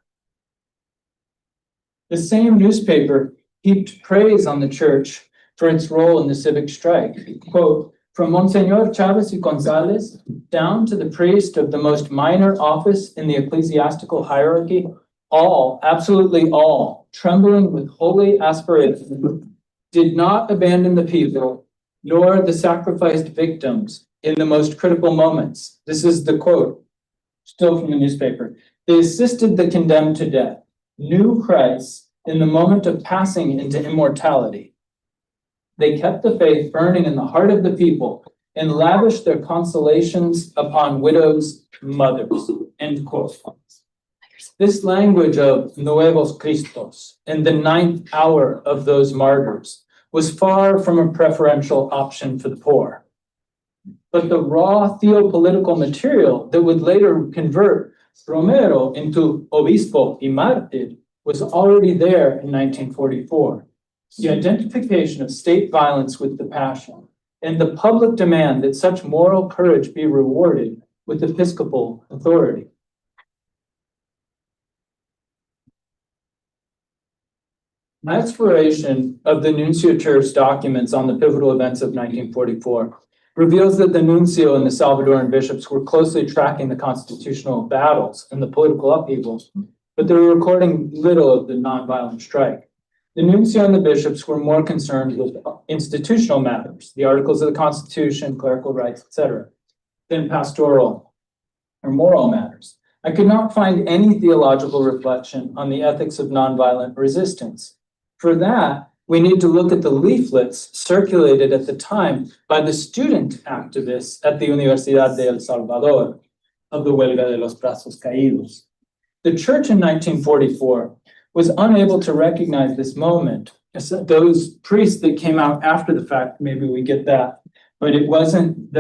The same newspaper heaped praise on the church for its role in the civic strike. Quote, "From Monsignor Chavez y Gonzalez down to the priest of the most minor office in the ecclesiastical hierarchy, all, absolutely all, trembling with holy aspiration, did not abandon the people, nor the sacrificed victims in the most critical moments." This is the quote, still from the newspaper. "They assisted the condemned to death, knew Christ in the moment of passing into immortality. They kept the faith burning in the heart of the people and lavished their consolations upon widows, mothers," end quote. This language of Nuevos Cristos in the 9th hour of those martyrs was far from a preferential option for the poor. But the raw theopolitical material that would later convert Romero into obispo y mártir was already there in 1944. The identification of state violence with the passion and the public demand that such moral courage be rewarded with episcopal authority. My exploration of the Nunciature's documents on the pivotal events of 1944 reveals that the nuncio and the Salvadoran bishops were closely tracking the constitutional battles and the political upheavals, but they were recording little of the nonviolent strike. The nuncio and the bishops were more concerned with institutional matters, the articles of the Constitution, clerical rights, etc., than pastoral or moral matters. I could not find any theological reflection on the ethics of nonviolent resistance. For that, we need to look at the leaflets circulated at the time by the student activists at the Universidad de El Salvador of the Huelga de los Brazos Caídos. The church in 1944 was unable to recognize this moment. Those priests that came out after the fact, maybe we get that, but it wasn't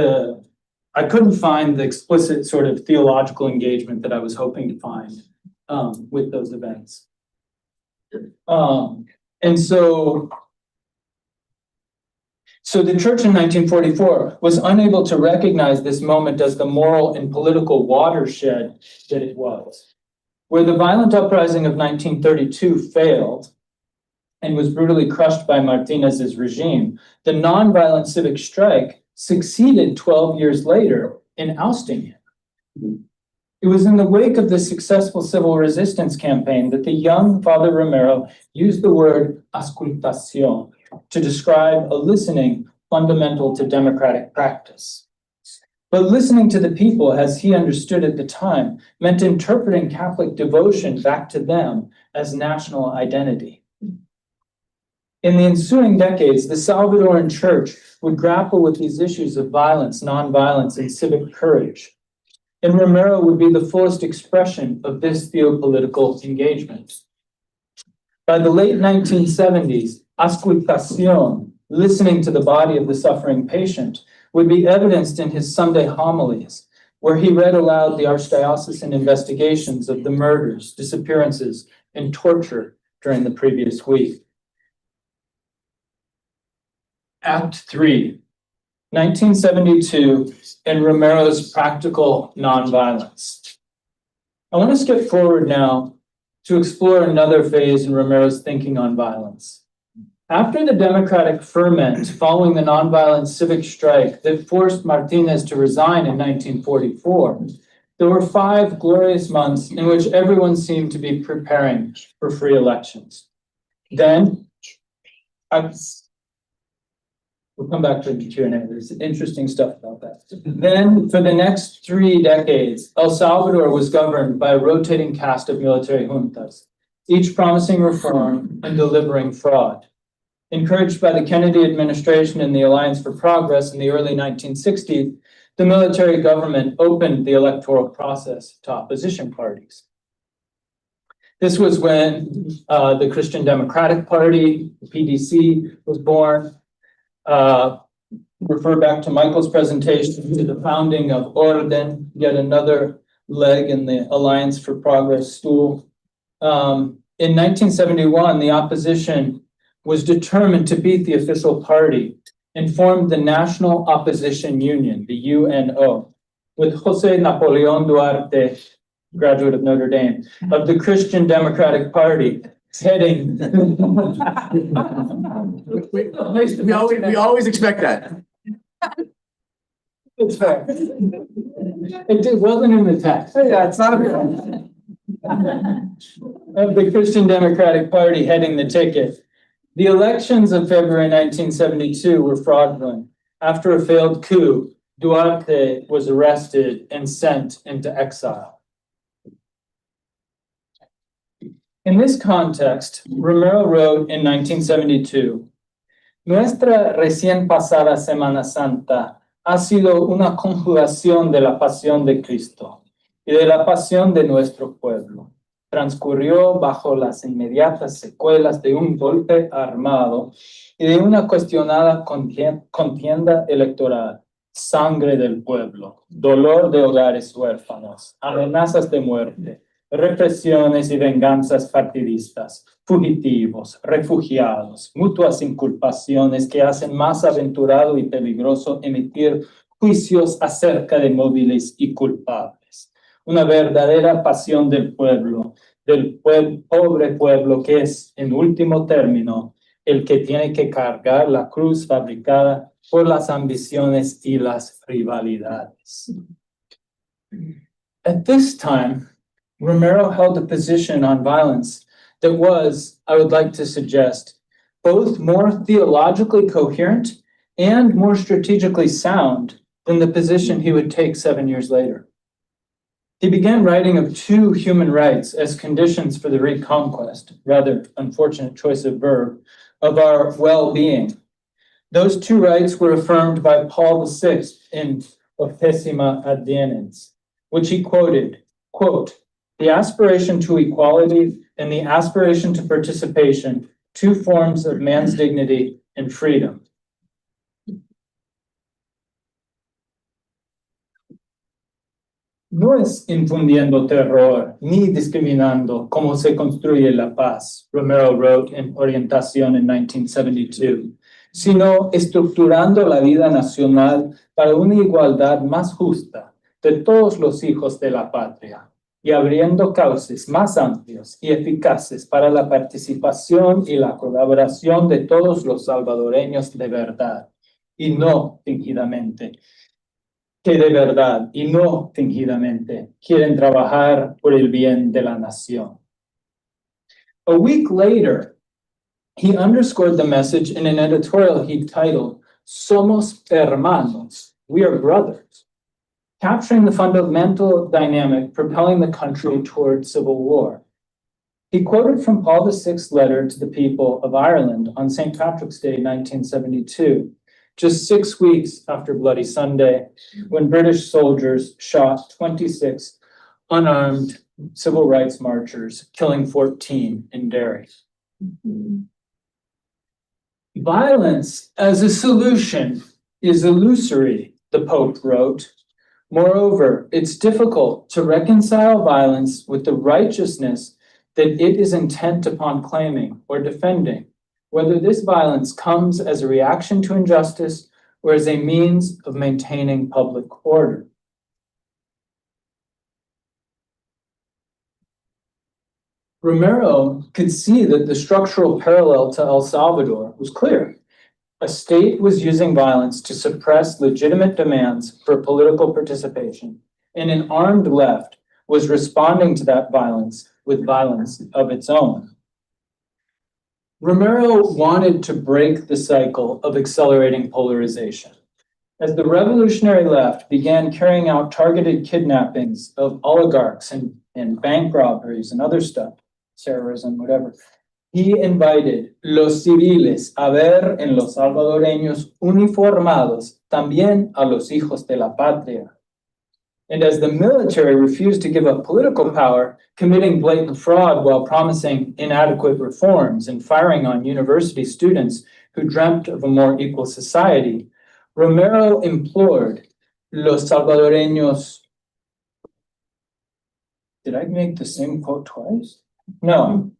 I couldn't find the explicit sort of theological engagement that I was hoping to find with those events. And so the church in 1944 was unable to recognize this moment as the moral and political watershed that it was. Where the violent uprising of 1932 failed and was brutally crushed by Martinez's regime, the nonviolent civic strike succeeded 12 years later in ousting him. It was in the wake of this successful civil resistance campaign that the young Father Romero used the word auscultación to describe a listening fundamental to democratic practice. But listening to the people, as he understood at the time, meant interpreting Catholic devotion back to them as national identity. In the ensuing decades, the Salvadoran church would grapple with these issues of violence, nonviolence, and civic courage. And Romero would be the fullest expression of this theopolitical engagement. By the late 1970s, auscultación, listening to the body of the suffering patient, would be evidenced in his Sunday homilies, where he read aloud the archdiocesan investigations of the murders, disappearances, and torture during the previous week. Act 3, 1972, and Romero's practical nonviolence. I want to skip forward now to explore another phase in Romero's thinking on violence. After the democratic ferment following the nonviolent civic strike that forced Martinez to resign in 1944, there were 5 glorious months in which everyone seemed to be preparing for free elections. Then, we'll come back to the Q&A. There's interesting stuff about that. Then, for the next 3 decades, El Salvador was governed by a rotating cast of military juntas, each promising reform and delivering fraud. Encouraged by the Kennedy administration and the Alliance for Progress in the early 1960s, the military government opened the electoral process to opposition parties. This was when the Christian Democratic Party, the PDC, was born. Refer back to Michael's presentation to the founding of Orden, yet another leg in the Alliance for Progress stool. In 1971, the opposition was determined to beat the official party and formed the National Opposition Union, the UNO, with Jose Napoleon Duarte, graduate of Notre Dame, of the Christian Democratic Party, heading. We always expect that. It's fair. It wasn't in the text. Yeah, it's not Of the Christian Democratic Party heading the ticket. The elections of February 1972 were fraudulent. After a failed coup, Duarte was arrested and sent into exile. In this context, Romero wrote in 1972, "Nuestra recién pasada Semana Santa ha sido una conjugación de la pasión de Cristo y de la pasión de nuestro pueblo. Transcurrió bajo las inmediatas secuelas de un golpe armado y de una cuestionada contienda electoral, sangre del pueblo, dolor de hogares huérfanos, amenazas de muerte, represiones y venganzas partidistas, fugitivos, refugiados, mutuas inculpaciones que hacen más aventurado y peligroso emitir juicios acerca de móviles y culpables. Una verdadera pasión del pobre pueblo que es, en último término, el que tiene que cargar la cruz fabricada por las ambiciones y las rivalidades. At this time, Romero held a position on violence that was, I would like to suggest, both more theologically coherent and more strategically sound than the position he would take 7 years later. He began writing of 2 human rights as conditions for the reconquest, rather unfortunate choice of verb, of our well-being. Those 2 rights were affirmed by Paul VI in Octesima Adienens, which he quoted, quote, "The aspiration to equality and the aspiration to participation, 2 forms of man's dignity and freedom." No es infundiendo terror ni discriminando como se construye la paz, Romero wrote in Orientación in 1972, sino estructurando la vida nacional para una igualdad más justa de todos los hijos de la patria y abriendo cauces más amplios y eficaces para la participación y la colaboración de todos los salvadoreños de verdad y no fingidamente, que de verdad y no fingidamente quieren trabajar por el bien de la nación. A week later, he underscored the message in an editorial he titled, "Somos hermanos, we are brothers," capturing the fundamental dynamic propelling the country toward civil war. He quoted from Paul VI's letter to the people of Ireland on St. Patrick's Day, 1972, just 6 weeks after Bloody Sunday, when British soldiers shot 26 unarmed civil rights marchers, killing 14 in Derry. Violence as a solution is illusory, the Pope wrote. Moreover, it's difficult to reconcile violence with the righteousness that it is intent upon claiming or defending, whether this violence comes as a reaction to injustice or as a means of maintaining public order. Romero could see that the structural parallel to El Salvador was clear. A state was using violence to suppress legitimate demands for political participation, and an armed left was responding to that violence with violence of its own. Romero wanted to break the cycle of accelerating polarization. As the revolutionary left began carrying out targeted kidnappings of oligarchs and bank robberies and other stuff, terrorism, whatever, he invited los civiles a ver en los salvadoreños uniformados también a los hijos de la patria. And as the military refused to give up political power, committing blatant fraud while promising inadequate reforms and firing on university students who dreamt of a more equal society, Romero implored los salvadoreños. Did I make the same quote twice? No.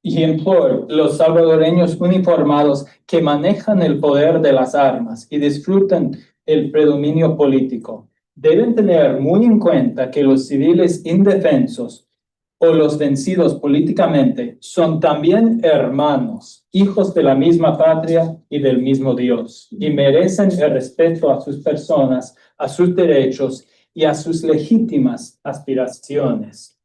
He implored los salvadoreños uniformados que manejan el poder de las armas y disfrutan el predominio político. Deben tener muy en cuenta que los civiles indefensos o los vencidos políticamente son también hermanos, hijos de la misma patria y del mismo Dios, y merecen el respeto a sus personas, a sus derechos y a sus legítimas aspiraciones.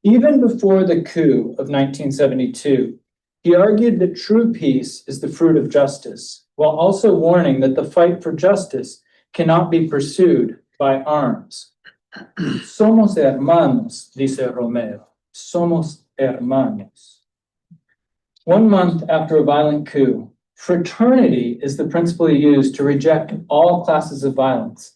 Even before the coup of 1972, he argued that true peace is the fruit of justice, while also warning that the fight for justice cannot be pursued by arms. Somos hermanos, dice Romero. Somos hermanos. 1 month after a violent coup, fraternity is the principle used to reject all classes of violence.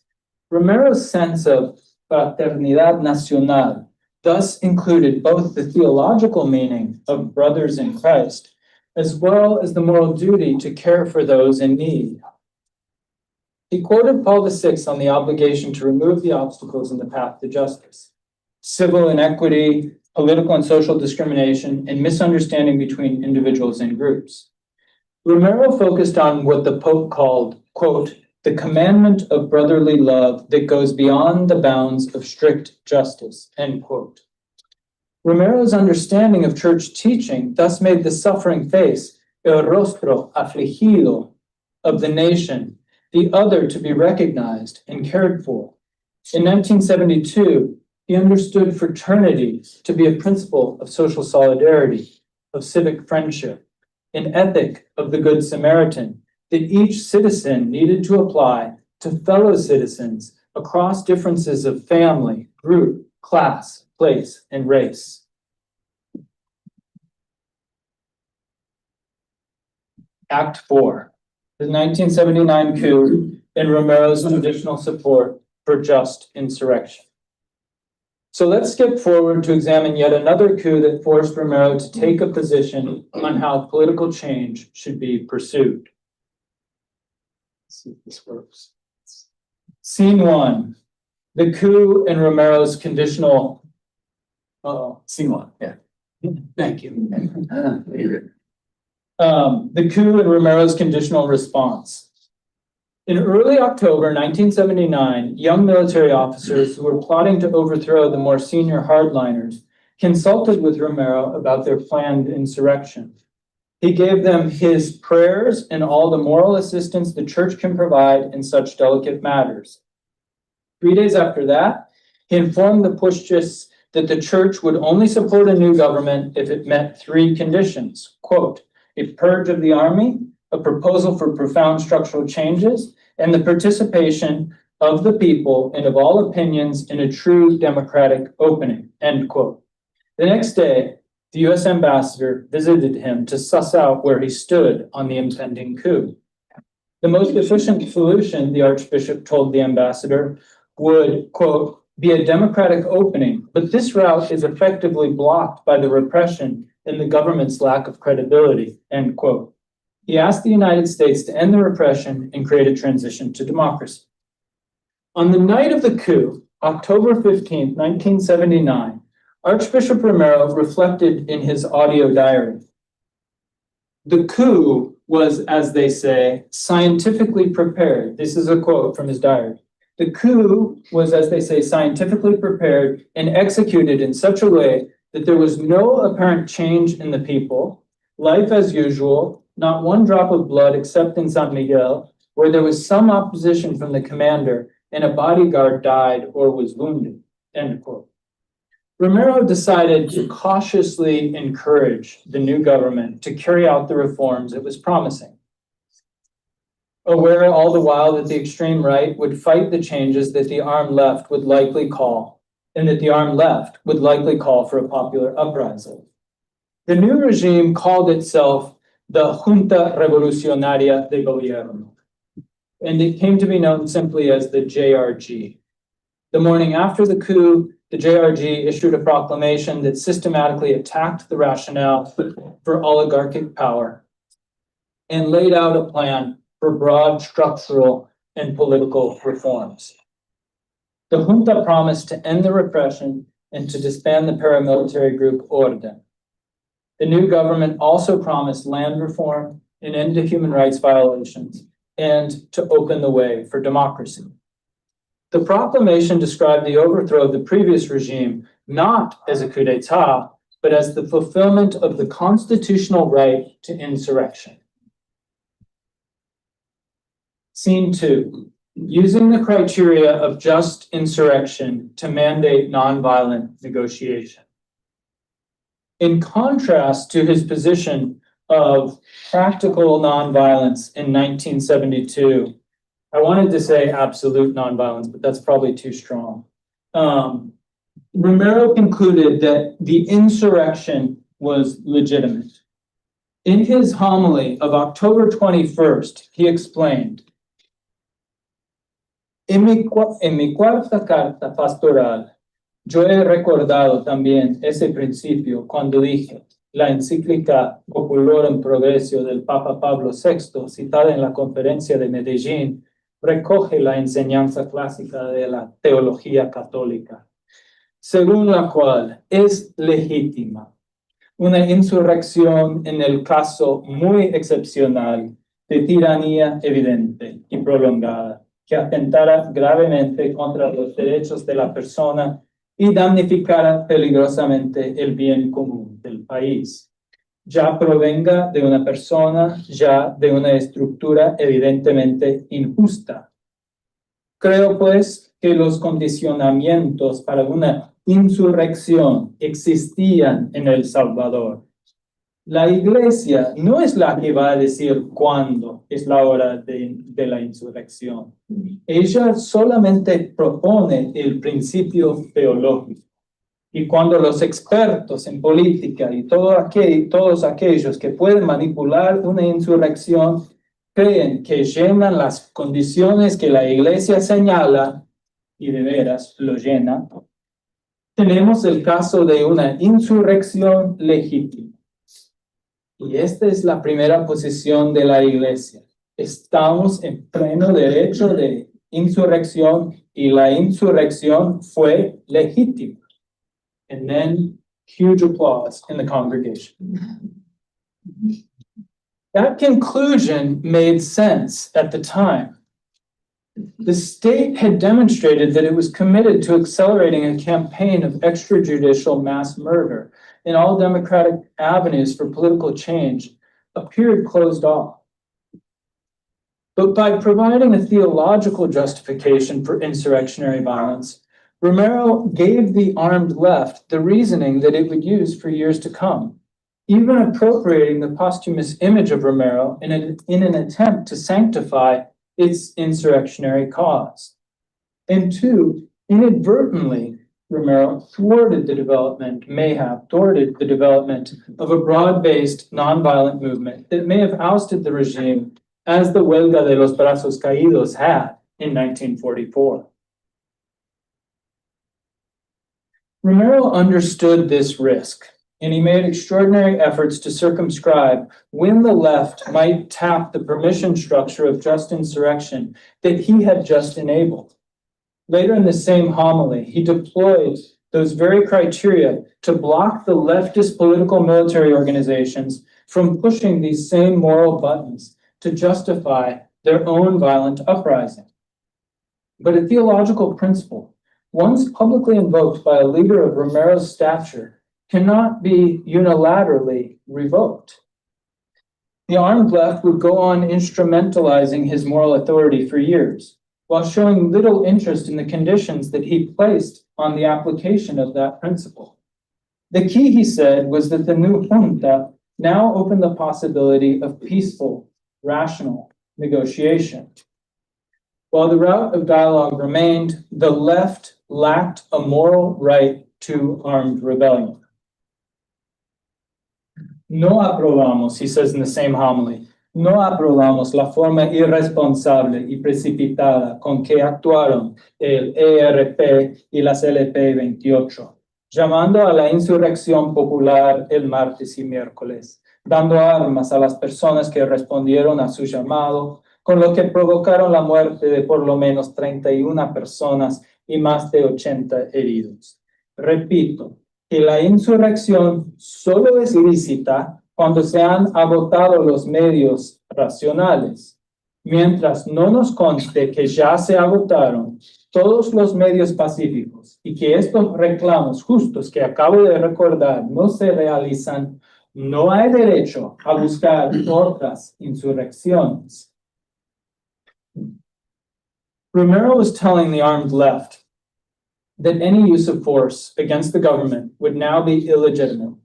Romero's sense of fraternidad nacional thus included both the theological meaning of brothers in Christ, as well as the moral duty to care for those in need. He quoted Paul VI on the obligation to remove the obstacles in the path to justice: civil inequity, political and social discrimination, and misunderstanding between individuals and groups. Romero focused on what the Pope called, quote, the commandment of brotherly love that goes beyond the bounds of strict justice, end quote. Romero's understanding of church teaching thus made the suffering face, el rostro afligido, of the nation, the other to be recognized and cared for. In 1972, he understood fraternity to be a principle of social solidarity, of civic friendship, an ethic of the Good Samaritan that each citizen needed to apply to fellow citizens across differences of family, group, class, place, and race. Act 4, the 1979 coup and Romero's traditional support for just insurrection. So let's skip forward to examine yet another coup that forced Romero to take a position on how political change should be pursued. Let's see if this works. Scene 1, the coup and Romero's conditional. Scene 1, yeah. Thank you. The coup and Romero's conditional response. In early October 1979, young military officers who were plotting to overthrow the more senior hardliners consulted with Romero about their planned insurrection. He gave them his prayers and all the moral assistance the church can provide in such delicate matters. 3 days after that, he informed the pushchists that the church would only support a new government if it met 3 conditions, quote, a purge of the army, a proposal for profound structural changes, and the participation of the people and of all opinions in a true democratic opening, end quote. The next day, the US ambassador visited him to suss out where he stood on the impending coup. The most efficient solution, the Archbishop told the ambassador, would, quote, be a democratic opening, but this route is effectively blocked by the repression and the government's lack of credibility, end quote. He asked the United States to end the repression and create a transition to democracy. On the night of the coup, October 15, 1979, Archbishop Romero reflected in his audio diary. The coup was, as they say, scientifically prepared. This is a quote from his diary. The coup was, as they say, scientifically prepared and executed in such a way that there was no apparent change in the people, life as usual, not one drop of blood except in San Miguel, where there was some opposition from the commander and a bodyguard died or was wounded, end quote. Romero decided to cautiously encourage the new government to carry out the reforms it was promising, aware all the while that the extreme right would fight the changes that the armed left would likely call, and that the armed left would likely call for a popular uprising. The new regime called itself the Junta Revolucionaria de Gobierno, and it came to be known simply as the JRG. The morning after the coup, the JRG issued a proclamation that systematically attacked the rationale for oligarchic power and laid out a plan for broad structural and political reforms. The junta promised to end the repression and to disband the paramilitary group Orden. The new government also promised land reform, an end to human rights violations, and to open the way for democracy. The proclamation described the overthrow of the previous regime not as a coup d'etat, but as the fulfillment of the constitutional right to insurrection. Scene 2, using the criteria of just insurrection to mandate nonviolent negotiation. In contrast to his position of practical nonviolence in 1972, I wanted to say absolute nonviolence, but that's probably too strong. Romero concluded that the insurrection was legitimate. In his homily of October 21st, he explained, en mi cuarta carta pastoral, yo he recordado también ese principio cuando dije, la encíclica Populorum Progressio del Papa Pablo VI, citada en la conferencia de Medellín, recoge la enseñanza clásica de la teología católica, según la cual es legítima una insurrección en el caso muy excepcional de tiranía evidente y prolongada, que atentara gravemente contra los derechos de la persona y damnificara peligrosamente el bien común del país, ya provenga de una persona, ya de una estructura evidentemente injusta. Creo, pues, que los condicionamientos para una insurrección existían en El Salvador. La iglesia no es la que va a decir cuándo es la hora de la insurrección. Ella solamente propone el principio teológico. Y cuando los expertos en política y todos aquellos que pueden manipular una insurrección creen que llenan las condiciones que la iglesia señala, y de veras lo llena, tenemos el caso de una insurrección legítima. Y esta es la primera posición de la iglesia. Estamos en pleno derecho de insurrección y la insurrección fue legítima. And then huge applause in the congregation. That conclusion made sense at the time. The state had demonstrated that it was committed to accelerating a campaign of extrajudicial mass murder, and all democratic avenues for political change appeared closed off. But by providing a theological justification for insurrectionary violence, Romero gave the armed left the reasoning that it would use for years to come, even appropriating the posthumous image of Romero in an attempt to sanctify its insurrectionary cause. And two, inadvertently, Romero may have thwarted the development of a broad-based nonviolent movement that may have ousted the regime as the Huelga de los Brazos Caídos had in 1944. Romero understood this risk, and he made extraordinary efforts to circumscribe when the left might tap the permission structure of just insurrection that he had just enabled. Later in the same homily, he deployed those very criteria to block the leftist political military organizations from pushing these same moral buttons to justify their own violent uprising. But a theological principle, once publicly invoked by a leader of Romero's stature, cannot be unilaterally revoked. The armed left would go on instrumentalizing his moral authority for years, while showing little interest in the conditions that he placed on the application of that principle. The key, he said, was that the new junta now opened the possibility of peaceful, rational negotiation. While the route of dialogue remained, the left lacked a moral right to armed rebellion. No aprobamos, he says in the same homily, no aprobamos la forma irresponsable y precipitada con que actuaron el ERP y las LP 28, llamando a la insurrección popular el martes y miércoles, dando armas a las personas que respondieron a su llamado, con lo que provocaron la muerte de por lo menos 31 personas y más de 80 heridos. Repito, que la insurrección solo es lícita cuando se han agotado los medios racionales, mientras no nos conste que ya se agotaron todos los medios pacíficos y que estos reclamos justos que acabo de recordar no se realizan, no hay derecho a buscar otras insurrecciones. Romero was telling the armed left that any use of force against the government would now be illegitimate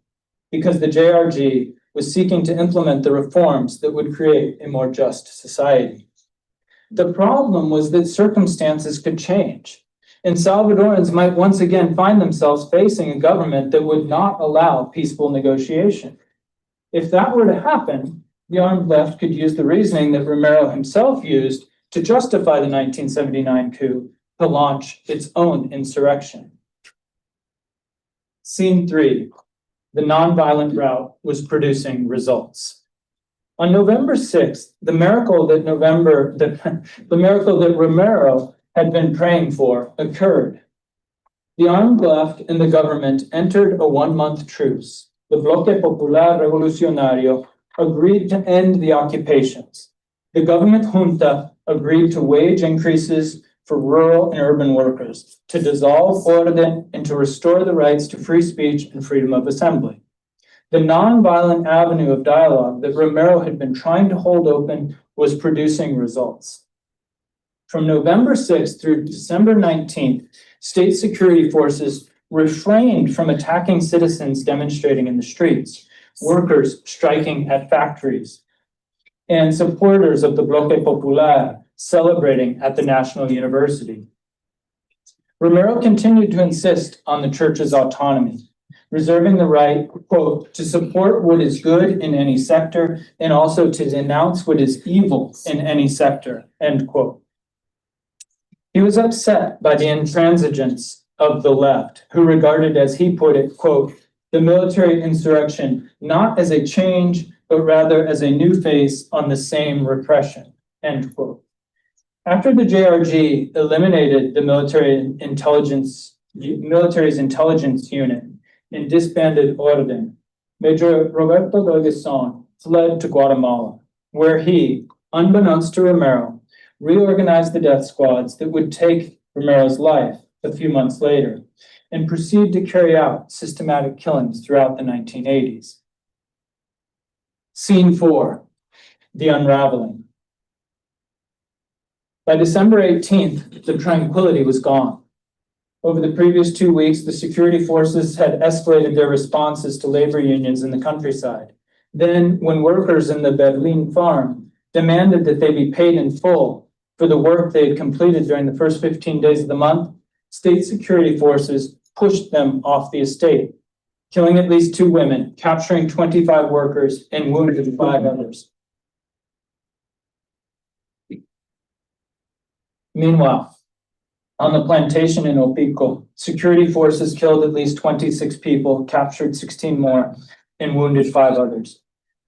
because the JRG was seeking to implement the reforms that would create a more just society. The problem was that circumstances could change, and Salvadorans might once again find themselves facing a government that would not allow peaceful negotiation. If that were to happen, the armed left could use the reasoning that Romero himself used to justify the 1979 coup to launch its own insurrection. Scene 3, the nonviolent route was producing results. On November 6th, the miracle that Romero had been praying for occurred. The armed left and the government entered a 1-month truce. The Bloque Popular Revolucionario agreed to end the occupations. The government junta agreed to wage increases for rural and urban workers, to dissolve Orden, and to restore the rights to free speech and freedom of assembly. The nonviolent avenue of dialogue that Romero had been trying to hold open was producing results. From November 6th through December 19th, state security forces refrained from attacking citizens demonstrating in the streets, workers striking at factories, and supporters of the Bloque Popular celebrating at the National University. Romero continued to insist on the church's autonomy, reserving the right, quote, to support what is good in any sector and also to denounce what is evil in any sector, end quote. He was upset by the intransigence of the left, who regarded, as he put it, quote, the military insurrection not as a change, but rather as a new face on the same repression, end quote. After the JRG eliminated the military's intelligence unit and disbanded Orden, Major Roberto Dolguezon fled to Guatemala, where he, unbeknownst to Romero, reorganized the death squads that would take Romero's life a few months later and proceed to carry out systematic killings throughout the 1980s. Scene 4, the unraveling. By December 18th, the tranquility was gone. Over the previous 2 weeks, the security forces had escalated their responses to labor unions in the countryside. Then, when workers in the Berlin farm demanded that they be paid in full for the work they had completed during the first 15 days of the month, state security forces pushed them off the estate, killing at least 2 women, capturing 25 workers, and wounding 5 others. Meanwhile, on the plantation in Opico, security forces killed at least 26 people, captured 16 more, and wounded 5 others.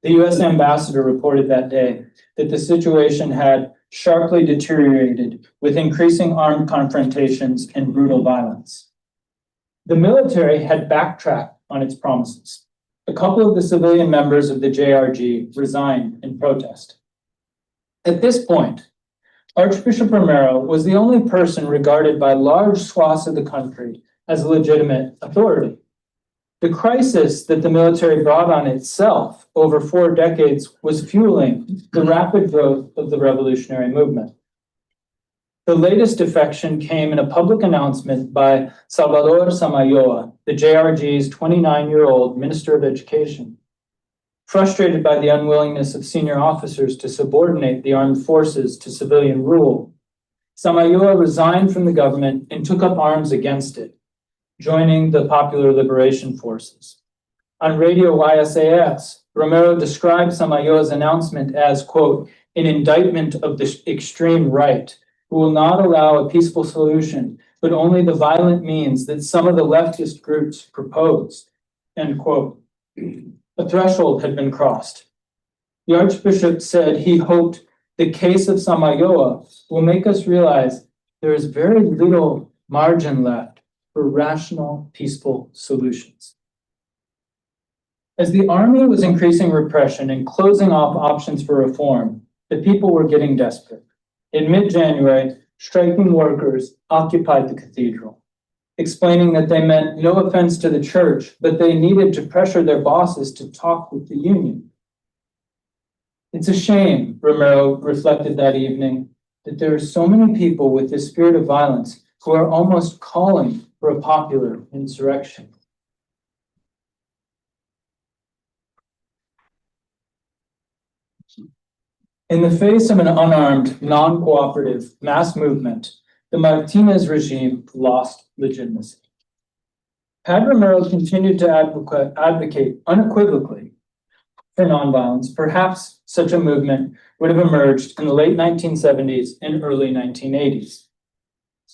The US ambassador reported that day that the situation had sharply deteriorated with increasing armed confrontations and brutal violence. The military had backtracked on its promises. A couple of the civilian members of the JRG resigned in protest. At this point, Archbishop Romero was the only person regarded by large swaths of the country as a legitimate authority. The crisis that the military brought on itself over 4 decades was fueling the rapid growth of the revolutionary movement. The latest defection came in a public announcement by Salvador Samayoa, the JRG's 29-year-old Minister of Education. Frustrated by the unwillingness of senior officers to subordinate the armed forces to civilian rule, Samayoa resigned from the government and took up arms against it, joining the Popular Liberation Forces. On Radio YSAS, Romero described Samayoa's announcement as, quote, an indictment of the extreme right, who will not allow a peaceful solution, but only the violent means that some of the leftist groups proposed, end quote. A threshold had been crossed. The Archbishop said he hoped the case of Samayoa will make us realize there is very little margin left for rational, peaceful solutions. As the army was increasing repression and closing off options for reform, the people were getting desperate. In mid-January, striking workers occupied the cathedral, explaining that they meant no offense to the church, but they needed to pressure their bosses to talk with the union. It's a shame, Romero reflected that evening, that there are so many people with this spirit of violence who are almost calling for a popular insurrection. In the face of an unarmed, non-cooperative mass movement, the Martinez regime lost legitimacy. Had Romero continued to advocate unequivocally for nonviolence, perhaps such a movement would have emerged in the late 1970s and early 1980s.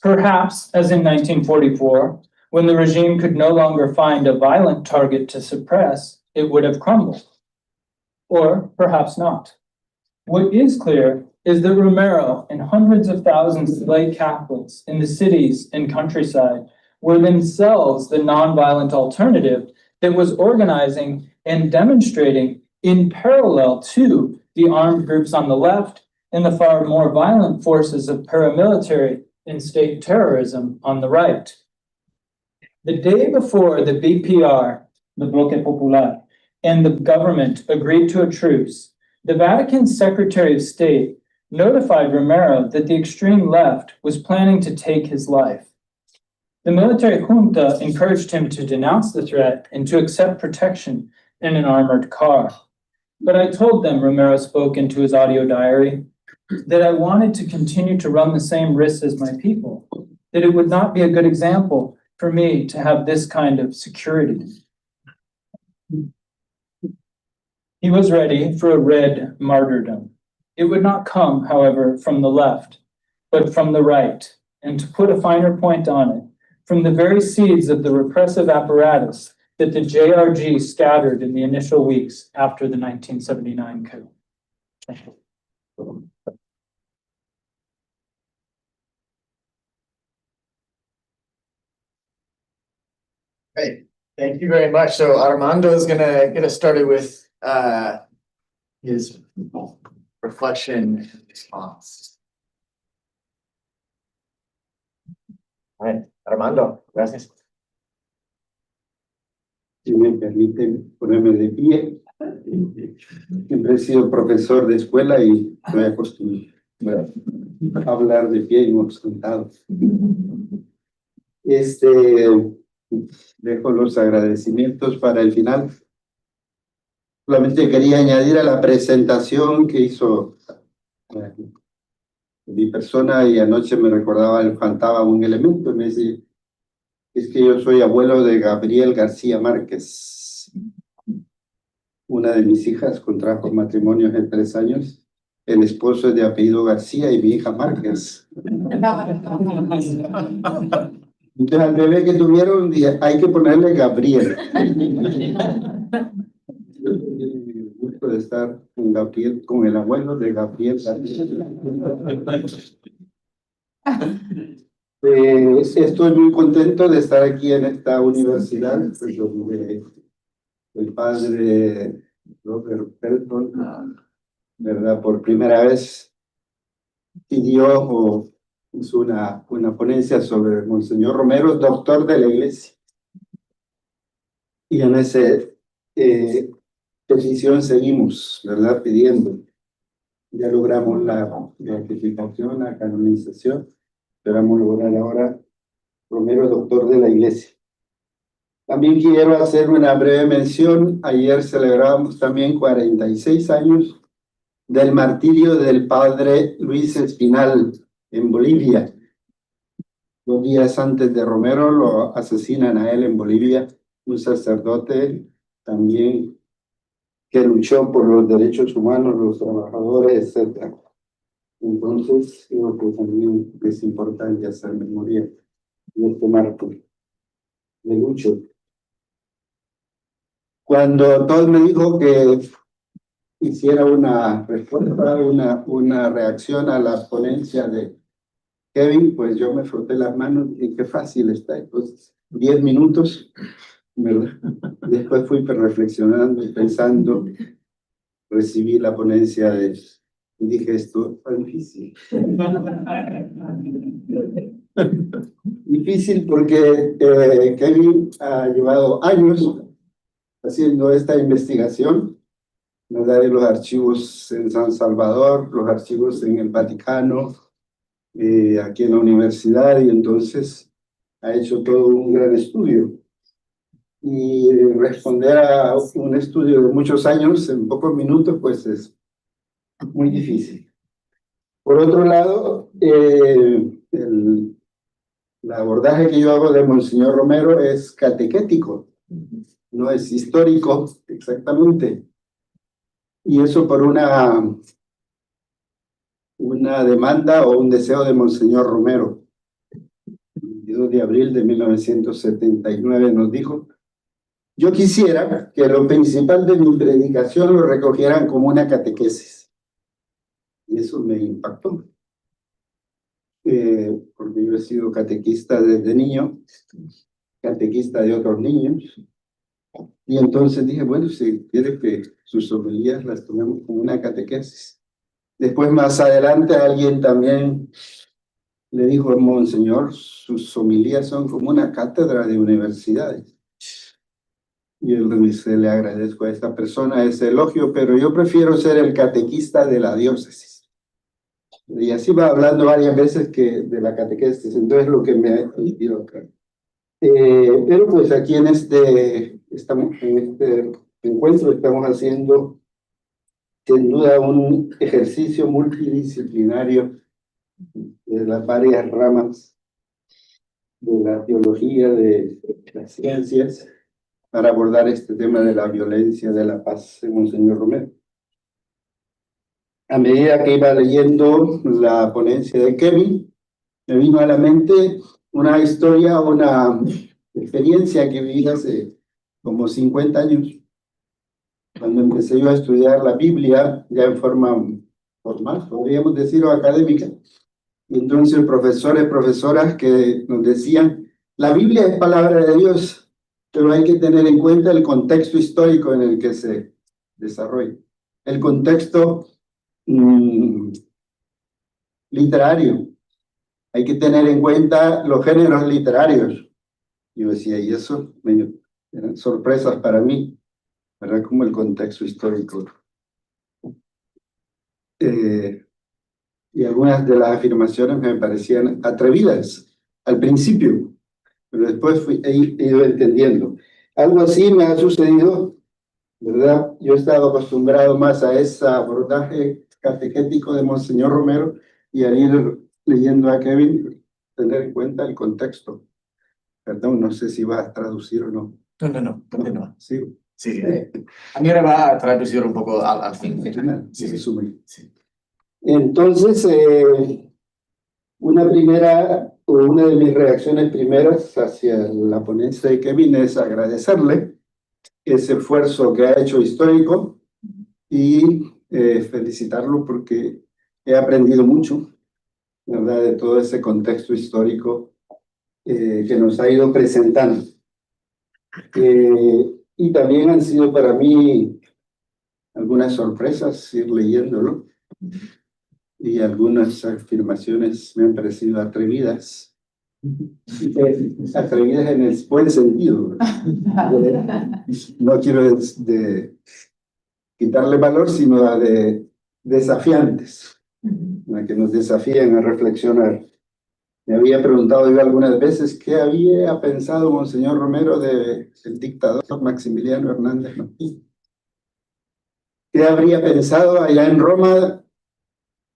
Perhaps, as in 1944, when the regime could no longer find a violent target to suppress, it would have crumbled. or perhaps not. What is clear is that Romero and hundreds of thousands of lay Catholics in the cities and countryside were themselves the nonviolent alternative that was organizing and demonstrating in parallel to the armed groups on the left and the far more violent forces of paramilitary and state terrorism on the right. The day before the BPR, the Bloque Popular, and the government agreed to a truce, the Vatican's Secretary of State notified Romero that the extreme left was planning to take his life. The military junta encouraged him to denounce the threat and to accept protection in an armored car. But I told them, Romero spoke into his audio diary, that I wanted to continue to run the same risks as my people, that it would not be a good example for me to have this kind of security. He was ready for a red martyrdom. It would not come, however, from the left, but from the right, and to put a finer point on it, from the very seeds of the repressive apparatus that the JRG scattered in the initial weeks after the 1979 coup. Thank you. Great, thank you very much. So Armando is gonna get us started with his reflection and response. All right, Armando, gracias. Si me permiten ponerme de pie, siempre he sido profesor de escuela y estoy acostumbrado a hablar de pie y no sentado. Dejo los agradecimientos para el final. Solamente quería añadir a la presentación que hizo mi persona, y anoche me recordaba, le faltaba un elemento. Me decía, es que yo soy abuelo de Gabriel García Márquez. Una de mis hijas contrajo matrimonio hace 3 años. El esposo es de apellido García y mi hija Márquez. Entonces al bebé que tuvieron hay que ponerle Gabriel. El gusto de estar con Gabriel, con el abuelo de Gabriel. Estoy muy contento de estar aquí en esta universidad, pues, donde el padre Robert Pelton, ¿verdad? Por primera vez pidió o hizo una ponencia sobre Monseñor Romero, doctor de la Iglesia. Y en esa petición seguimos, ¿verdad? Pidiendo. Ya logramos la beatificación, la canonización. Esperamos lograr ahora Romero, doctor de la Iglesia. También quiero hacer una breve mención. Ayer celebramos también 46 años del martirio del padre Luis Espinal en Bolivia. 2 días antes de Romero lo asesinan a él en Bolivia, un sacerdote también que luchó por los derechos humanos, los trabajadores, etc. Entonces, creo que también es importante hacer memoria de este marco de lucha. Cuando Todd me dijo que hiciera una respuesta, una reacción a la ponencia de Kevin, pues yo me froté las manos y qué fácil está. Entonces, 10 minutos, ¿verdad? Después fui reflexionando y pensando, recibí la ponencia de... Y dije, esto fue difícil. Difícil porque Kevin ha llevado años haciendo esta investigación, ¿verdad? De los archivos en San Salvador, los archivos en el Vaticano, aquí en la universidad, y entonces ha hecho todo un gran estudio. Y responder a un estudio de muchos años en pocos minutos, pues es muy difícil. Por otro lado, el abordaje que yo hago de Monseñor Romero es catequético, no es histórico exactamente. Y eso por una demanda o un deseo de Monseñor Romero. El 22 de abril de 1979 nos dijo Yo quisiera que lo principal de mi predicación lo recogieran como una catequesis. Y eso me impactó. Porque yo he sido catequista desde niño, catequista de otros niños. Y entonces dije, bueno, si quiere que sus homilías las tomemos como una catequesis. Después, más adelante, alguien también le dijo, Monseñor, sus homilías son como una cátedra de universidades. Y él dice, le agradezco a esta persona ese elogio, pero yo prefiero ser el catequista de la diócesis. Y así va hablando varias veces que de la catequesis, entonces lo que me ha permitido acá. Pero pues aquí en este encuentro estamos haciendo sin duda un ejercicio multidisciplinario de las varias ramas de la teología, de las ciencias, para abordar este tema de la violencia, de la paz, Monseñor Romero. A medida que iba leyendo la ponencia de Kevin, me vino a la mente una historia, una experiencia que viví hace como 50 años, cuando empecé yo a estudiar la Biblia, ya en forma formal, podríamos decir, o académica. Y entonces profesores, profesoras que nos decían, la Biblia es palabra de Dios, pero hay que tener en cuenta el contexto histórico en el que se desarrolla. El contexto literario. Hay que tener en cuenta los géneros literarios. Yo decía, y eso eran sorpresas para mí, ¿verdad? Como el contexto histórico. Y algunas de las afirmaciones me parecían atrevidas al principio, pero después he ido entendiendo. Algo así me ha sucedido, ¿verdad? Yo he estado acostumbrado más a ese abordaje catequético de Monseñor Romero y al ir leyendo a Kevin, tener en cuenta el contexto. Perdón, no sé si va a traducir o no. No, continúa. Sí. Sí, a mí me va a traducir un poco al fin. Sí, sí. Entonces, una de mis reacciones primeras hacia la ponencia de Kevin es agradecerle ese esfuerzo que ha hecho histórico y felicitarlo porque he aprendido mucho, ¿verdad?, de todo ese contexto histórico que nos ha ido presentando. Y también han sido para mí algunas sorpresas ir leyéndolo, y algunas afirmaciones me han parecido atrevidas. Atrevidas en el buen sentido. No quiero de quitarle valor, sino de desafiantes, que nos desafían a reflexionar. Me había preguntado yo algunas veces qué había pensado Monseñor Romero del dictador Maximiliano Hernández Martínez. ¿Qué habría pensado allá en Roma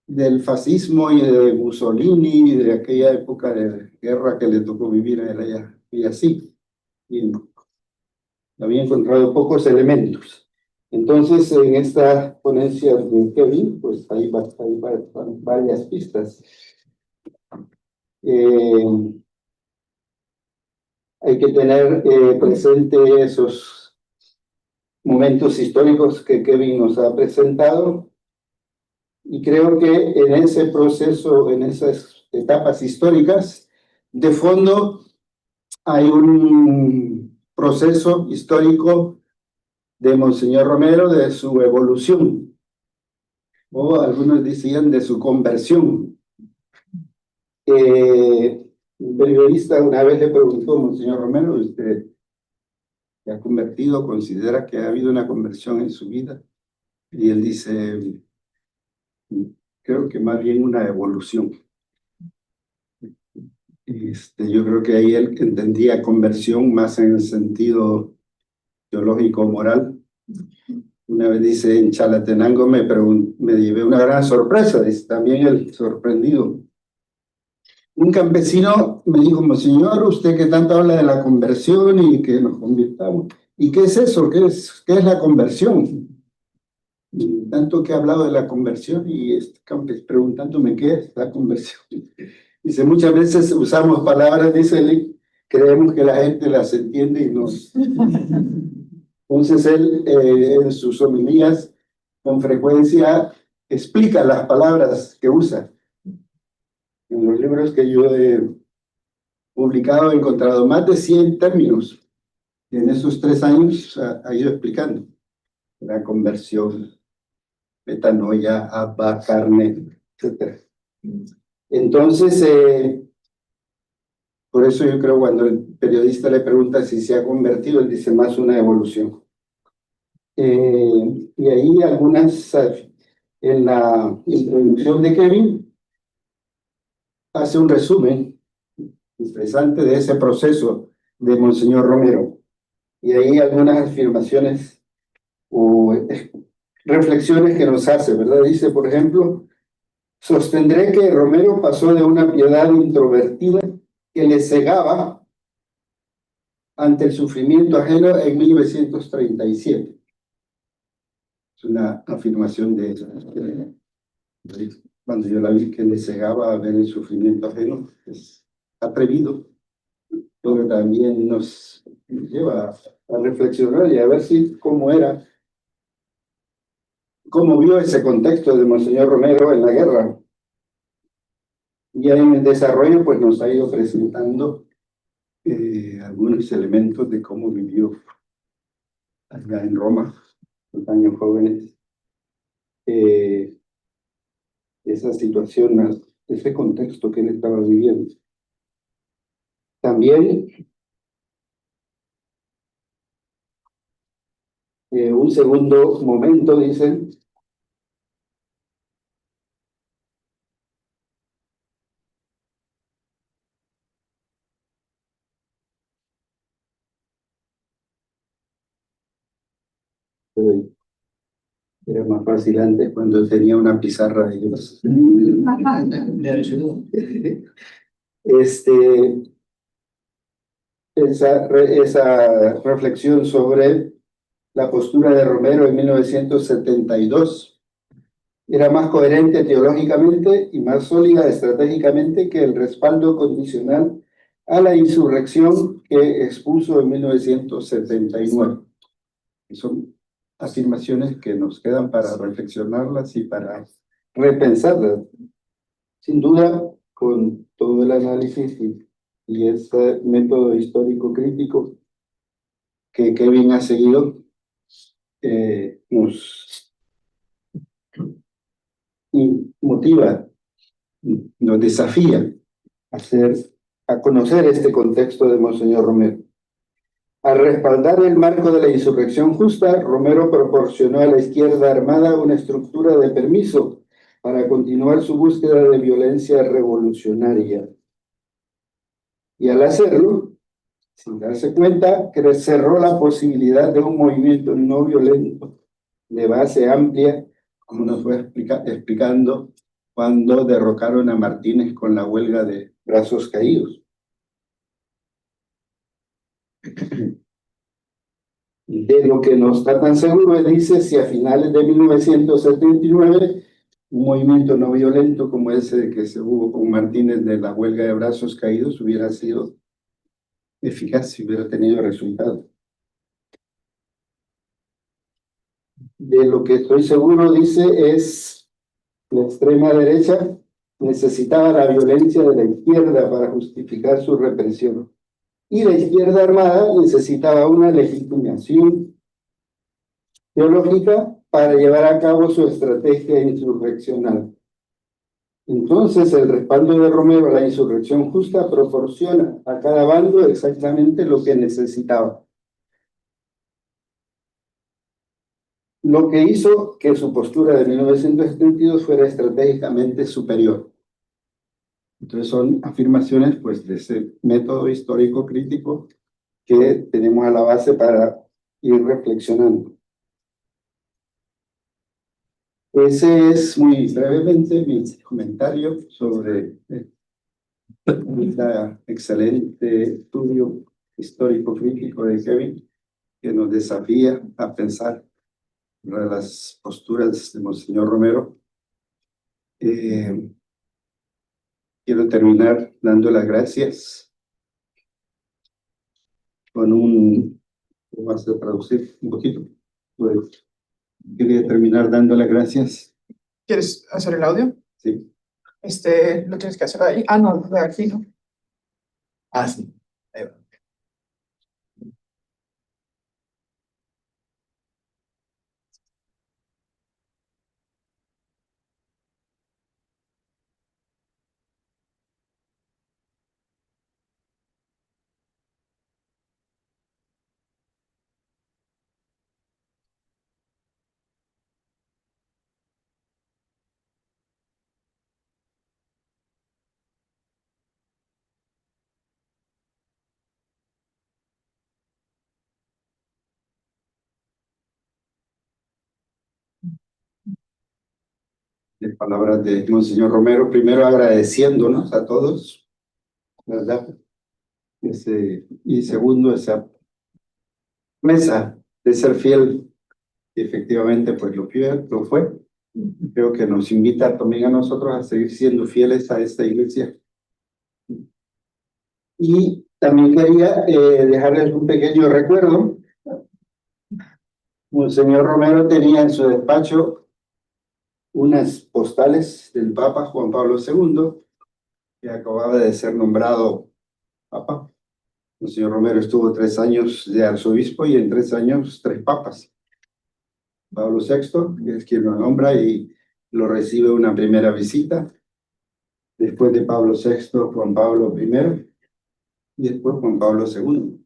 del fascismo y de Mussolini y de aquella época de guerra que le tocó vivir a él allá? Y así. Y había encontrado pocos elementos. Entonces, en esta ponencia de Kevin, pues hay varias pistas. Hay que tener presente esos momentos históricos que Kevin nos ha presentado, y creo que en ese proceso, en esas etapas históricas, de fondo hay un proceso histórico de Monseñor Romero, de su evolución, o algunos decían de su conversión. Un periodista una vez le preguntó, Monseñor Romero, ¿usted se ha convertido? ¿Considera que ha habido una conversión en su vida? Y él dice, creo que más bien una evolución. Yo creo que ahí él entendía conversión más en el sentido teológico moral. Una vez dice, en Chalatenango me llevé una gran sorpresa, dice, también él sorprendido. Un campesino me dijo, Monseñor, usted que tanto habla de la conversión y que nos convirtamos, ¿y qué es eso? ¿Qué es la conversión? Y tanto que he hablado de la conversión y preguntándome qué es la conversión. Dice, muchas veces usamos palabras, dice él, creemos que la gente las entiende y no. Entonces él en sus homilías con frecuencia explica las palabras que usa. En los libros que yo he publicado he encontrado más de 100 términos que en esos 3 años ha ido explicando. La conversión, metanoia, abba, carne, etc. Entonces, por eso yo creo cuando el periodista le pregunta si se ha convertido, él dice más una evolución. Y ahí algunas, en la introducción de Kevin, hace un resumen interesante de ese proceso de Monseñor Romero. Y ahí algunas afirmaciones o reflexiones que nos hace, ¿verdad? Dice, por ejemplo, sostendré que Romero pasó de una piedad introvertida que le cegaba ante el sufrimiento ajeno en 1937. Es una afirmación de cuando yo la vi que le cegaba a ver el sufrimiento ajeno, es atrevido, pero también nos lleva a reflexionar y a ver si cómo vio ese contexto de Monseñor Romero en la guerra. Ya en el desarrollo, pues nos ha ido presentando algunos elementos de cómo vivió allá en Roma, los años jóvenes, esa situación, ese contexto que él estaba viviendo. También un segundo momento, dicen, era más fácil antes cuando tenía una pizarra y demás. Esa reflexión sobre la postura de Romero en 1972 era más coherente teológicamente y más sólida estratégicamente que el respaldo condicional a la insurrección que expuso en 1979. Y son afirmaciones que nos quedan para reflexionarlas y para repensarlas. Sin duda, con todo el análisis y ese método histórico crítico que Kevin ha seguido, nos motiva, nos desafía a conocer este contexto de Monseñor Romero. Al respaldar el marco de la insurrección justa, Romero proporcionó a la izquierda armada una estructura de permiso para continuar su búsqueda de violencia revolucionaria. Y al hacerlo, sin darse cuenta, que cerró la posibilidad de un movimiento no violento de base amplia, como nos fue explicando cuando derrocaron a Martínez con la huelga de brazos caídos. De lo que no está tan seguro, dice, si a finales de 1979 un movimiento no violento como ese que se hubo con Martínez de la huelga de brazos caídos hubiera sido eficaz, si hubiera tenido resultado. De lo que estoy seguro, dice, es la extrema derecha necesitaba la violencia de la izquierda para justificar su represión. Y la izquierda armada necesitaba una legitimación teológica para llevar a cabo su estrategia insurreccional. Entonces, el respaldo de Romero a la insurrección justa proporciona a cada bando exactamente lo que necesitaba. Lo que hizo que su postura de 1972 fuera estratégicamente superior. Entonces son afirmaciones pues, de ese método histórico crítico que tenemos a la base para ir reflexionando. Ese es muy brevemente mi comentario sobre este excelente estudio histórico crítico de Kevin, que nos desafía a pensar sobre las posturas de Monseñor Romero. Quiero terminar dando las gracias con un, vamos a traducir un poquito. Pues, quería terminar dando las gracias. ¿Quieres hacer el audio? Sí. Lo tienes que hacer ahí. Ah, no, de aquí, ¿no? Ah, sí. Ahí va. De palabras de Monseñor Romero, primero agradeciéndonos a todos, ¿verdad? Y segundo, esa mesa de ser fiel, y efectivamente pues lo fue. Creo que nos invita también a nosotros a seguir siendo fieles a esta iglesia. Y también quería dejarles un pequeño recuerdo. Monseñor Romero tenía en su despacho unas postales del Papa Juan Pablo II, que acababa de ser nombrado Papa. El señor Romero estuvo 3 años de arzobispo y en 3 años 3 papas. Pablo VI, que es quien lo nombra y lo recibe una primera visita. Después de Pablo VI, Juan Pablo I y después Juan Pablo II.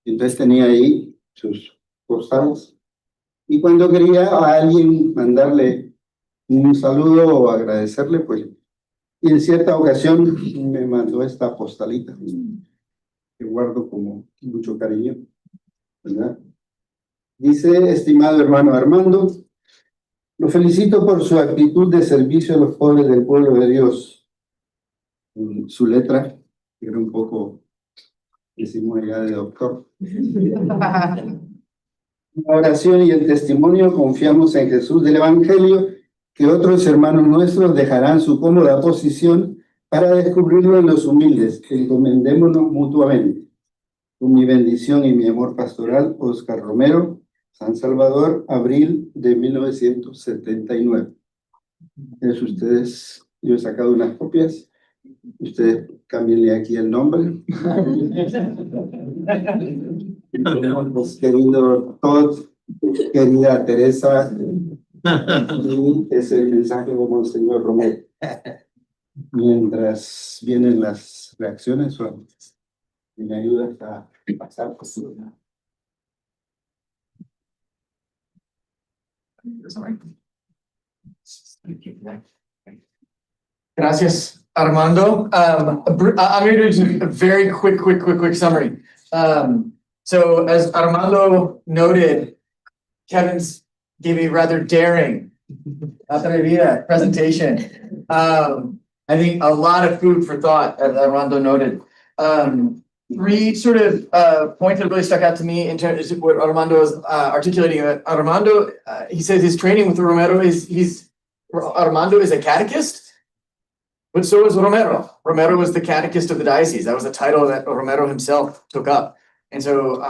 Entonces tenía ahí sus postales. Y cuando quería a alguien mandarle un saludo o agradecerle, pues, y en cierta ocasión me mandó esta postalita que guardo como mucho cariño, ¿verdad? Dice: estimado hermano Armando, lo felicito por su actitud de servicio a los pobres del pueblo de Dios. Su letra era un poco, decimos allá, de doctor. La oración y el testimonio confiamos en Jesús del Evangelio, que otros hermanos nuestros dejarán su cómoda posición para descubrirlo en los humildes. Encomendémonos mutuamente. Con mi bendición y mi amor pastoral, Oscar Romero, San Salvador, abril de 1979. Es ustedes, yo he sacado unas copias. Ustedes cámbienle aquí el nombre. Querido Todd, querida Teresa, y es el mensaje de Monseñor Romero. Mientras vienen las reacciones, y me ayudas a pasar por su... Gracias, Armando. I'm going to do a very quick summary. So as Armando noted, Kevin's gave a rather daring atrevida presentation. I think a lot of food for thought, as Armando noted. 3 sort of points that really stuck out to me in terms of what Armando is articulating. Armando, he says his training with Romero is Armando is a catechist, but so is Romero. Romero was the catechist of the diocese. That was the title that Romero himself took up. And so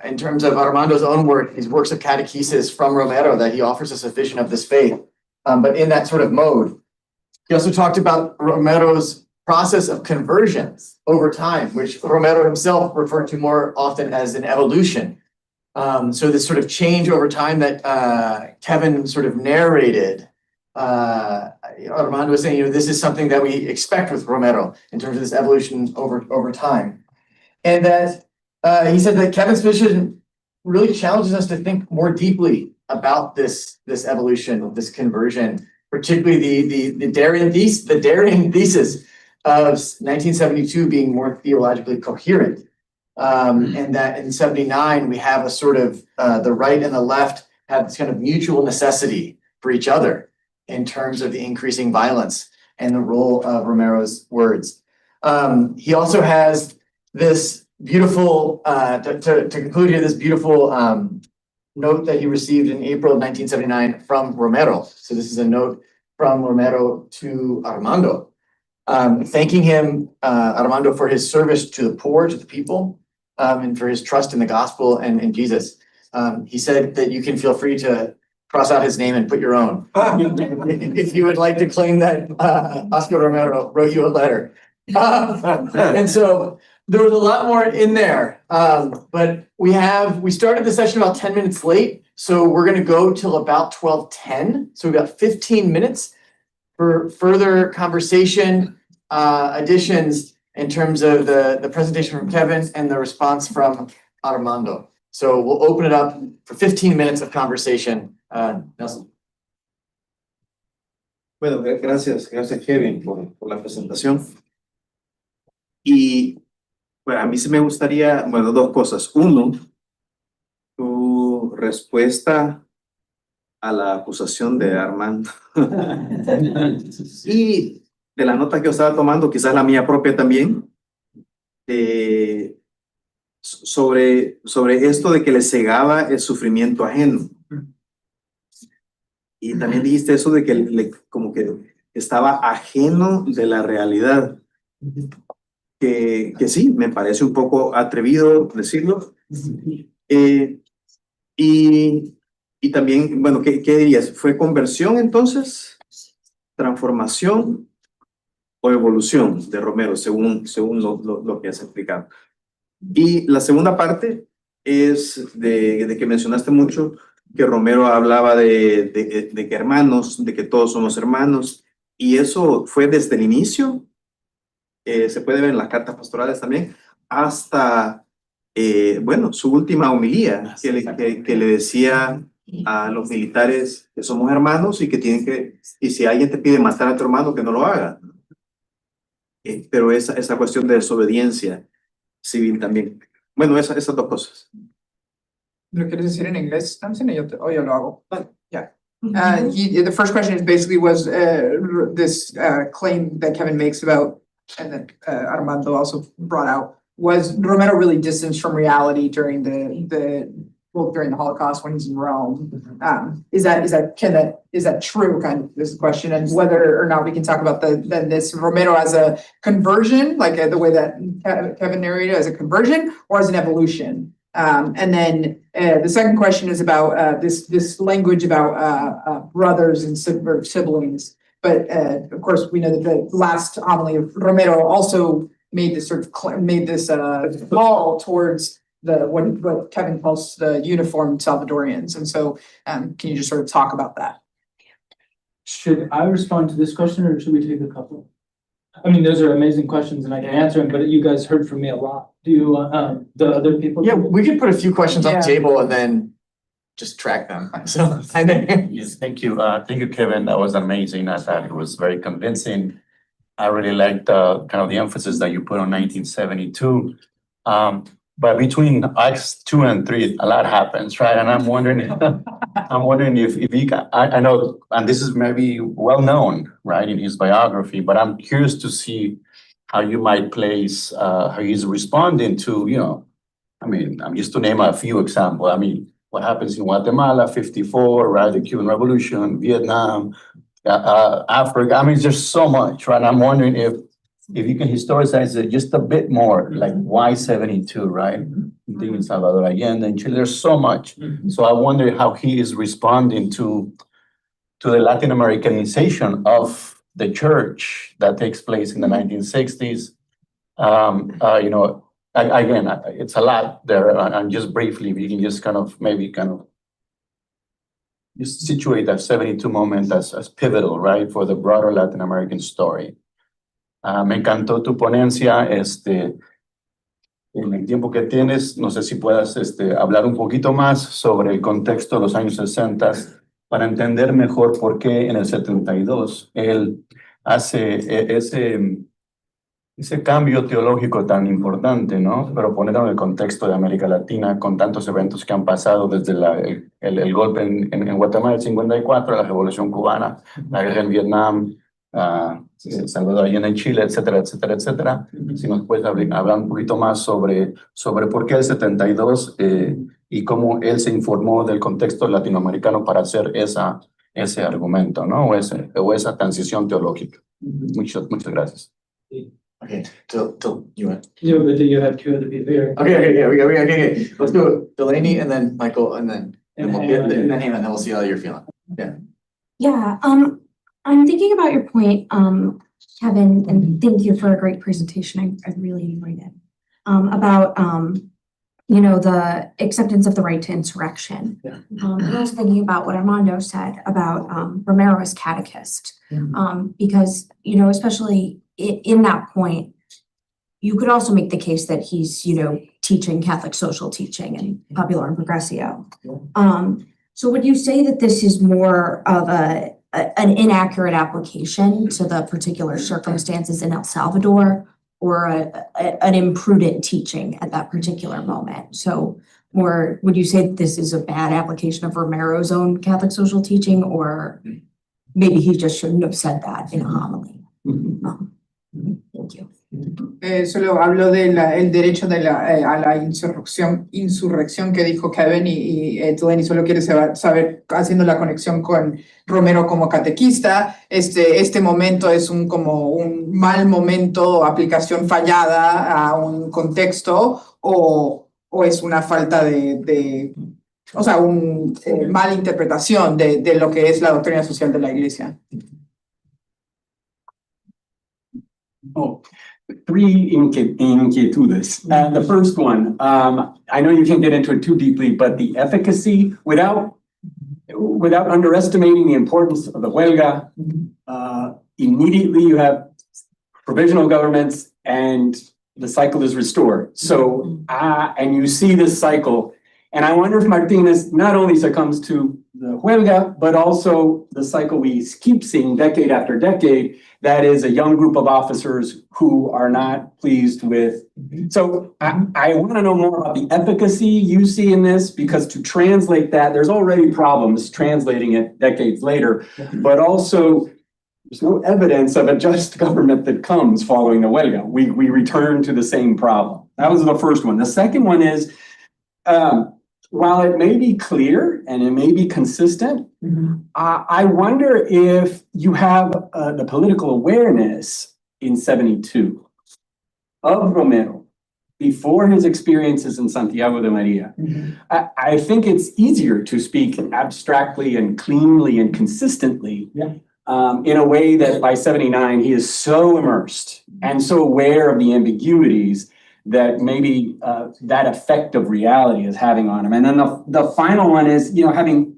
in terms of Armando's own work, his works of catechesis from Romero, that he offers a sufficient of this faith, but in that sort of mode. He also talked about Romero's process of conversions over time, which Romero himself referred to more often as an evolution. So this sort of change over time that Kevin sort of narrated, Armando was saying, this is something that we expect with Romero in terms of this evolution over time. And that he said that Kevin's position really challenges us to think more deeply about this evolution, this conversion, particularly the daring thesis of 1972 being more theologically coherent. And that in 79, we have a sort of the right and the left have this kind of mutual necessity for each other in terms of the increasing violence and the role of Romero's words. He also has this beautiful, to conclude here, this beautiful note that he received in April of 1979 from Romero. So this is a note from Romero to Armando, thanking him, Armando, for his service to the poor, to the people, and for his trust in the gospel and in Jesus. He said that you can feel free to cross out his name and put your own. If you would like to claim that Oscar Romero wrote you a letter. And so there was a lot more in there, but we started the session about 10 minutes late, so we're going to go till about 12:10. So we've got 15 minutes for further conversation, additions in terms of the presentation from Kevin and the response from Armando. So we'll open it up for 15 minutes of conversation. Nelson. Bueno, gracias Kevin por la presentación. Y bueno, a mí sí me gustaría, bueno, dos cosas. Uno, tu respuesta a la acusación de Armando. Y de la nota que yo estaba tomando, quizás la mía propia también, sobre esto de que le cegaba el sufrimiento ajeno. Y también dijiste eso de que como que estaba ajeno de la realidad. Que sí, me parece un poco atrevido decirlo. Y también, bueno, ¿qué dirías? ¿Fue conversión entonces? ¿Transformación o evolución de Romero, según lo que has explicado? Y la segunda parte es de que mencionaste mucho que Romero hablaba de que hermanos, de que todos somos hermanos, y eso fue desde el inicio, se puede ver en las cartas pastorales también, hasta, bueno, su última homilía, que le decía a los militares que somos hermanos y que tienen que, y si alguien te pide matar a tu hermano, que no lo haga. Pero esa cuestión de desobediencia civil también. Bueno, esas dos cosas. ¿Lo quieres decir en inglés, Thompson? O yo lo hago. Yeah. The first question is basically was this claim that Kevin makes about, and that Armando also brought out, was Romero really distanced from reality during during the Holocaust when he's in Rome? Is that true? Kind of this question, and whether or not we can talk about this Romero as a conversion, like the way that Kevin narrated as a conversion, or as an evolution. And then the second question is about this language about brothers and siblings. But of course, we know that the last homily of Romero also made this call towards what Kevin calls the uniformed Salvadorians. And so, can you just sort of talk about that? Should I respond to this question, or should we take a couple? I mean, those are amazing questions and I can answer them, but you guys heard from me a lot. Do you, the other people? Yeah, we could put a few questions on the table and then just track them. So I think. Yes, thank you. Thank you, Kevin. That was amazing. I thought it was very convincing. I really liked kind of the emphasis that you put on 1972. But between Acts 2 and 3, a lot happens, right? And I'm wondering if you can, I know, and this is maybe well known, right, in his biography, but I'm curious to see how you might place how he's responding to, you know, I mean, I'm just to name a few examples. I mean, what happens in Guatemala, 54, right? The Cuban Revolution, Vietnam, Africa. I mean, there's so much, right? I'm wondering if you can historicize it just a bit more, like why 72, right? Thinking Salvador Allende in Chile, there's so much. So I wonder how he is responding to the Latin Americanization of the church that takes place in the 1960s. You know, again, it's a lot there, and just briefly, we can just kind of just situate that 72 moment as pivotal, right, for the broader Latin American story. Me encantó tu ponencia, en el tiempo que tienes, no sé si puedas hablar un poquito más sobre el contexto de los años 60 para entender mejor por qué en el 72 él hace ese cambio teológico tan importante, ¿no? Pero ponerlo en el contexto de América Latina con tantos eventos que han pasado desde el golpe en Guatemala el 54, la Revolución Cubana, la guerra en Vietnam, Salvador Allende en Chile, etcétera, etcétera, etcétera. Si nos puedes hablar un poquito más sobre por qué el 72 y cómo él se informó del contexto latinoamericano para hacer ese argumento, ¿no? O esa transición teológica. Muchas gracias. Okay, till you went. Yeah, but you have two other people here. Okay, yeah, okay. Let's do it. Delaney and then Michael and then we'll get, Hannah. and then Hannah, and then we'll see how you're feeling. Yeah, I'm thinking about your point, Kevin, and thank you for a great presentation. I really enjoyed it. About, you know, the acceptance of the right to insurrection. Yeah. And I was thinking about what Armando said about Romero as catechist. Because, you know, especially in that point, you could also make the case that he's, you know, teaching Catholic social teaching and popular and progressio. So would you say that this is more of an inaccurate application to the particular circumstances in El Salvador, or an imprudent teaching at that particular moment? So, or would you say that this is a bad application of Romero's own Catholic social teaching, or maybe he just shouldn't have said that in a homily? Thank you. Solo hablo del el derecho de a la insurrección que dijo Kevin y Delaney solo quiere saber, haciendo la conexión con Romero como catequista, este momento es como un mal momento, aplicación fallada a un contexto, o es una falta o sea, mala interpretación de lo que es la doctrina social de la Iglesia. Oh, three inquietudes. The first one, I know you can't get into it too deeply, but the efficacy, without underestimating the importance of the huelga, immediately you have provisional governments and the cycle is restored. So, and you see this cycle, and I wonder if Martinez not only succumbs to the huelga, but also the cycle we keep seeing decade after decade, that is a young group of officers who are not pleased with. So I want to know more about the efficacy you see in this, because to translate that, there's already problems translating it decades later, but also there's no evidence of a just government that comes following the huelga. We return to the same problem. That was the first one. The second one is, while it may be clear and it may be consistent, I wonder if you have the political awareness in 72 of Romero before his experiences in Santiago de Maria. I think it's easier to speak abstractly and cleanly and consistently in a way that by 79 he is so immersed and so aware of the ambiguities that maybe that effect of reality is having on him. And then the final one is, you know, having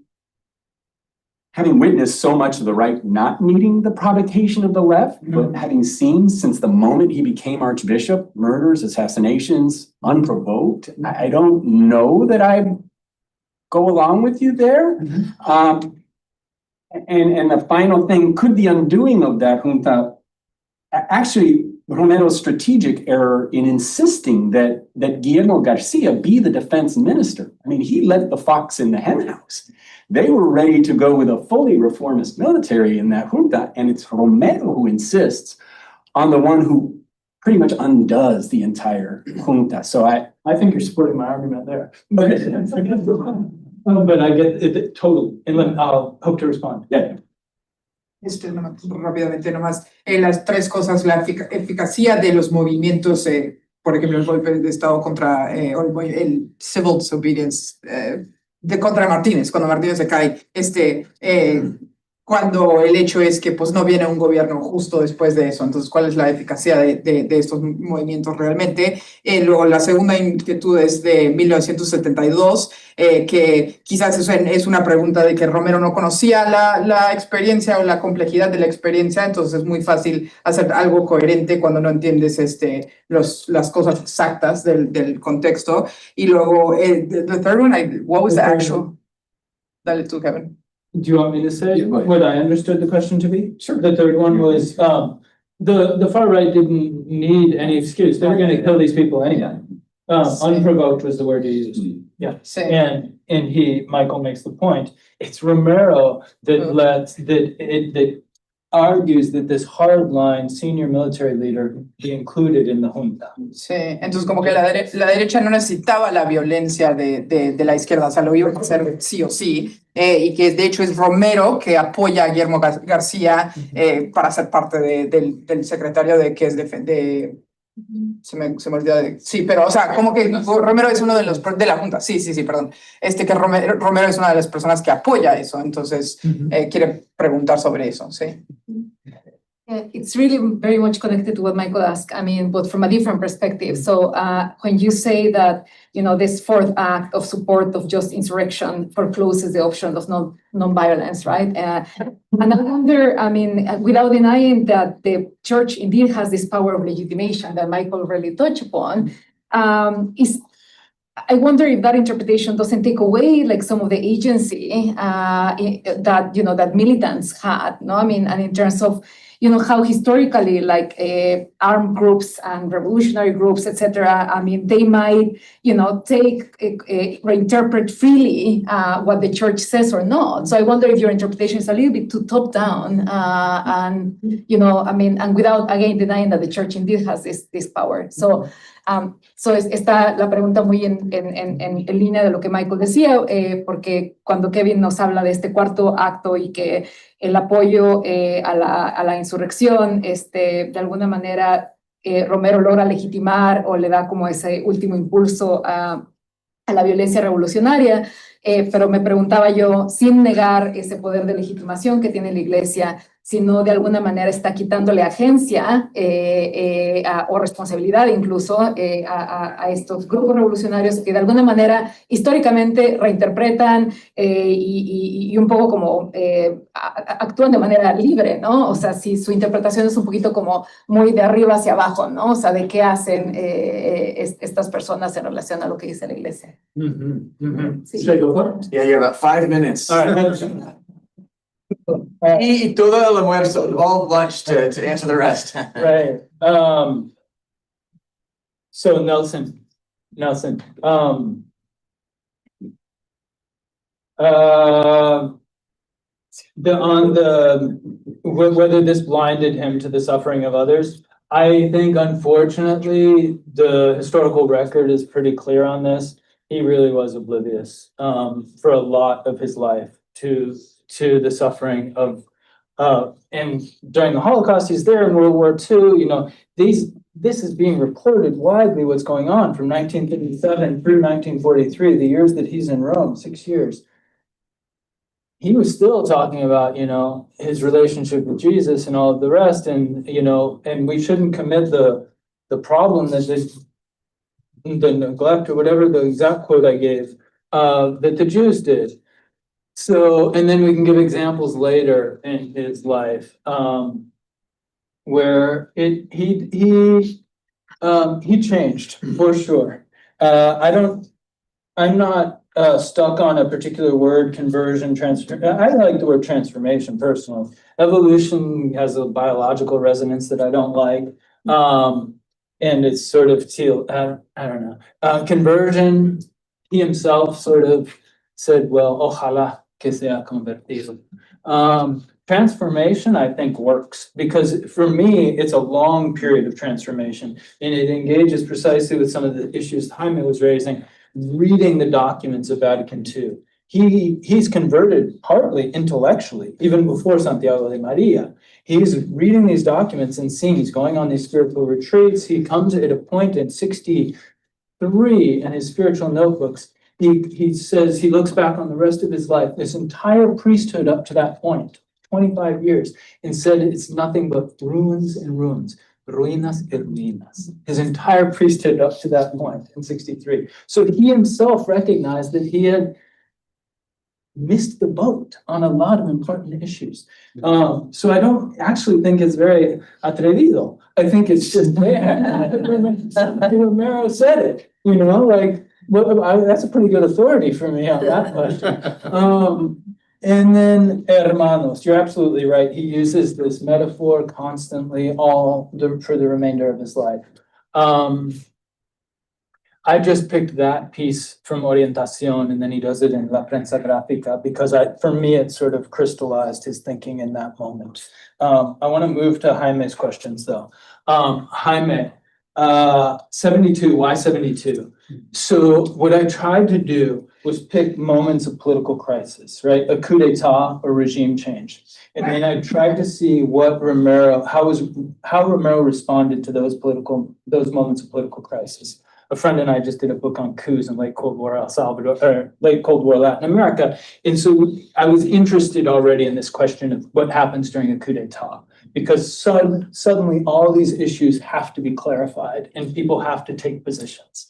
witnessed so much of the right not needing the provocation of the left, but having seen since the moment he became archbishop, murders, assassinations, unprovoked, I don't know that I go along with you there. And the final thing, could the undoing of that junta, actually Romero's strategic error in insisting that Guillermo Garcia be the defense minister. I mean, he let the fox in the henhouse. They were ready to go with a fully reformist military in that junta, and it's Romero who insists on the one who pretty much undoes the entire junta. So I think you're supporting my argument there. But I get it totally, and then I'll hope to respond. Yeah. Rápidamente nomás, las tres cosas, la eficacia de los movimientos, por ejemplo, el golpe de Estado contra el civil disobedience contra Martínez, cuando Martínez se cae, cuando el hecho es que pues no viene un gobierno justo después de eso. Entonces, ¿cuál es la eficacia de estos movimientos realmente? Luego, la segunda inquietud es de 1972, que quizás es una pregunta de que Romero no conocía la experiencia o la complejidad de la experiencia, entonces es muy fácil hacer algo coherente cuando no entiendes las cosas exactas del contexto. Y luego, the third one, what was the actual? Dale tú, Kevin. Do you want me to say what I understood the question to be? Sure. The third one was, the far right didn't need any excuse. They were going to kill these people anyhow. Unprovoked was the word you used. Yeah. Same. And Michael makes the point. It's Romero that argues that this hardline senior military leader be included in the junta. Sí, entonces como que la derecha no necesitaba la violencia de la izquierda, o sea, lo iba a hacer sí o sí, y que de hecho es Romero que apoya a Guillermo García para ser parte del secretario se me olvidó sí, pero o sea, como que Romero es uno de los de la Junta, sí, perdón, que Romero es una de las personas que apoya eso, entonces quiere preguntar sobre eso, sí. Yeah, it's really very much connected to what Michael asked. I mean, but from a different perspective. So when you say that, this fourth act of support of just insurrection forecloses the option of non-violence, right? And I wonder, I mean, without denying that the church indeed has this power of legitimation that Michael really touched upon, I wonder if that interpretation doesn't take away like some of the agency that militants had, no? I mean, and in terms of how historically like armed groups and revolutionary groups, etc. I mean, they might take reinterpret freely what the church says or not. So I wonder if your interpretation is a little bit too top down, and I mean, and without again denying that the church indeed has this power. So está la pregunta muy en línea de lo que Michael decía, porque cuando Kevin nos habla de este cuarto acto y que el apoyo a la insurrección, de alguna manera Romero logra legitimar o le da como ese último impulso a la violencia revolucionaria, pero me preguntaba yo, sin negar ese poder de legitimación que tiene la Iglesia, sino de alguna manera está quitándole agencia o responsabilidad incluso a estos grupos revolucionarios que de alguna manera históricamente reinterpretan y un poco como actúan de manera libre, ¿no? O sea, si su interpretación es un poquito como muy de arriba hacia abajo, ¿no? O sea, de qué hacen estas personas en relación a lo que dice la Iglesia. Sí. Should I go for it? Yeah, you have about 5 minutes. All right. Y todo el almuerzo, all lunch to answer the rest. Right. So Nelson. Whether this blinded him to the suffering of others, I think unfortunately the historical record is pretty clear on this. He really was oblivious for a lot of his life to the suffering of and during the Holocaust. He's there in World War II. This is being reported widely what's going on from 1957 through 1943, the years that he's in Rome, 6 years. He was still talking about, his relationship with Jesus and all of the rest. And, and we shouldn't commit the problem that the neglect or whatever the exact quote I gave, that the Jews did. So, and then we can give examples later in his life, where he changed for sure. I'm not stuck on a particular word, conversion, I like the word transformation personally. Evolution has a biological resonance that I don't like. And it's sort of I don't know. Conversion, he himself sort of said, well, ojalá que sea convertido. Transformation, I think, works because for me, it's a long period of transformation and it engages precisely with some of the issues Jaime was raising, reading the documents of Vatican II. He's converted partly intellectually, even before Santiago de Maria. He's reading these documents and seeing, he's going on these spiritual retreats. He comes at a point in 63 in his spiritual notebooks. He says he looks back on the rest of his life, this entire priesthood up to that point, 25 years, and said it's nothing but ruins and ruins. Ruinas y ruinas. His entire priesthood up to that point in 63. So he himself recognized that he had missed the boat on a lot of important issues. So I don't actually think it's very atrevido. I think it's just there. Romero said it, that's a pretty good authority for me on that question. And then hermanos, you're absolutely right. He uses this metaphor constantly for the remainder of his life. I just picked that piece from Orientación and then he does it in La Prensa Gráfica because for me, it sort of crystallized his thinking in that moment. I want to move to Jaime's questions though. Jaime, 72, why 72? So what I tried to do was pick moments of political crisis, right? A coup d'etat or regime change. And then I tried to see what how Romero responded to those moments of political crisis. A friend and I just did a book on coups in late Cold War El Salvador, or late Cold War Latin America. And so I was interested already in this question of what happens during a coup d'etat, because suddenly all these issues have to be clarified and people have to take positions.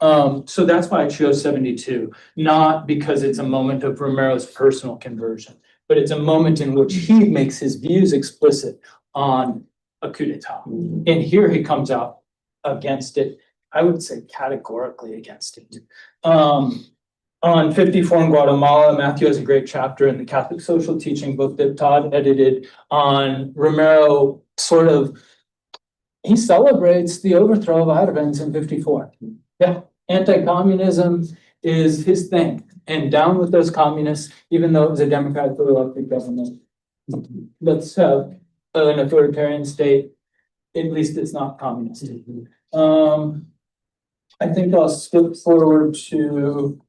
So that's why I chose 72, not because it's a moment of Romero's personal conversion, but it's a moment in which he makes his views explicit on a coup d'etat. And here he comes out against it. I would say categorically against it. On 54 in Guatemala, Matthew has a great chapter in the Catholic Social Teaching book that Todd edited on Romero. He celebrates the overthrow of Arbenz in 54. Yeah, anti-communism is his thing, and down with those communists, even though it was a democratically elected government. Let's have an authoritarian state. At least it's not communist. I think I'll skip forward to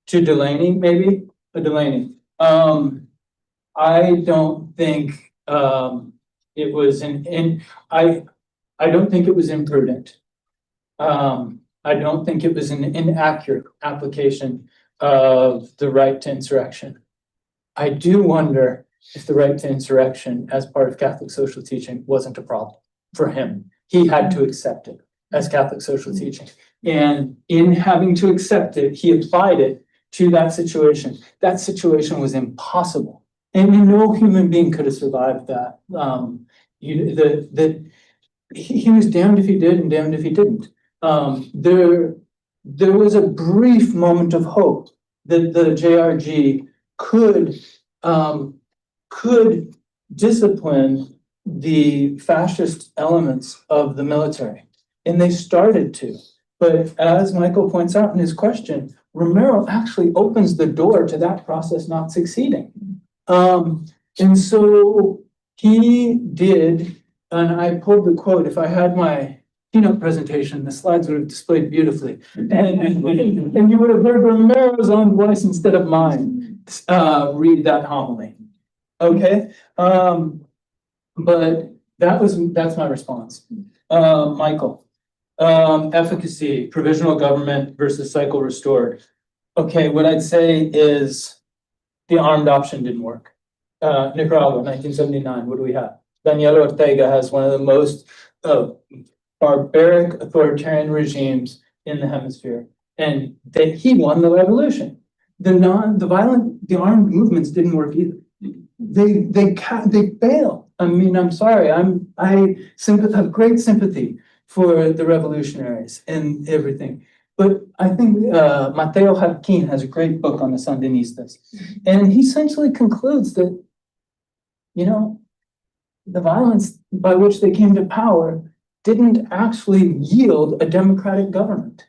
Delaney, maybe. Delaney. I don't think it was I don't think it was imprudent. I don't think it was an inaccurate application of the right to insurrection. I do wonder if the right to insurrection as part of Catholic social teaching wasn't a problem for him. He had to accept it as Catholic social teaching. And in having to accept it, he applied it to that situation. That situation was impossible. And no human being could have survived that. He was damned if he did and damned if he didn't. There was a brief moment of hope that the JRG could discipline the fascist elements of the military. And they started to. But as Michael points out in his question, Romero actually opens the door to that process not succeeding. And so he did, and I pulled the quote. If I had my keynote presentation, the slides would have displayed beautifully. And you would have heard Romero's own voice instead of mine read that homily. Okay? But that's my response. Michael. Efficacy, provisional government versus cycle restored. Okay, what I'd say is the armed option didn't work. Nicaragua, 1979, what do we have? Daniel Ortega has one of the most barbaric authoritarian regimes in the hemisphere. And he won the revolution. The armed movements didn't work either. They failed. I mean, I'm sorry, I have great sympathy for the revolutionaries and everything. But I think Mateo Jarquin has a great book on the Sandinistas. And he essentially concludes that, the violence by which they came to power didn't actually yield a democratic government.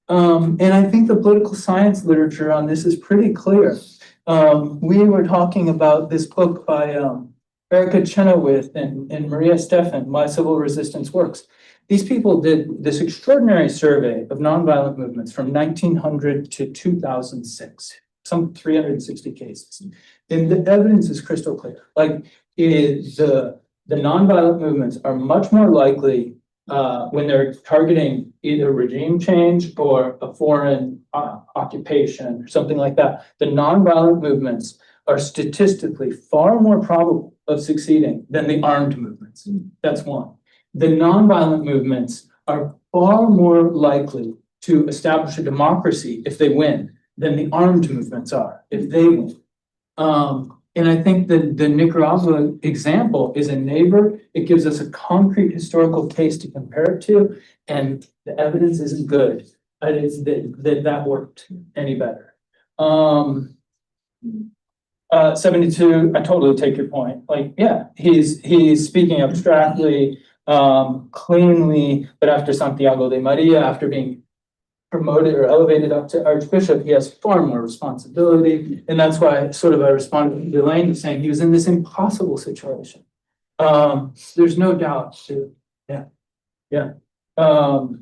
And I think the political science literature on this is pretty clear. We were talking about this book by Erica Chenoweth and Maria Stephan, Why Civil Resistance Works. These people did this extraordinary survey of nonviolent movements from 1900 to 2006, some 360 cases. And the evidence is crystal clear. Like the nonviolent movements are much more likely when they're targeting either regime change or a foreign occupation or something like that. The nonviolent movements are statistically far more probable of succeeding than the armed movements. That's one. The nonviolent movements are far more likely to establish a democracy if they win than the armed movements are if they win. And I think that the Nicaragua example is a neighbor. It gives us a concrete historical case to compare it to, and the evidence isn't good. It's that worked any better. 72, I totally take your point. Like, yeah, he's speaking abstractly, cleanly, but after Santiago de Maria, after being promoted or elevated up to archbishop, he has far more responsibility. And that's why sort of I responded to Elaine saying he was in this impossible situation. There's no doubt.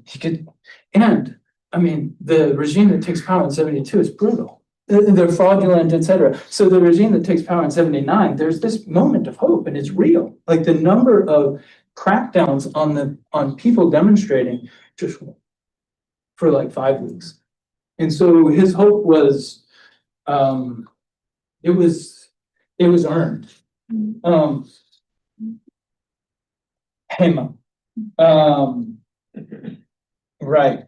He could, and I mean, the regime that takes power in 72 is brutal. They're fraudulent, etc. So the regime that takes power in 79, there's this moment of hope, and it's real. Like the number of crackdowns on people demonstrating just for like 5 weeks. And so his hope was, it was earned. Gema. Right.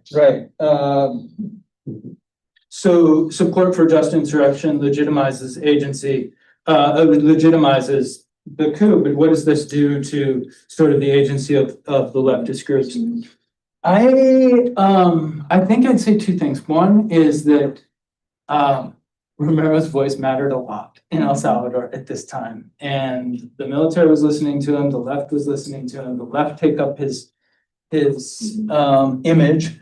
So support for just insurrection legitimizes agency, legitimizes the coup, but what does this do to sort of the agency of the leftist groups? I think I'd say two things. One is that Romero's voice mattered a lot in El Salvador at this time, and the military was listening to him, the left was listening to him, the left take up his image,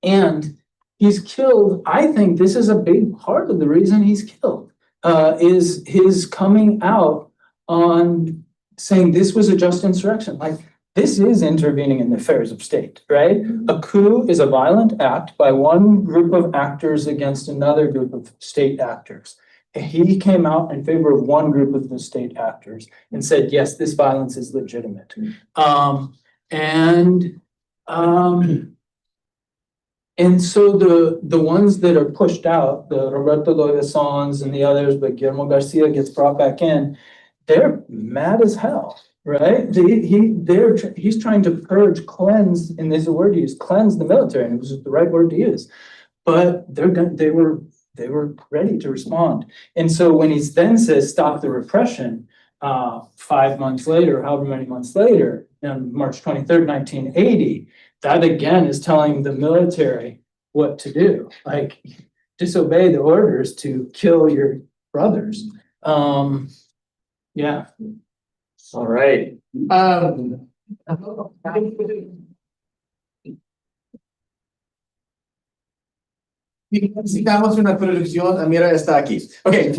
and he's killed. I think this is a big part of the reason he's killed, is his coming out on saying this was a just insurrection. Like, this is intervening in the affairs of state, right? A coup is a violent act by one group of actors against another group of state actors. He came out in favor of one group of the state actors and said, yes, this violence is legitimate. And so the ones that are pushed out, the Roberto Loyvesons and the others, but Guillermo Garcia gets brought back in, they're mad as hell, right? He's trying to purge, cleanse, and there's a word to use, cleanse the military, and it was the right word to use. But they were ready to respond. And so when he then says stop the repression, 5 months later, however many months later, on March 23rd, 1980, that again is telling the military what to do, like disobey the orders to kill your brothers. Yeah. All right. Necesitamos una traducción. Amira está aquí. Okay.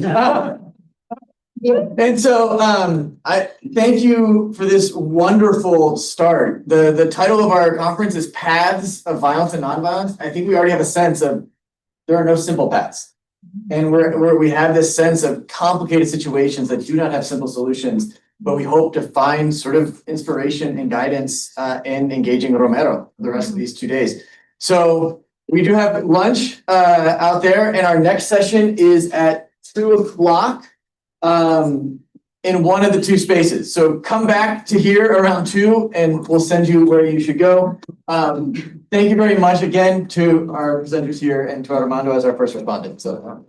And so I thank you for this wonderful start. The title of our conference is Paths of Violence and Nonviolence. I think we already have a sense of there are no simple paths. And we have this sense of complicated situations that do not have simple solutions, but we hope to find sort of inspiration and guidance in engaging Romero the rest of these 2 days. So we do have lunch out there, and our next session is at 2:00 in one of the two spaces. So come back to here around 2 and we'll send you where you should go. Thank you very much again to our presenters here and to Armando as our first respondent. So